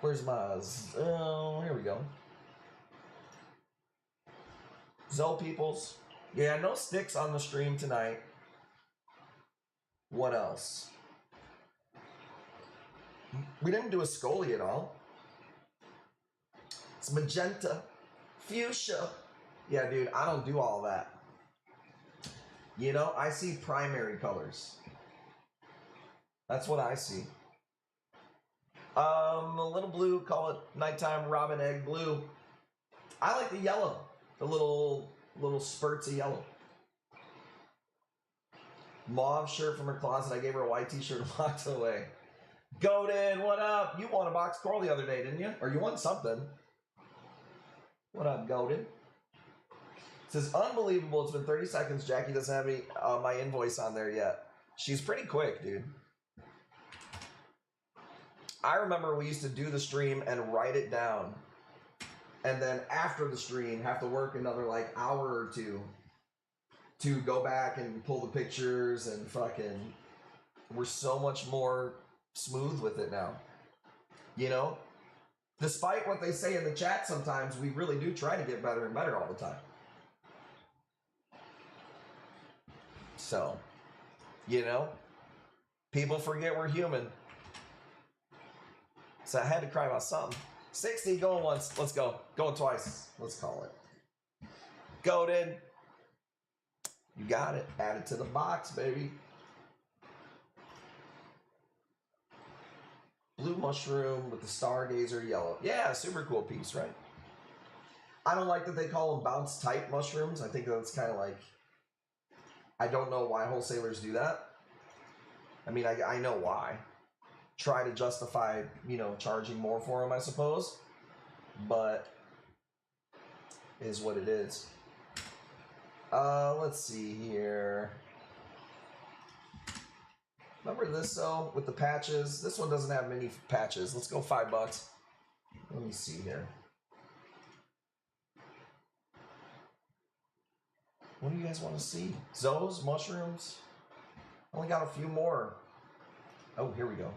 Where's my... Oh, here we go. Zoe Peoples. Yeah, no sticks on the stream tonight. What else? We didn't do a Scully at all. It's magenta. Fuchsia. Yeah, dude, I don't do all that. You know, I see primary colors. That's what I see. A little blue, call it nighttime robin egg blue. I like the yellow. The little spurts of yellow. Mauve shirt from her closet. I gave her a white t-shirt and walked away. Goated, what up? You won a box coral the other day, didn't you? Or you won something. What up, Goated? It says, unbelievable. It's been 30 seconds. Jackie doesn't have any, my invoice on there yet. She's pretty quick, dude. I remember we used to do the stream and write it down. And then after the stream, have to work another like hour or two to go back and pull the pictures and fucking... We're so much more smooth with it now. You know? Despite what they say in the chat sometimes, we really do try to get better and better all the time. So, you know? People forget we're human. So I had to cry about something. 60, going once. Let's go. Going twice. Let's call it. Goated. You got it. Add it to the box, baby. Blue mushroom with the stargazer yellow. Yeah, super cool piece, right? I don't like that they call them bounce type mushrooms. I think that's kind of like... I don't know why wholesalers do that. I mean, I know why. Try to justify, you know, charging more for them, I suppose. But is what it is. Let's see here. Remember this though with the patches? This one doesn't have many patches. Let's go $5. Let me see here. What do you guys want to see? Zoes, mushrooms. Only got a few more. Oh, here we go.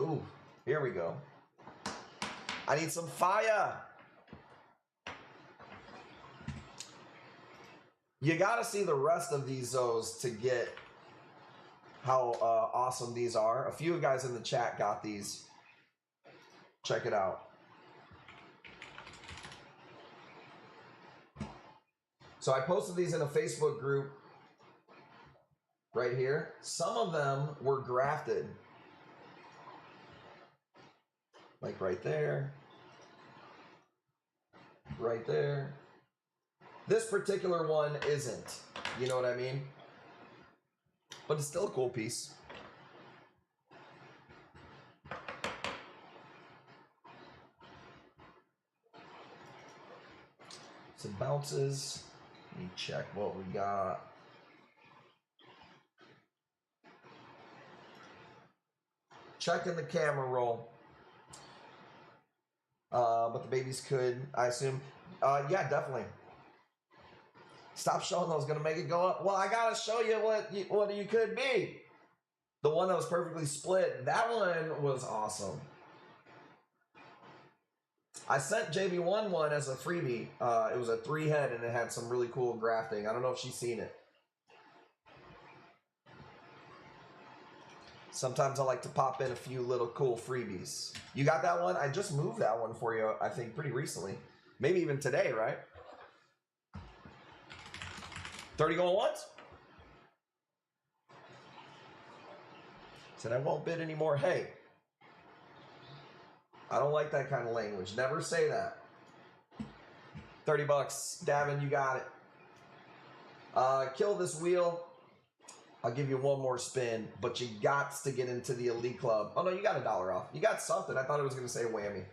Ooh, here we go. I need some fire. You gotta see the rest of these Zoes to get how awesome these are. A few guys in the chat got these. Check it out. So I posted these in a Facebook group right here. Some of them were grafted. Like right there. Right there. This particular one isn't. You know what I mean? But it's still a cool piece. Some bounces. Let me check what we got. Checking the camera roll. But the babies could, I assume. Yeah, definitely. Stop showing those, gonna make it go up. Well, I gotta show you what you could be. The one that was perfectly split, that one was awesome. I sent JB1 one as a freebie. It was a 3-head and it had some really cool grafting. I don't know if she's seen it. Sometimes I like to pop in a few little cool freebies. You got that one? I just moved that one for you, I think, pretty recently. Maybe even today, right? 30 going once? Said I won't bid anymore. Hey, I don't like that kind of language. Never say that. 30 bucks. Davin, you got it. Kill this wheel. I'll give you one more spin, but you got to get into the Elite Club. Oh, no, you got $1 off. You got something. I thought it was going to say whammy.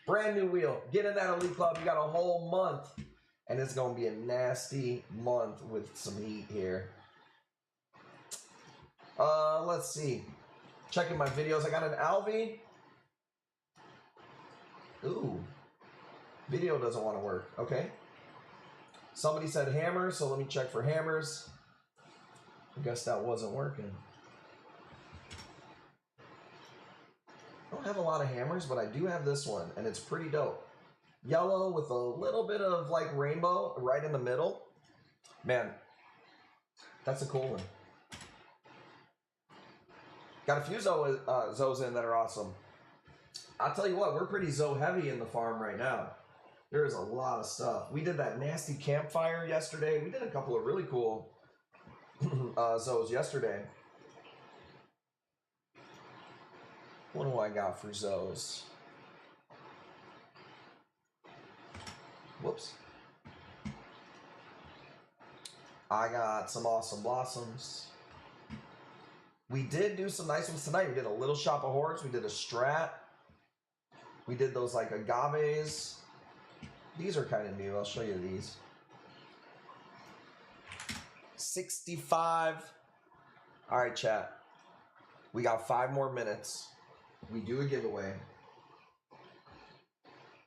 Brand new wheel. Get in that Elite Club. You got a whole month. And it's going to be a nasty month with some heat here. Let's see. Checking my videos. I got an Alvy. Ooh. Video doesn't want to work. Okay. Somebody said hammers, so let me check for hammers. I guess that wasn't working. I don't have a lot of hammers, but I do have this one, and it's pretty dope. Yellow with a little bit of like rainbow right in the middle. Man, that's a cool one. Got a few Zoes in that are awesome. I'll tell you what, we're pretty Zoe heavy in the farm right now. There is a lot of stuff. We did that nasty campfire yesterday. We did a couple of really cool Zoes yesterday. What do I got for Zoes? Whoops. I got some awesome blossoms. We did do some nice ones tonight. We did a little shop of horrors. We did a strat. We did those like agaves. These are kind of new. I'll show you these. 65. All right, chat. We got 5 more minutes. We do a giveaway.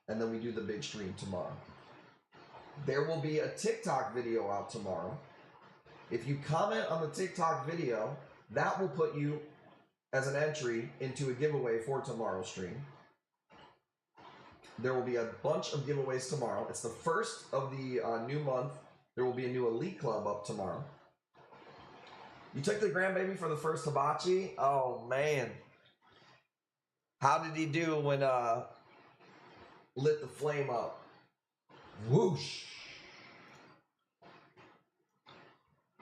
And then we do the big stream tomorrow. There will be a TikTok video out tomorrow. If you comment on the TikTok video, that will put you as an entry into a giveaway for tomorrow's stream. There will be a bunch of giveaways tomorrow. It's the first of the new month. There will be a new Elite Club up tomorrow. You took the grandbaby for the first hibachi? Oh, man. How did he do when lit the flame up? Whoosh.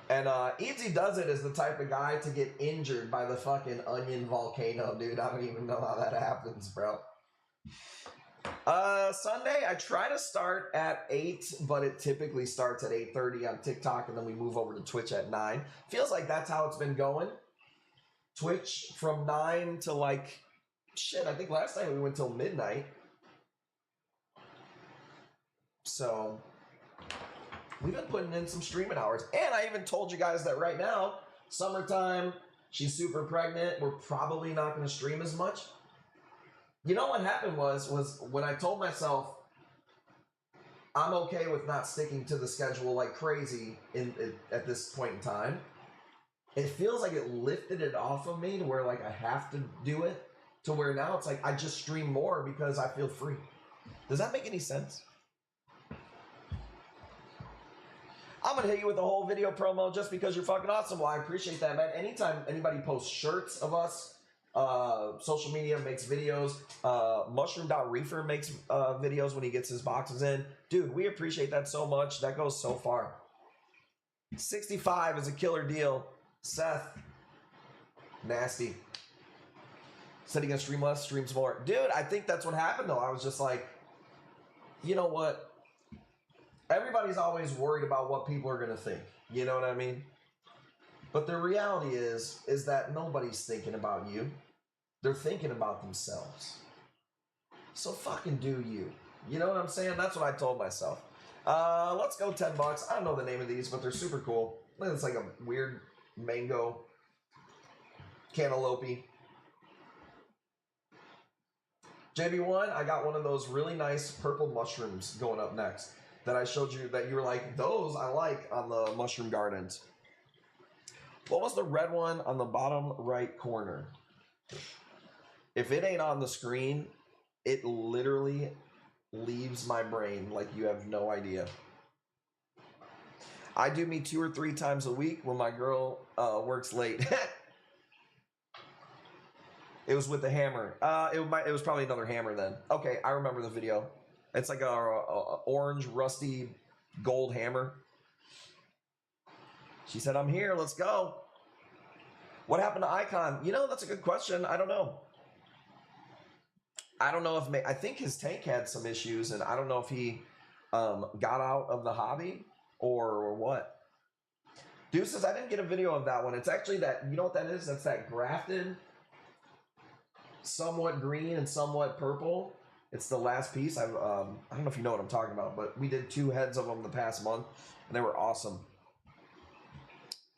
And Easy Does It is the type of guy to get injured by the fucking onion volcano, dude. I don't even know how that happens, bro. Sunday, I try to start at 8, but it typically starts at 8:30 on TikTok, and then we move over to Twitch at 9. Feels like that's how it's been going. Twitch from 9 to like, shit, I think last night we went till midnight. So we've been putting in some streaming hours. And I even told you guys that right now, summertime, she's super pregnant. We're probably not going to stream as much. You know what happened was when I told myself I'm okay with not sticking to the schedule like crazy at this point in time, it feels like it lifted it off of me to where like I have to do it, to where now it's like I just stream more because I feel free. Does that make any sense? I'm going to hit you with a whole video promo just because you're fucking awesome. Well, I appreciate that, man. Anytime anybody posts shirts of us, social media makes videos, Mushroom.Reefer makes videos when he gets his boxes in. Dude, we appreciate that so much. That goes so far. 65 is a killer deal. Seth, nasty. Said he gonna stream less, streams more. Dude, I think that's what happened though. I was just like, you know what? Everybody's always worried about what people are gonna think. You know what I mean? But the reality is that nobody's thinking about you. They're thinking about themselves. So fucking do you. You know what I'm saying? That's what I told myself. Let's go $10. I don't know the name of these, but they're super cool. It's like a weird mango cantaloupe. JB1, I got one of those really nice purple mushrooms going up next that I showed you that you were like, those I like on the mushroom gardens. What was the red one on the bottom right corner? If it ain't on the screen, it literally leaves my brain like you have no idea. I do meet 2 or 3 times a week when my girl works late. It was with the hammer. It was probably another hammer then. Okay, I remember the video. It's like a orange, rusty, gold hammer. She said, I'm here, let's go. What happened to Icon? You know, that's a good question. I don't know. I don't know if, I think his tank had some issues, and I don't know if he got out of the hobby or what. Deuces, I didn't get a video of that one. It's actually that, you know what that is? That's that grafted, somewhat green and somewhat purple. It's the last piece. I don't know if you know what I'm talking about, but we did 2 heads of them the past month, and they were awesome.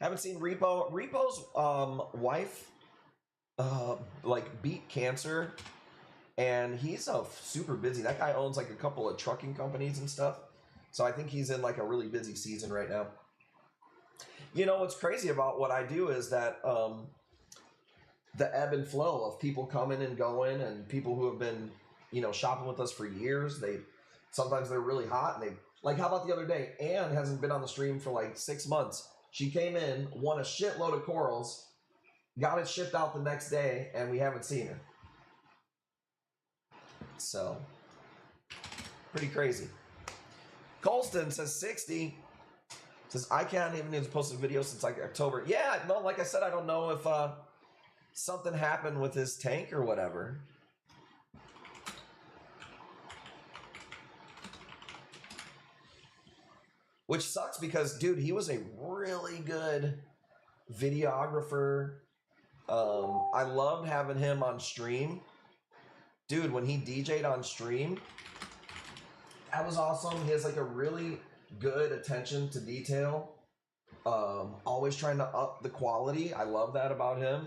Haven't seen Repo. Repo's wife like beat cancer, and he's super busy. That guy owns like a couple of trucking companies and stuff. So I think he's in like a really busy season right now. You know what's crazy about what I do is that the ebb and flow of people coming and going, and people who have been, you know, shopping with us for years. Sometimes they're really hot, and like, how about the other day? Anne hasn't been on the stream for like 6 months. She came in, won a shitload of corals, got it shipped out the next day, and we haven't seen her. So, pretty crazy. Colston says 60. Says, I can't even post a video since like October. Yeah, no, like I said, I don't know if something happened with his tank or whatever. which sucks because, dude, he was a really good videographer. I loved having him on stream. Dude, when he DJ'd on stream, that was awesome. He has like a really good attention to detail. Always trying to up the quality. I love that about him.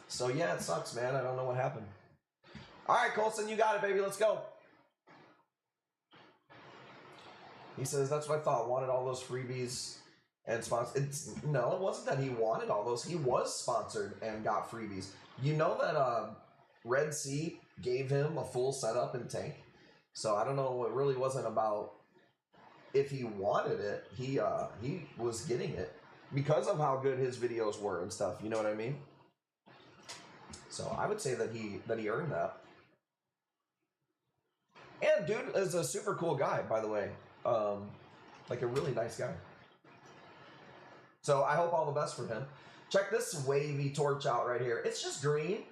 So yeah, it sucks, man. I don't know what happened. All right, Colson, you got it, baby. Let's go. He says, that's what I thought. Wanted all those freebies and sponsors. No, it wasn't that he wanted all those. He was sponsored and got freebies. You know that Red Sea gave him a full setup and tank. So I don't know. It really wasn't about if he wanted it. He was getting it because of how good his videos were and stuff. You know what I mean? So I would say that he earned that. And dude is a super cool guy, by the way. Like a really nice guy. So I hope all the best for him. Check this wavy torch out right here. It's just green.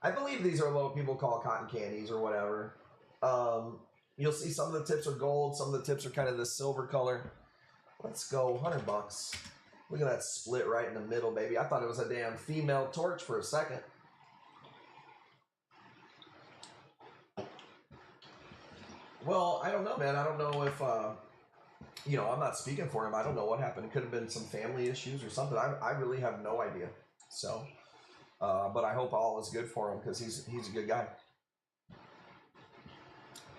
I believe these are what people call cotton candies or whatever. You'll see some of the tips are gold. Some of the tips are kind of this silver color. Let's go, $100. Look at that split right in the middle, baby. I thought it was a damn female torch for a second. Well, I don't know, man. I don't know if, I'm not speaking for him. I don't know what happened. It could have been some family issues or something. I really have no idea. So, but I hope all is good for him because he's a good guy.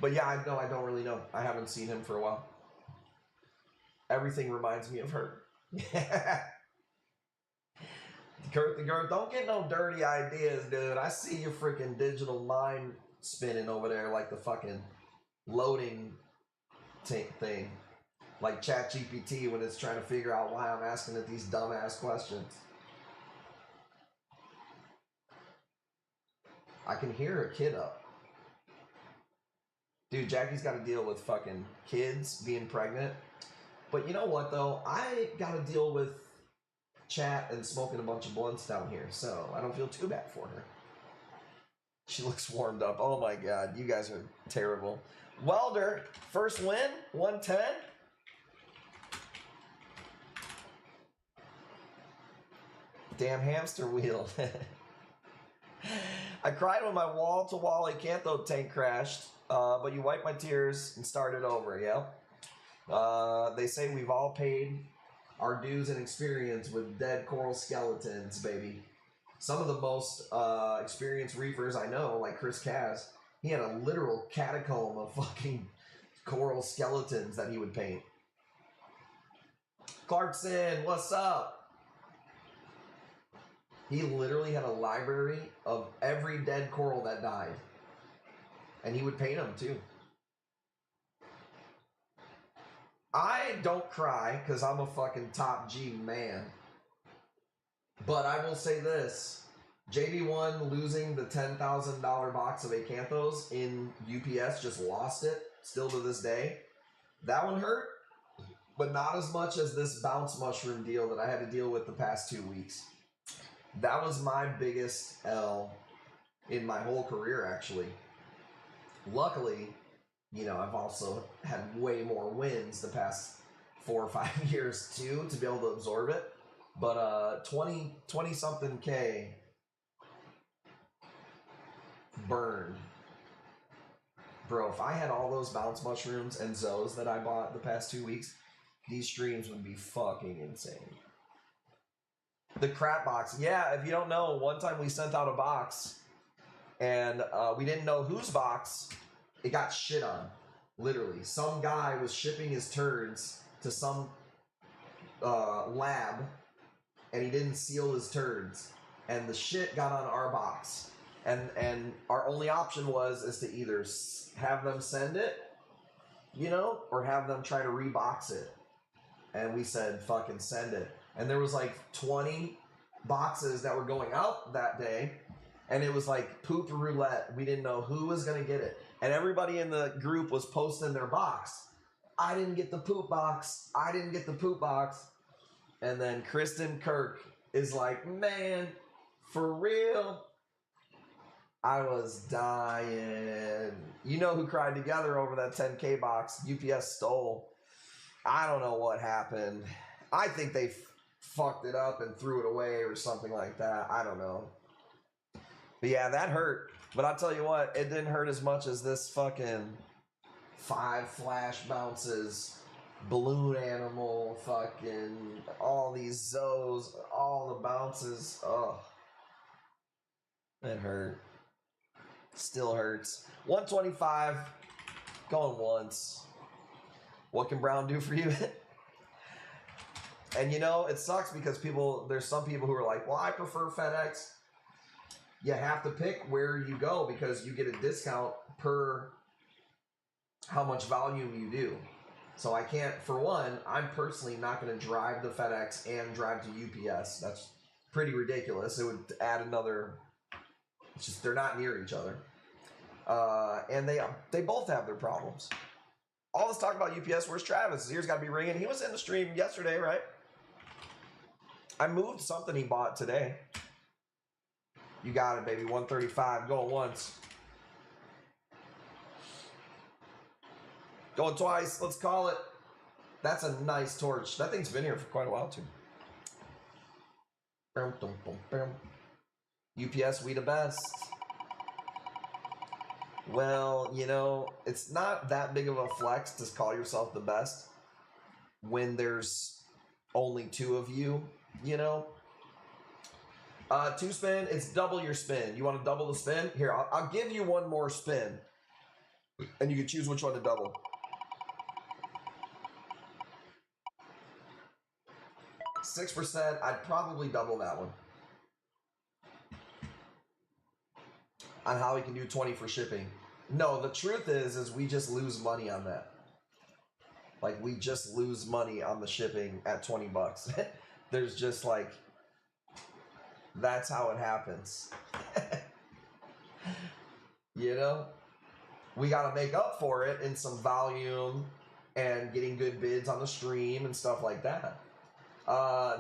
But yeah, I don't really know. I haven't seen him for a while. Everything reminds me of her. Kurt the Girl, don't get no dirty ideas, dude. I see your freaking digital mind spinning over there like the fucking loading thing. Like ChatGPT when it's trying to figure out why I'm asking it these dumbass questions. I can hear a kid up. Dude, Jackie's got to deal with fucking kids being pregnant. But you know what, though? I got to deal with chat and smoking a bunch of blunts down here, so I don't feel too bad for her. She looks warmed up. Oh, my God. You guys are terrible. Welder, first win, 110. Damn hamster wheel. I cried when my wall-to-wall Acantho tank crashed. But you wiped my tears and started over, yeah? They say we've all paid our dues and experience with dead coral skeletons, baby. Some of the most experienced reefers I know, like Chris Cass, he had a literal catacomb of fucking coral skeletons that he would paint. Clarkson, what's up? He literally had a library of every dead coral that died. And he would paint them too. I don't cry because I'm a fucking top G man. But I will say this. JB1 losing the $10,000 box of Acanthos in UPS, just lost it, still to this day. That one hurt, but not as much as this bounce mushroom deal that I had to deal with the past 2 weeks. That was my biggest L in my whole career, actually. Luckily, I've also had way more wins the past 4 or 5 years too to be able to absorb it. But 20 something K burned. Bro, if I had all those bounce mushrooms and Zoes that I bought the past 2 weeks, these streams would be fucking insane. The crap box. Yeah, if you don't know, one time we sent out a box and we didn't know whose box. It got shit on. Literally. Some guy was shipping his turds to some lab and he didn't seal his turds. And the shit got on our box. And our only option is to either have them send it, or have them try to rebox it. And we said, fucking send it. And there was like 20 boxes that were going out that day. And it was like poop roulette. We didn't know who was going to get it. And everybody in the group was posting their box. I didn't get the poop box. I didn't get the poop box. And then Kristen Kirk is like, man, for real? I was dying. You know who cried together over that 10K box UPS stole. I don't know what happened. I think they fucked it up and threw it away or something like that. I don't know. But yeah, that hurt. But I'll tell you what, it didn't hurt as much as this fucking 5 flash bounces, balloon animal, fucking all these Zoes, all the bounces. Oh, it hurt. Still hurts. 125, going once. What can Brown do for you? And you know, it sucks because there's some people who are like, well, I prefer FedEx. You have to pick where you go because you get a discount per how much volume you do. So I can't, for one, I'm personally not going to drive the FedEx and drive to UPS. That's pretty ridiculous. It would add another, it's just, they're not near each other. And they both have their problems. All this talk about UPS, where's Travis? His ears got to be ringing. He was in the stream yesterday, right? I moved something he bought today. You got it, baby. 135. Going once. Going twice. Let's call it. That's a nice torch. That thing's been here for quite a while, too. UPS, we the best. Well, you know, it's not that big of a flex to call yourself the best when there's only 2 of you, you know? 2 spin, it's double your spin. You want to double the spin? Here, I'll give you 1 more spin. And you can choose which one to double. $6%, I'd probably double that one. On how we can do 20 for shipping. No, the truth is we just lose money on that. Like, we just lose money on the shipping at 20 bucks. There's just like, that's how it happens. You know? We got to make up for it in some volume and getting good bids on the stream and stuff like that.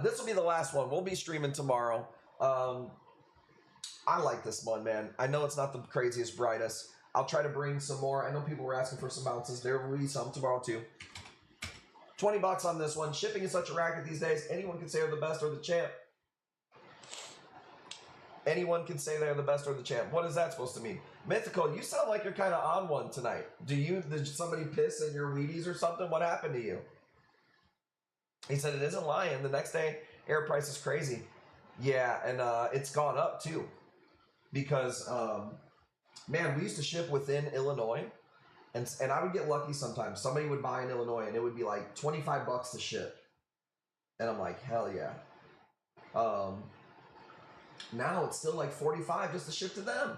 This will be the last one. We'll be streaming tomorrow. I like this one, man. I know it's not the craziest, brightest. I'll try to bring some more. I know people were asking for some bounces. There will be some tomorrow, too. 20 bucks on this one. Shipping is such a racket these days. Anyone can say they're the best or the champ. Anyone can say they're the best or the champ. What is that supposed to mean? Mythical, you sound like you're kind of on one tonight. Did somebody piss in your Wheaties or something? What happened to you? He said it isn't lying. The next day, air price is crazy. Yeah, and it's gone up too. Because, man, we used to ship within Illinois. And I would get lucky sometimes. Somebody would buy in Illinois and it would be like 25 bucks to ship. And I'm like, hell yeah. Now it's still like 45 just to ship to them.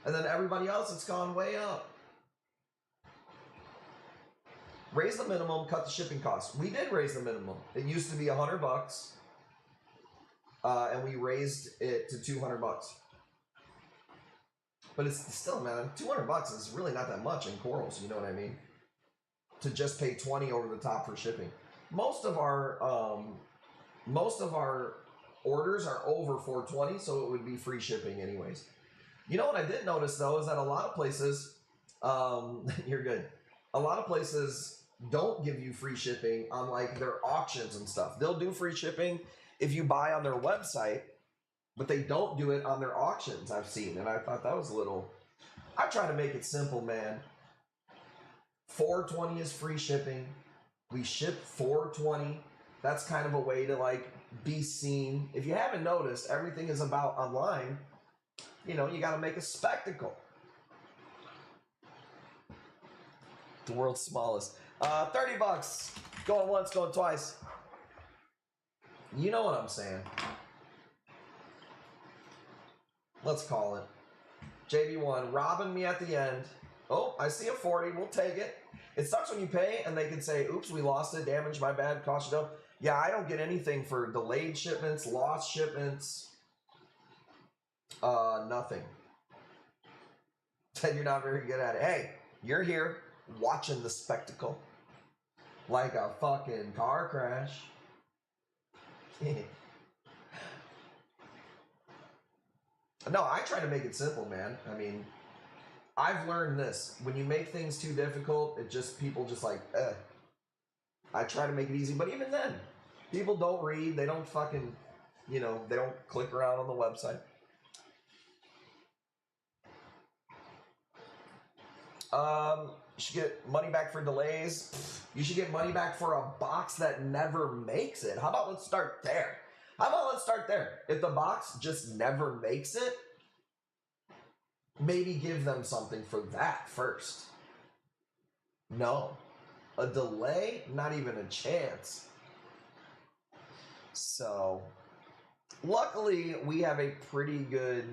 And then everybody else, it's gone way up. Raise the minimum, cut the shipping costs. We did raise the minimum. It used to be 100 bucks. And we raised it to 200 bucks. But it's still, man, 200 bucks is really not that much in corals, you know what I mean? To just pay 20 over the top for shipping. Most of our orders are over 420, so it would be free shipping anyways. You know what I did notice though is that a lot of places, you're good. A lot of places don't give you free shipping on like their auctions and stuff. They'll do free shipping if you buy on their website, but they don't do it on their auctions, I've seen. And I thought that was a little, I try to make it simple, man. 420 is free shipping. We ship 420. That's kind of a way to like be seen. If you haven't noticed, everything is about online. You know, you got to make a spectacle. The world's smallest. 30 bucks. Going once, going twice. You know what I'm saying. Let's call it. JB1 robbing me at the end. Oh, I see a 40. We'll take it. It sucks when you pay and they can say, oops, we lost it. Damage, my bad. Cost you dough. Yeah, I don't get anything for delayed shipments, lost shipments. Nothing. Said you're not very good at it. Hey, you're here watching the spectacle. Like a fucking car crash. No, I try to make it simple, man. I mean, I've learned this. When you make things too difficult, people just like, I try to make it easy, but even then, people don't read. They don't fucking, they don't click around on the website. You should get money back for delays. You should get money back for a box that never makes it. How about let's start there? If the box just never makes it, maybe give them something for that first. No. A delay? Not even a chance. So, luckily, we have a pretty good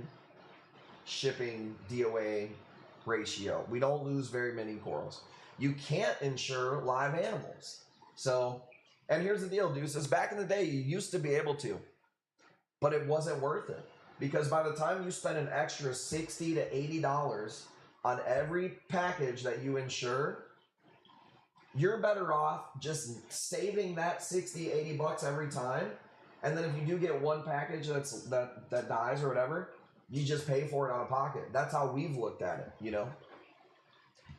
shipping DOA ratio. We don't lose very many corals. You can't insure live animals. So, and here's the deal, Deuces. Back in the day, you used to be able to, but it wasn't worth it. Because by the time you spend an extra $60 to $80 on every package that you insure, you're better off just saving that 60, 80 bucks every time. And then if you do get one package that dies or whatever, you just pay for it out of pocket. That's how we've looked at it,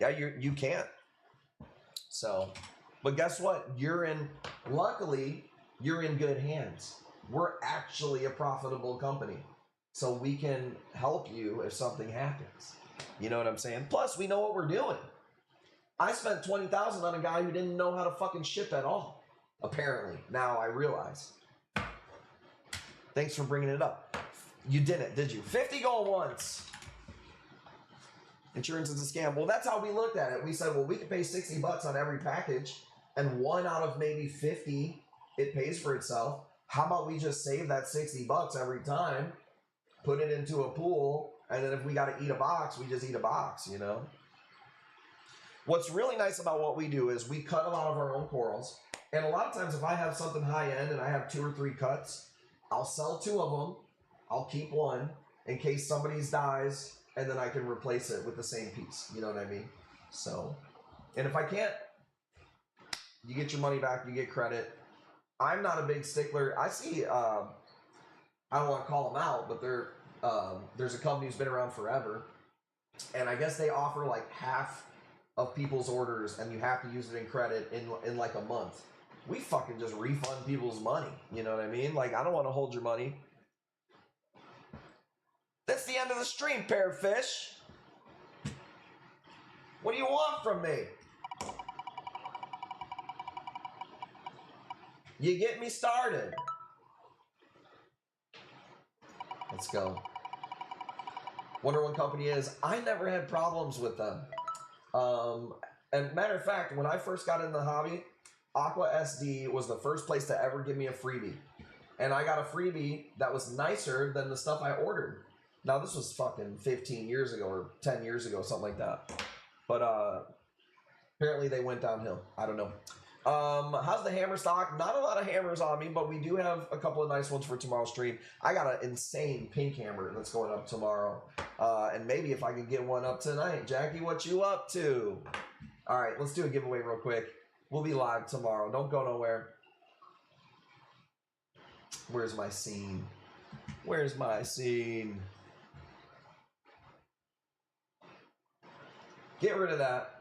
Yeah, you can't. So, but guess what? Luckily, you're in good hands. We're actually a profitable company. So we can help you if something happens. You know what I'm saying? Plus, we know what we're doing. I spent $20,000 on a guy who didn't know how to fucking ship at all. Apparently. Now I realize. Thanks for bringing it up. You didn't, did you? 50 going once. Insurance is a scam. Well, that's how we looked at it. We said, well, we could pay 60 bucks on every package, and 1 out of maybe 50, it pays for itself. How about we just save that 60 bucks every time, put it into a pool, and then if we got to eat a box, we just eat a box, What's really nice about what we do is we cut a lot of our own corals. And a lot of times if I have something high end and I have 2 or 3 cuts, I'll sell 2 of them. I'll keep 1 in case somebody's dies, and then I can replace it with the same piece. You know what I mean? So, and if I can't, you get your money back, you get credit. I'm not a big stickler. I see, I don't want to call them out, but there's a company who's been around forever. And I guess they offer like half of people's orders, and you have to use it in credit in like a month. We fucking just refund people's money. You know what I mean? Like, I don't want to hold your money. That's the end of the stream, Pearfish. What do you want from me? You get me started. Let's go. Wonder what company is. I never had problems with them. And matter of fact, when I first got in the hobby, Aqua SD was the first place to ever give me a freebie. And I got a freebie that was nicer than the stuff I ordered. Now, this was fucking 15 years ago or 10 years ago, something like that. But apparently they went downhill. I don't know. How's the hammer stock? Not a lot of hammers on me, but we do have a couple of nice ones for tomorrow's stream. I got an insane pink hammer that's going up tomorrow. And maybe if I can get one up tonight. Jackie, what you up to? All right, let's do a giveaway real quick. We'll be live tomorrow. Don't go nowhere. Where's my scene? Where's my scene? Get rid of that.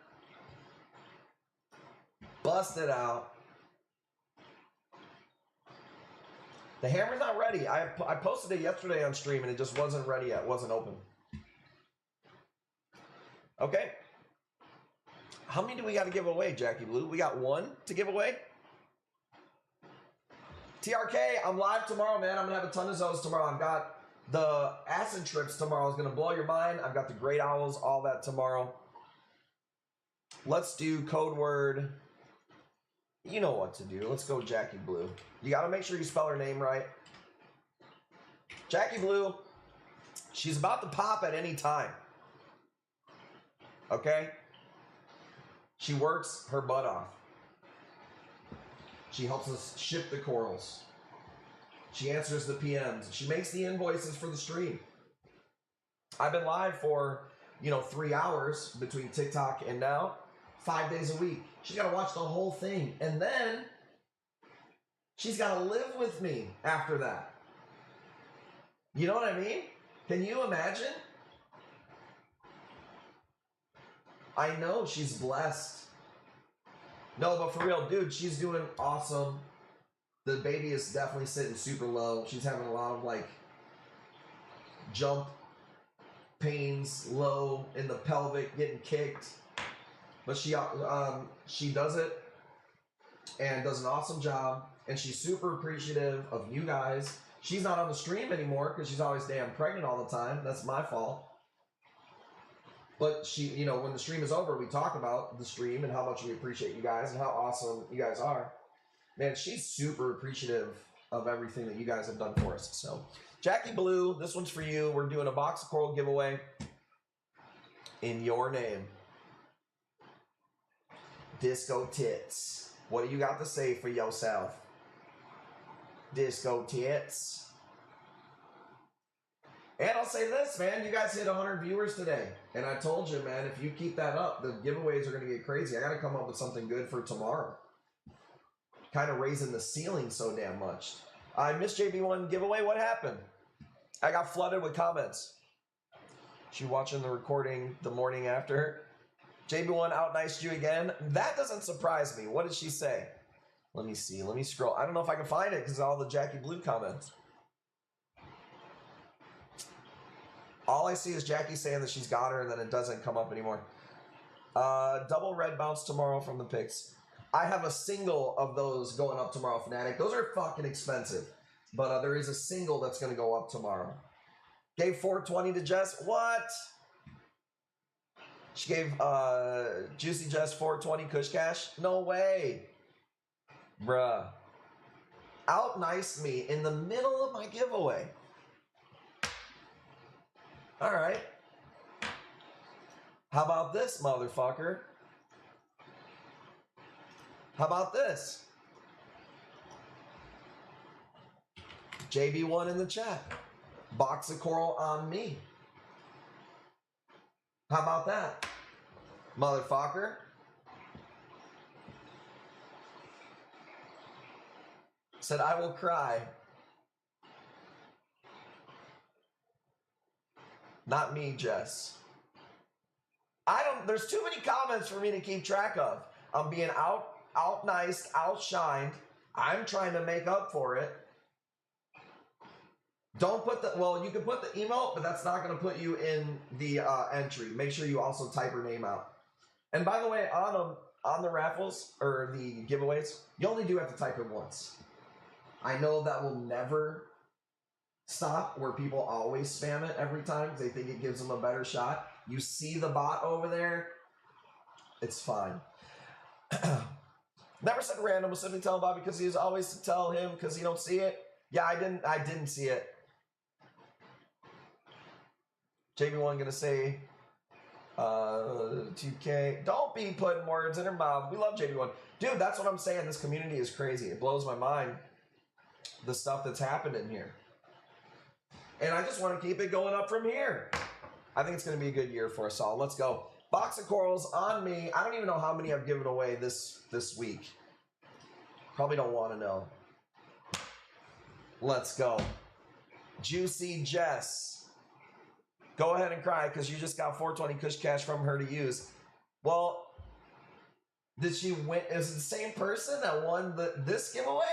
Bust it out. The hammer's not ready. I posted it yesterday on stream and it just wasn't ready yet. It wasn't open. Okay. How many do we got to give away, Jackie Blue? We got 1 to give away. TRK, I'm live tomorrow, man. I'm going to have a ton of those tomorrow. I've got the acid trips tomorrow. Is going to blow your mind. I've got the great owls, all that tomorrow. Let's do code word. You know what to do. Let's go Jackie Blue. You got to make sure you spell her name right. Jackie Blue. She's about to pop at any time. Okay? She works her butt off. She helps us ship the corals. She answers the PMs. She makes the invoices for the stream. I've been live for, 3 hours between TikTok and now. 5 days a week. She's got to watch the whole thing. And then she's got to live with me after that. You know what I mean? Can you imagine? I know she's blessed. No, but for real, dude, she's doing awesome. The baby is definitely sitting super low. She's having a lot of like jump pains, low in the pelvic, getting kicked. But she does it and does an awesome job. And she's super appreciative of you guys. She's not on the stream anymore because she's always damn pregnant all the time. That's my fault. But she, you know, when the stream is over, we talk about the stream and how much we appreciate you guys and how awesome you guys are. Man, she's super appreciative of everything that you guys have done for us. So, Jackie Blue, this one's for you. We're doing a box of coral giveaway in your name. Disco Tits. What do you got to say for yourself? Disco Tits. And I'll say this, man. You guys hit 100 viewers today. And I told you, man, if you keep that up, the giveaways are going to get crazy. I got to come up with something good for tomorrow. Kind of raising the ceiling so damn much. I missed JB1 giveaway. What happened? I got flooded with comments. She watching the recording the morning after. JB1 out-niced you again. That doesn't surprise me. What did she say? Let me see. Let me scroll. I don't know if I can find it because of all the Jackie Blue comments. All I see is Jackie saying that she's got her and then it doesn't come up anymore. Double red bounce tomorrow from the pics. I have a single of those going up tomorrow, Fnatic. Those are fucking expensive. But there is a single that's going to go up tomorrow. Gave 420 to Jess. What? She gave Juicy Jess 420 Kush Cash? No way. Bruh. Out-nice me in the middle of my giveaway. All right. How about this, motherfucker? How about this? JB1 in the chat. Box of coral on me. How about that? Motherfucker. Said, I will cry. Not me, Jess. There's too many comments for me to keep track of. I'm being out-niced, outshined. I'm trying to make up for it. Don't put you can put the emote, but that's not going to put you in the entry. Make sure you also type her name out. And by the way, on the raffles, or the giveaways, you only do have to type it once. I know that will never stop, where people always spam it every time because they think it gives them a better shot. You see the bot over there, it's fine. Never said random, was simply telling Bobby because he was always to tell him because he don't see it. Yeah, I didn't see it. JB1 gonna say 2K. Don't be putting words in her mouth. We love JB1. Dude, that's what I'm saying. This community is crazy. It blows my mind, the stuff that's happened in here. And I just want to keep it going up from here. I think it's going to be a good year for us all. Let's go. Box of corals on me. I don't even know how many I've given away this week. Probably don't want to know. Let's go. Juicy Jess. Go ahead and cry because you just got 420 Kush Cash from her to use. Well, did she win? Is it the same person that won this giveaway?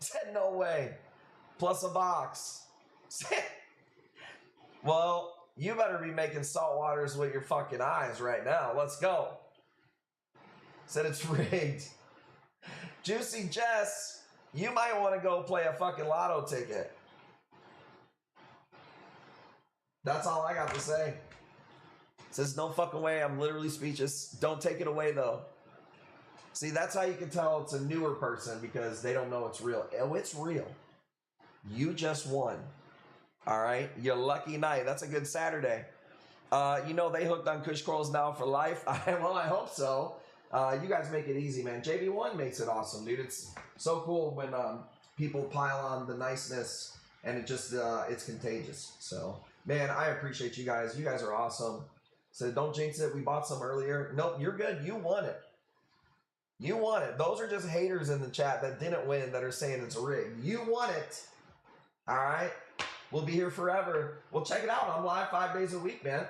Said no way. Plus a box. Well, you better be making salt waters with your fucking eyes right now. Let's go. Said it's rigged. Juicy Jess, you might want to go play a fucking lotto ticket. That's all I got to say. Says no fucking way. I'm literally speechless. Don't take it away though. See, that's how you can tell it's a newer person because they don't know it's real. Oh, it's real. You just won. All right? Your lucky night. That's a good Saturday. You know they hooked on Kush Corals now for life. Well, I hope so. You guys make it easy, man. JB1 makes it awesome, dude. It's so cool when people pile on the niceness and it just, it's contagious. So, man, I appreciate you guys. You guys are awesome. So don't jinx it. We bought some earlier. Nope, you're good. You won it. You won it. Those are just haters in the chat that didn't win that are saying it's rigged. You won it. All right? We'll be here forever. Well, check it out. I'm live 5 days a week, man.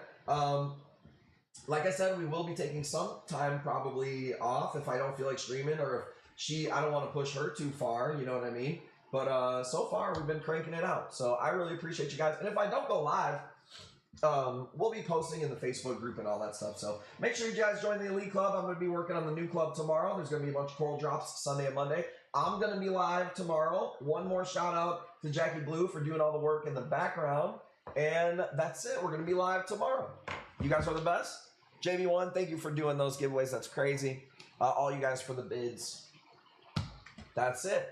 like I said, we will be taking some time probably off if I don't feel like streaming, or if I don't want to push her too far, you know what I mean? But so far, we've been cranking it out. So I really appreciate you guys. And if I don't go live, we'll be posting in the Facebook group and all that stuff. So make sure you guys join the Elite Club. I'm going to be working on the new club tomorrow. There's going to be a bunch of coral drops Sunday and Monday. I'm going to be live tomorrow. One more shout out to Jackie Blue for doing all the work in the background. And that's it. We're going to be live tomorrow. You guys are the best. JB1, thank you for doing those giveaways. That's crazy. All you guys for the bids. That's it.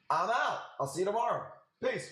I'm out. I'll see you tomorrow. Peace.